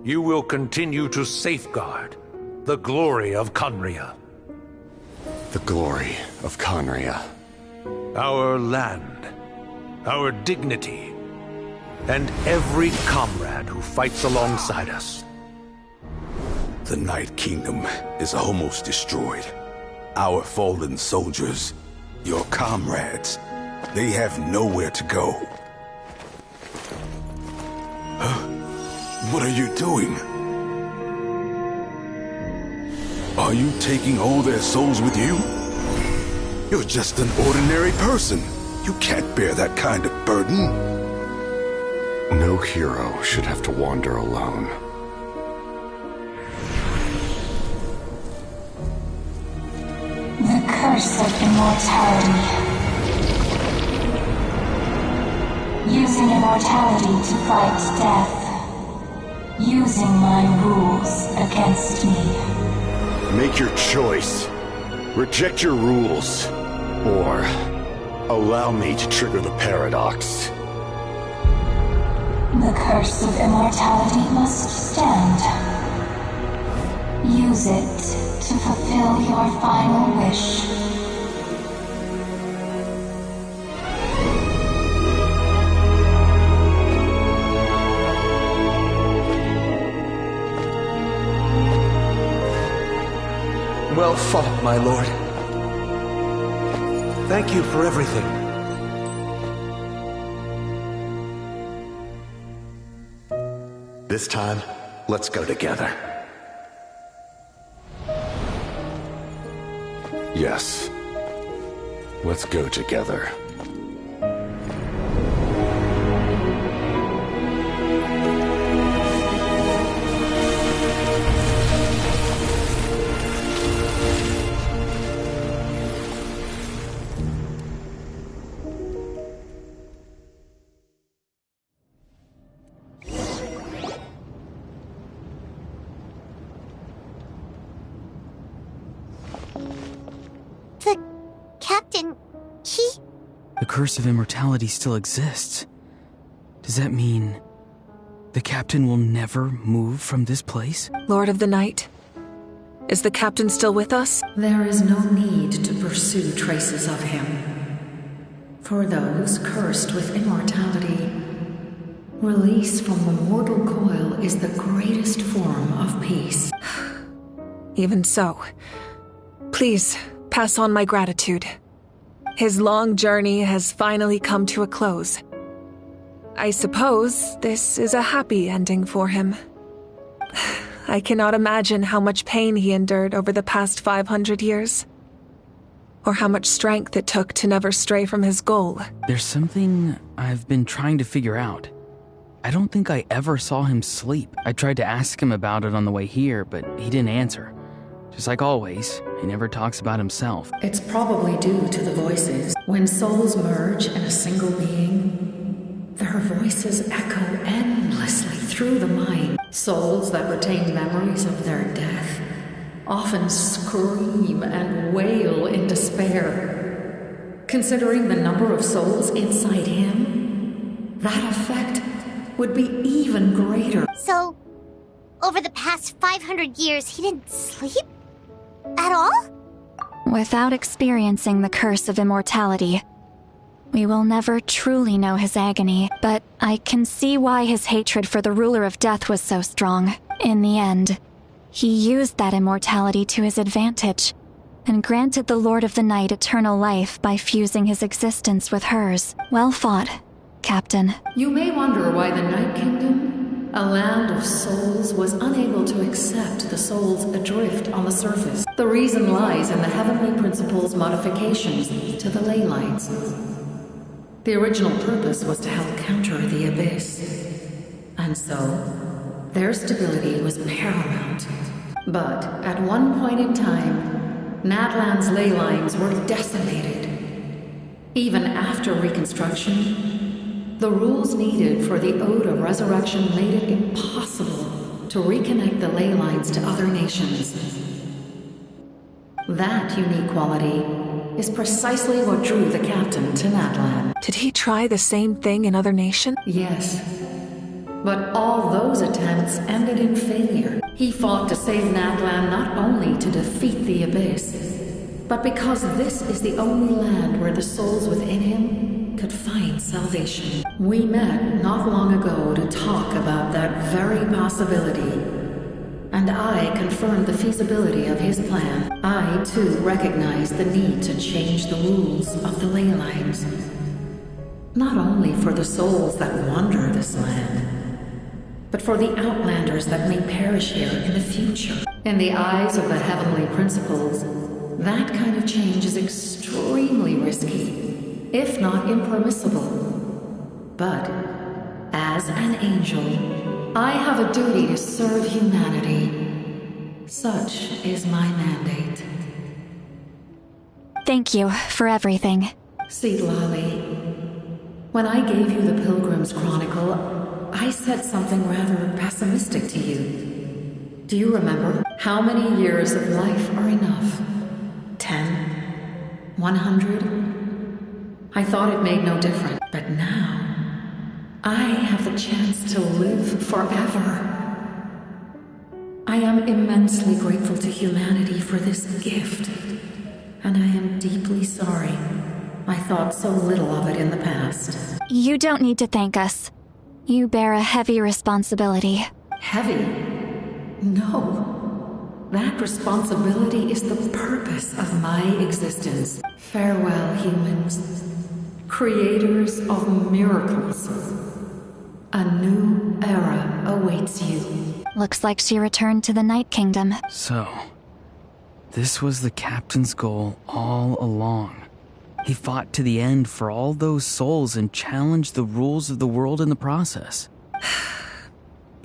you will continue to safeguard the glory of Conria. The glory of Conria. Our land, our dignity, and every comrade who fights alongside us. The Night Kingdom is almost destroyed. Our fallen soldiers, your comrades, they have nowhere to go. What are you doing? Are you taking all their souls with you? You're just an ordinary person. You can't bear that kind of burden. No hero should have to wander alone. The curse of immortality. Using immortality to fight death. Using my rules against me. Make your choice. Reject your rules. Or allow me to trigger the paradox. The curse of immortality must stand. Use it to fulfill your final wish. Well fought, my lord. Thank you for everything. This time, let's go together. Yes. Let's go together. The curse of immortality still exists. Does that mean the captain will never move from this place? Lord of the Night, is the captain still with us? There is no need to pursue traces of him. For those cursed with immortality, release from the mortal coil is the greatest form of peace. Even so, please pass on my gratitude. His long journey has finally come to a close. I suppose this is a happy ending for him. I cannot imagine how much pain he endured over the past 500 years, or how much strength it took to never stray from his goal. There's something I've been trying to figure out. I don't think I ever saw him sleep. I tried to ask him about it on the way here, but he didn't answer. Just like always, he never talks about himself. It's probably due to the voices. When souls merge in a single being, their voices echo endlessly through the mind. Souls that retain memories of their death often scream and wail in despair. Considering the number of souls inside him, that effect would be even greater. So, over the past 500 years, he didn't sleep? At all? Without experiencing the curse of immortality, we will never truly know his agony, but I can see why his hatred for the ruler of death was so strong. In the end, he used that immortality to his advantage, and granted the Lord of the Night eternal life by fusing his existence with hers. Well fought, Captain. You may wonder why the Night Kingdom, a land of souls, was unable to accept the souls adrift on the surface. The reason lies in the Heavenly Principle's modifications to the ley lines. The original purpose was to help counter the Abyss, and so their stability was paramount. But at one point in time, Natlan's ley lines were decimated. Even after reconstruction, the rules needed for the Ode of Resurrection made it impossible to reconnect the ley lines to other nations. That unique quality is precisely what drew the captain to Natlan. Did he try the same thing in other nations? Yes. But all those attempts ended in failure. He fought to save Natlan not only to defeat the Abyss, but because this is the only land where the souls within him could find salvation. We met not long ago to talk about that very possibility, and I confirmed the feasibility of his plan. I, too, recognized the need to change the rules of the ley lines. Not only for the souls that wander this land, but for the outlanders that may perish here in the future. In the eyes of the Heavenly Principles, that kind of change is extremely risky, if not impermissible. But, as an angel, I have a duty to serve humanity. Such is my mandate. Thank you for everything. Seedlolly, when I gave you the Pilgrim's Chronicle, I said something rather pessimistic to you. Do you remember? How many years of life are enough? 10? 100? I thought it made no difference, but now I have the chance to live forever. I am immensely grateful to humanity for this gift, and I am deeply sorry I thought so little of it in the past. You don't need to thank us. You bear a heavy responsibility. Heavy? No. That responsibility is the purpose of my existence. Farewell, humans. Creators of miracles. A new era awaits you. Looks like she returned to the Night Kingdom. So, this was the captain's goal all along. He fought to the end for all those souls and challenged the rules of the world in the process.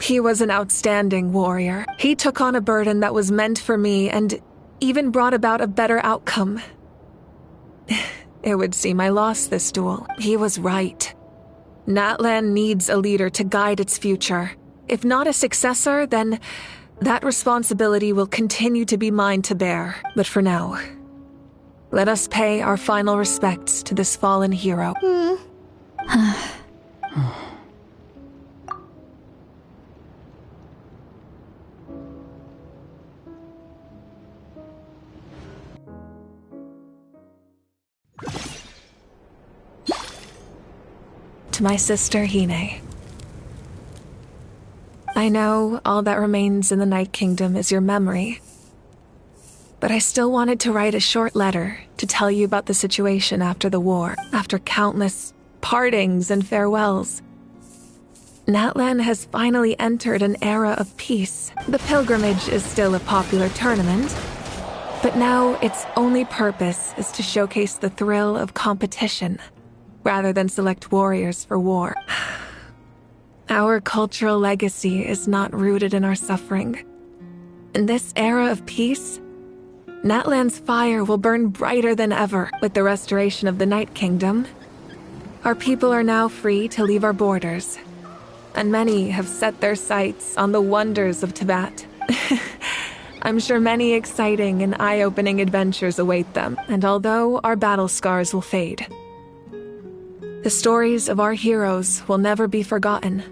He was an outstanding warrior. He took on a burden that was meant for me and even brought about a better outcome. It would seem I lost this duel. He was right. Natlan needs a leader to guide its future. If not a successor, then that responsibility will continue to be mine to bear. But for now, let us pay our final respects to this fallen hero. To my sister, Hine. I know all that remains in the Night Kingdom is your memory, but I still wanted to write a short letter to tell you about the situation after the war, after countless partings and farewells. Natlan has finally entered an era of peace. The pilgrimage is still a popular tournament, but now its only purpose is to showcase the thrill of competition, rather than select warriors for war. Our cultural legacy is not rooted in our suffering. In this era of peace, Natlan's fire will burn brighter than ever. With the restoration of the Night Kingdom, our people are now free to leave our borders, and many have set their sights on the wonders of Tibet. I'm sure many exciting and eye-opening adventures await them, and although our battle scars will fade, the stories of our heroes will never be forgotten.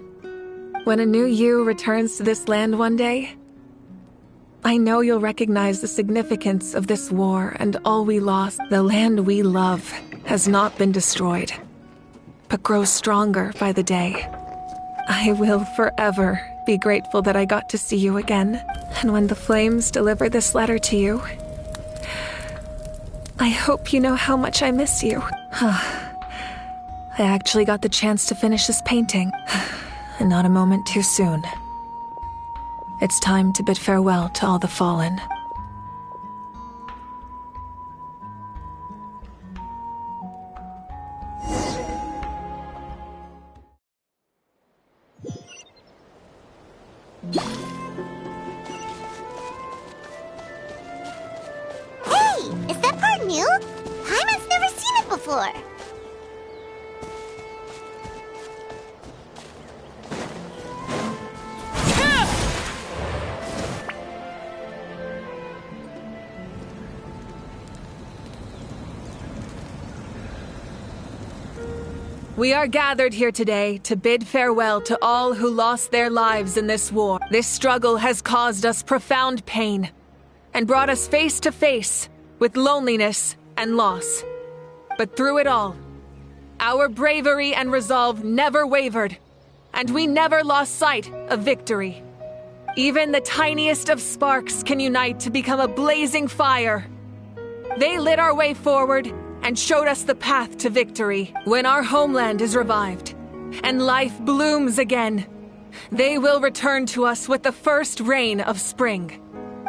When a new you returns to this land one day, I know you'll recognize the significance of this war and all we lost. The land we love has not been destroyed, but grows stronger by the day. I will forever be grateful that I got to see you again. And when the flames deliver this letter to you, I hope you know how much I miss you. I actually got the chance to finish this painting, and not a moment too soon. It's time to bid farewell to all the fallen. Hey! Is that part new? Paimon's never seen it before. We are gathered here today to bid farewell to all who lost their lives in this war. This struggle has caused us profound pain and brought us face to face with loneliness and loss. But through it all, our bravery and resolve never wavered, and we never lost sight of victory. Even the tiniest of sparks can unite to become a blazing fire. They lit our way forward and showed us the path to victory. When our homeland is revived and life blooms again, they will return to us with the first rain of spring.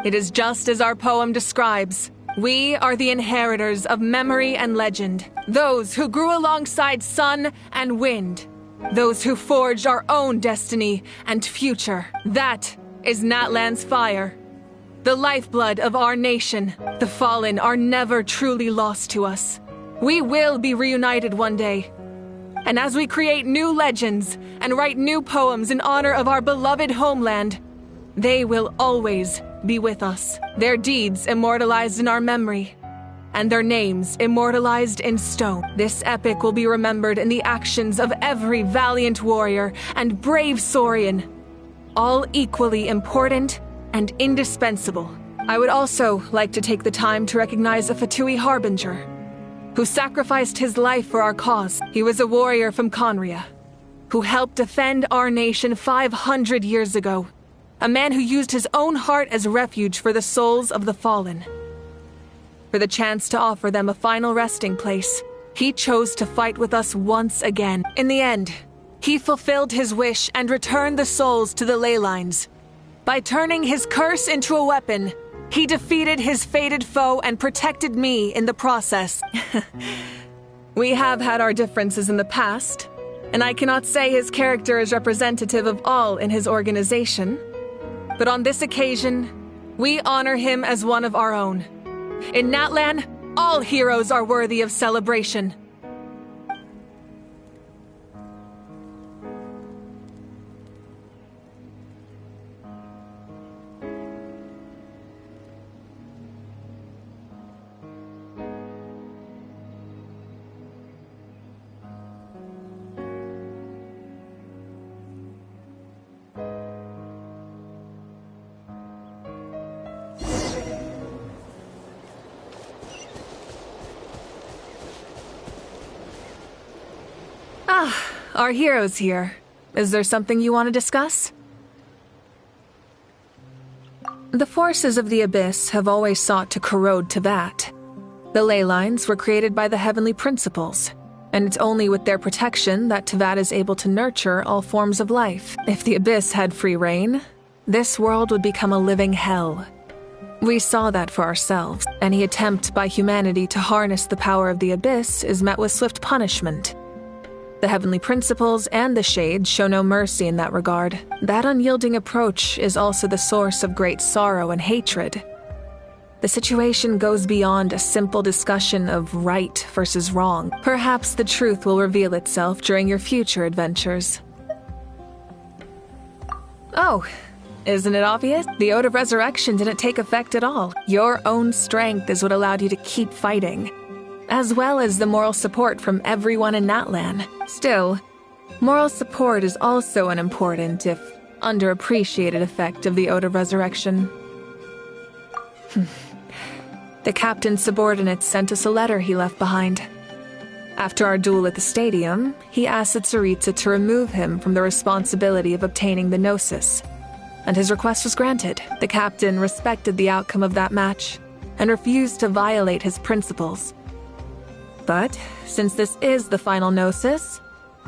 It is just as our poem describes. We are the inheritors of memory and legend, those who grew alongside sun and wind, those who forged our own destiny and future. That is Natlan's fire, the lifeblood of our nation. The fallen are never truly lost to us. We will be reunited one day. And as we create new legends and write new poems in honor of our beloved homeland, they will always be with us, their deeds immortalized in our memory, and their names immortalized in stone. This epic will be remembered in the actions of every valiant warrior and brave Saurian, all equally important and indispensable. I would also like to take the time to recognize a Fatui Harbinger, who sacrificed his life for our cause. He was a warrior from Conria, who helped defend our nation 500 years ago. A man who used his own heart as refuge for the souls of the fallen. For the chance to offer them a final resting place, he chose to fight with us once again. In the end, he fulfilled his wish and returned the souls to the ley lines. By turning his curse into a weapon, he defeated his fated foe and protected me in the process. We have had our differences in the past, and I cannot say his character is representative of all in his organization. But on this occasion, we honor him as one of our own. In Natlan, all heroes are worthy of celebration. Our hero's here. Is there something you want to discuss? The forces of the Abyss have always sought to corrode Teyvat. The ley lines were created by the Heavenly Principles, and it's only with their protection that Teyvat is able to nurture all forms of life. If the Abyss had free reign, this world would become a living hell. We saw that for ourselves. Any attempt by humanity to harness the power of the Abyss is met with swift punishment. The Heavenly Principles and the Shades show no mercy in that regard. That unyielding approach is also the source of great sorrow and hatred. The situation goes beyond a simple discussion of right versus wrong. Perhaps the truth will reveal itself during your future adventures. Oh, isn't it obvious? The Ode of Resurrection didn't take effect at all. Your own strength is what allowed you to keep fighting, as well as the moral support from everyone in Natlan. Still, moral support is also an important, if underappreciated, effect of the Ode of Resurrection. The captain's subordinates sent us a letter he left behind. After our duel at the stadium, he asked Tsaritsa to remove him from the responsibility of obtaining the Gnosis, and his request was granted. The captain respected the outcome of that match and refused to violate his principles. But, since this is the final Gnosis,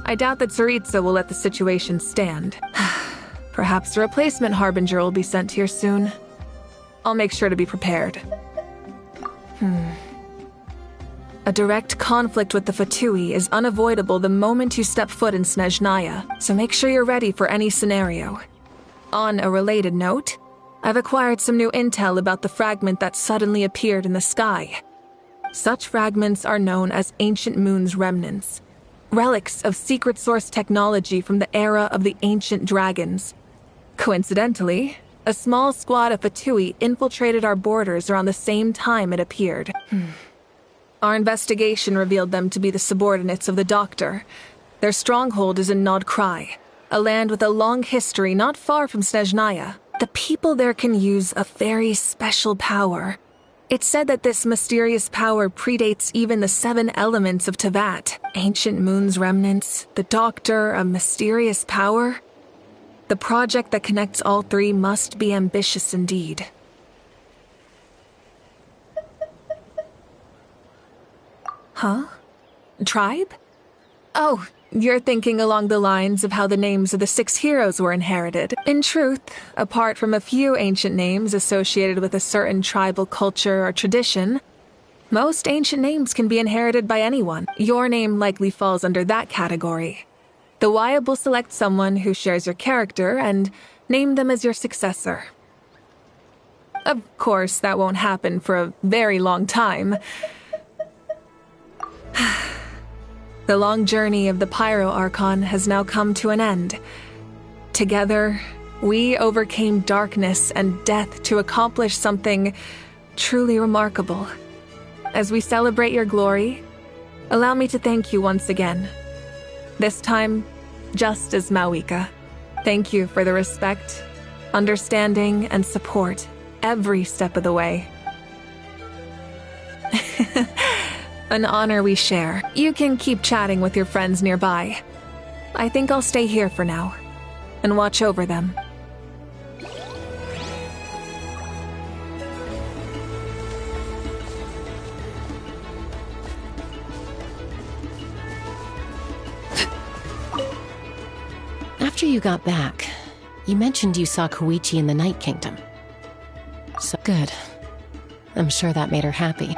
I doubt that Tsaritsa will let the situation stand. Perhaps a replacement Harbinger will be sent here soon. I'll make sure to be prepared. A direct conflict with the Fatui is unavoidable the moment you step foot in Snezhnaya, so make sure you're ready for any scenario. On a related note, I've acquired some new intel about the fragment that suddenly appeared in the sky. Such fragments are known as Ancient Moon's Remnants, relics of secret source technology from the era of the Ancient Dragons. Coincidentally, a small squad of Fatui infiltrated our borders around the same time it appeared. Our investigation revealed them to be the subordinates of the Doctor. Their stronghold is in Nod Krai, a land with a long history not far from Snezhnaya. The people there can use a very special power. It's said that this mysterious power predates even the 7 elements of Teyvat. Ancient Moon's Remnants, the Doctor, a mysterious power. The project that connects all 3 must be ambitious indeed. Huh? Tribe? Oh, you're thinking along the lines of how the names of the 6 heroes were inherited. In truth, apart from a few ancient names associated with a certain tribal culture or tradition, most ancient names can be inherited by anyone. Your name likely falls under that category. The Wyab will select someone who shares your character and name them as your successor. Of course, that won't happen for a very long time. The long journey of the Pyro Archon has now come to an end. Together, we overcame darkness and death to accomplish something truly remarkable. As we celebrate your glory, allow me to thank you once again. This time, just as Mawika. Thank you for the respect, understanding, and support every step of the way. An honor we share. You can keep chatting with your friends nearby. I think I'll stay here for now and watch over them. After you got back, you mentioned you saw Koichi in the Night Kingdom. So good. I'm sure that made her happy.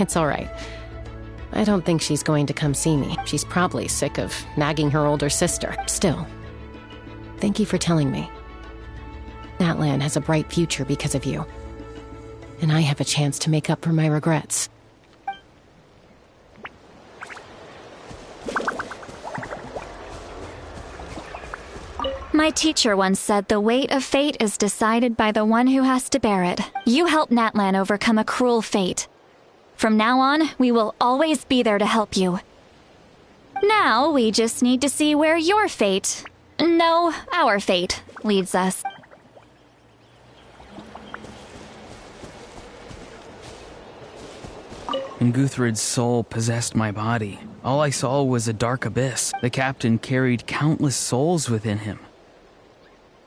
It's all right. I don't think she's going to come see me. She's probably sick of nagging her older sister. Still, thank you for telling me. That land has a bright future because of you. And I have a chance to make up for my regrets. My teacher once said the weight of fate is decided by the one who has to bear it. You helped Natlan overcome a cruel fate. From now on, we will always be there to help you. Now, we just need to see where your fate, no, our fate, leads us. When Guthred's soul possessed my body, all I saw was a dark abyss. The captain carried countless souls within him.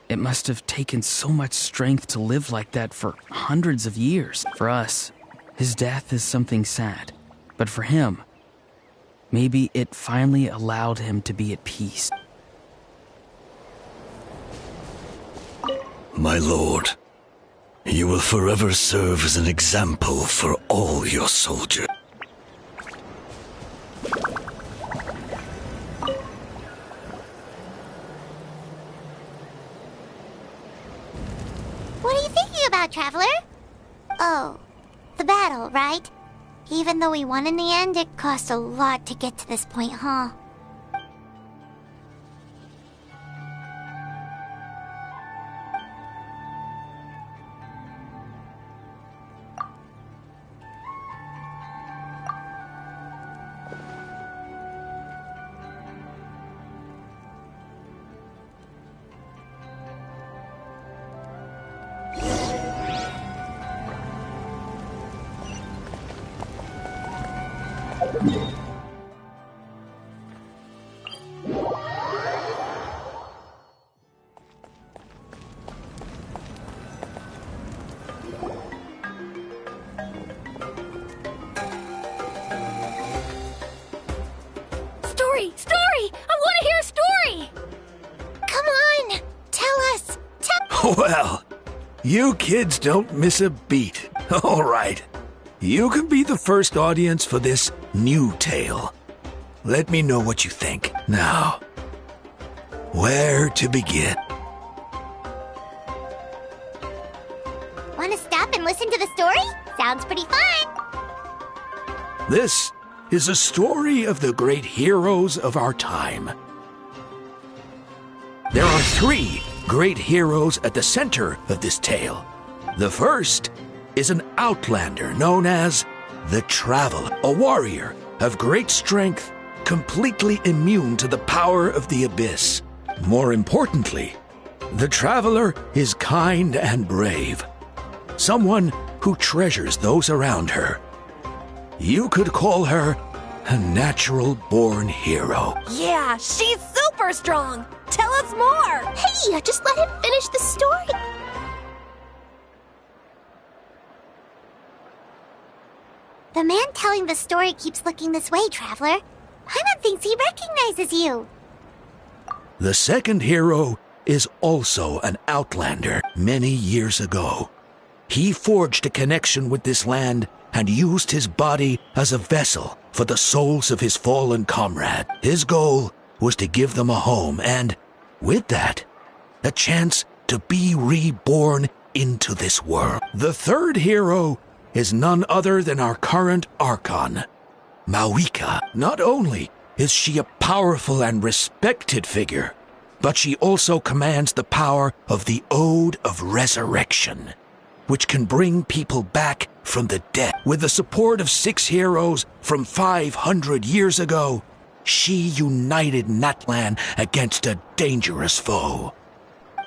It must have taken so much strength to live like that for hundreds of years. For us, his death is something sad. But for him, maybe it finally allowed him to be at peace. My lord, you will forever serve as an example for all your soldiers. What are you thinking about, Traveler? Oh, the battle, right? Even though we won in the end, it cost a lot to get to this point, huh? Story! I want to hear a story! Come on! Tell us! Well, you kids don't miss a beat. All right. You can be the first audience for this new tale. Let me know what you think. Now, where to begin? Want to stop and listen to the story? Sounds pretty fun! This is a story of the great heroes of our time. There are 3 great heroes at the center of this tale. The first is an outlander known as the Traveler, a warrior of great strength, completely immune to the power of the Abyss. More importantly, the Traveler is kind and brave, someone who treasures those around her. You could call her a natural-born hero. Yeah, she's super strong! Tell us more! Hey, just let him finish the story! The man telling the story keeps looking this way, Traveler. Paimon thinks he recognizes you. The second hero is also an outlander. Many years ago, he forged a connection with this land and used his body as a vessel for the souls of his fallen comrade. His goal was to give them a home and, with that, a chance to be reborn into this world. The third hero is none other than our current Archon, Mawika. Not only is she a powerful and respected figure, but she also commands the power of the Ode of Resurrection. which can bring people back from the dead. With the support of 6 heroes from 500 years ago, she united Natlan against a dangerous foe.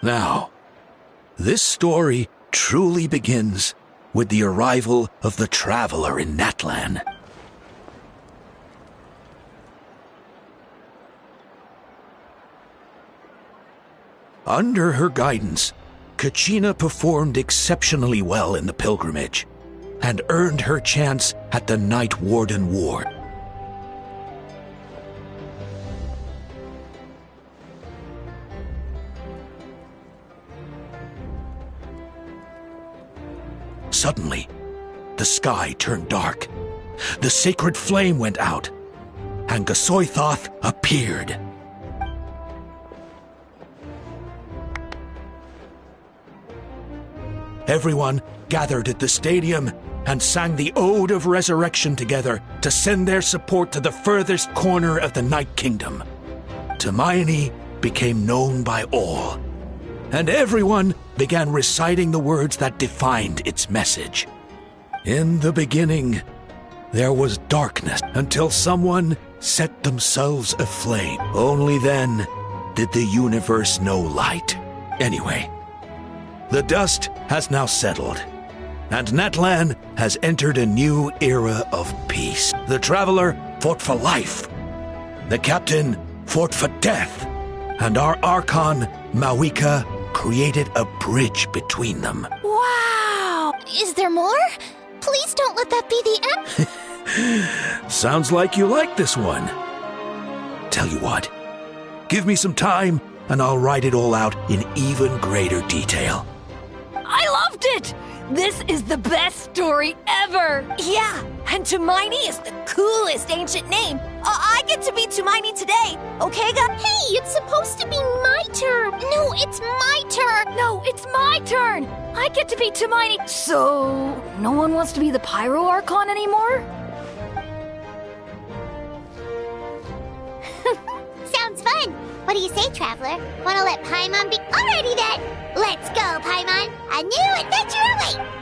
Now, this story truly begins with the arrival of the Traveler in Natlan. Under her guidance, Kachina performed exceptionally well in the pilgrimage and earned her chance at the Night Warden War. Suddenly, the sky turned dark. The sacred flame went out, and Gasoithoth appeared. Everyone gathered at the stadium and sang the Ode of Resurrection together to send their support to the furthest corner of the Night Kingdom. Hermione became known by all, and everyone began reciting the words that defined its message. In the beginning, there was darkness until someone set themselves aflame. Only then did the universe know light. Anyway, the dust has now settled, and Natlan has entered a new era of peace. The Traveler fought for life. The Captain fought for death. And our Archon, Mawika, created a bridge between them. Wow! Is there more? Please don't let that be the end. Sounds like you like this one. Tell you what, give me some time and I'll write it all out in even greater detail. I loved it! This is the best story ever! Yeah, and Tumaini is the coolest ancient name. I get to be Tumaini today, okay, guys? Hey, it's supposed to be my turn! No, it's my turn! No, it's my turn! I get to be Tumaini. So, no one wants to be the Pyro Archon anymore? Sounds fun! What do you say, Traveler? Wanna let Paimon be— Alrighty then! Let's go, Paimon! A new adventure awaits!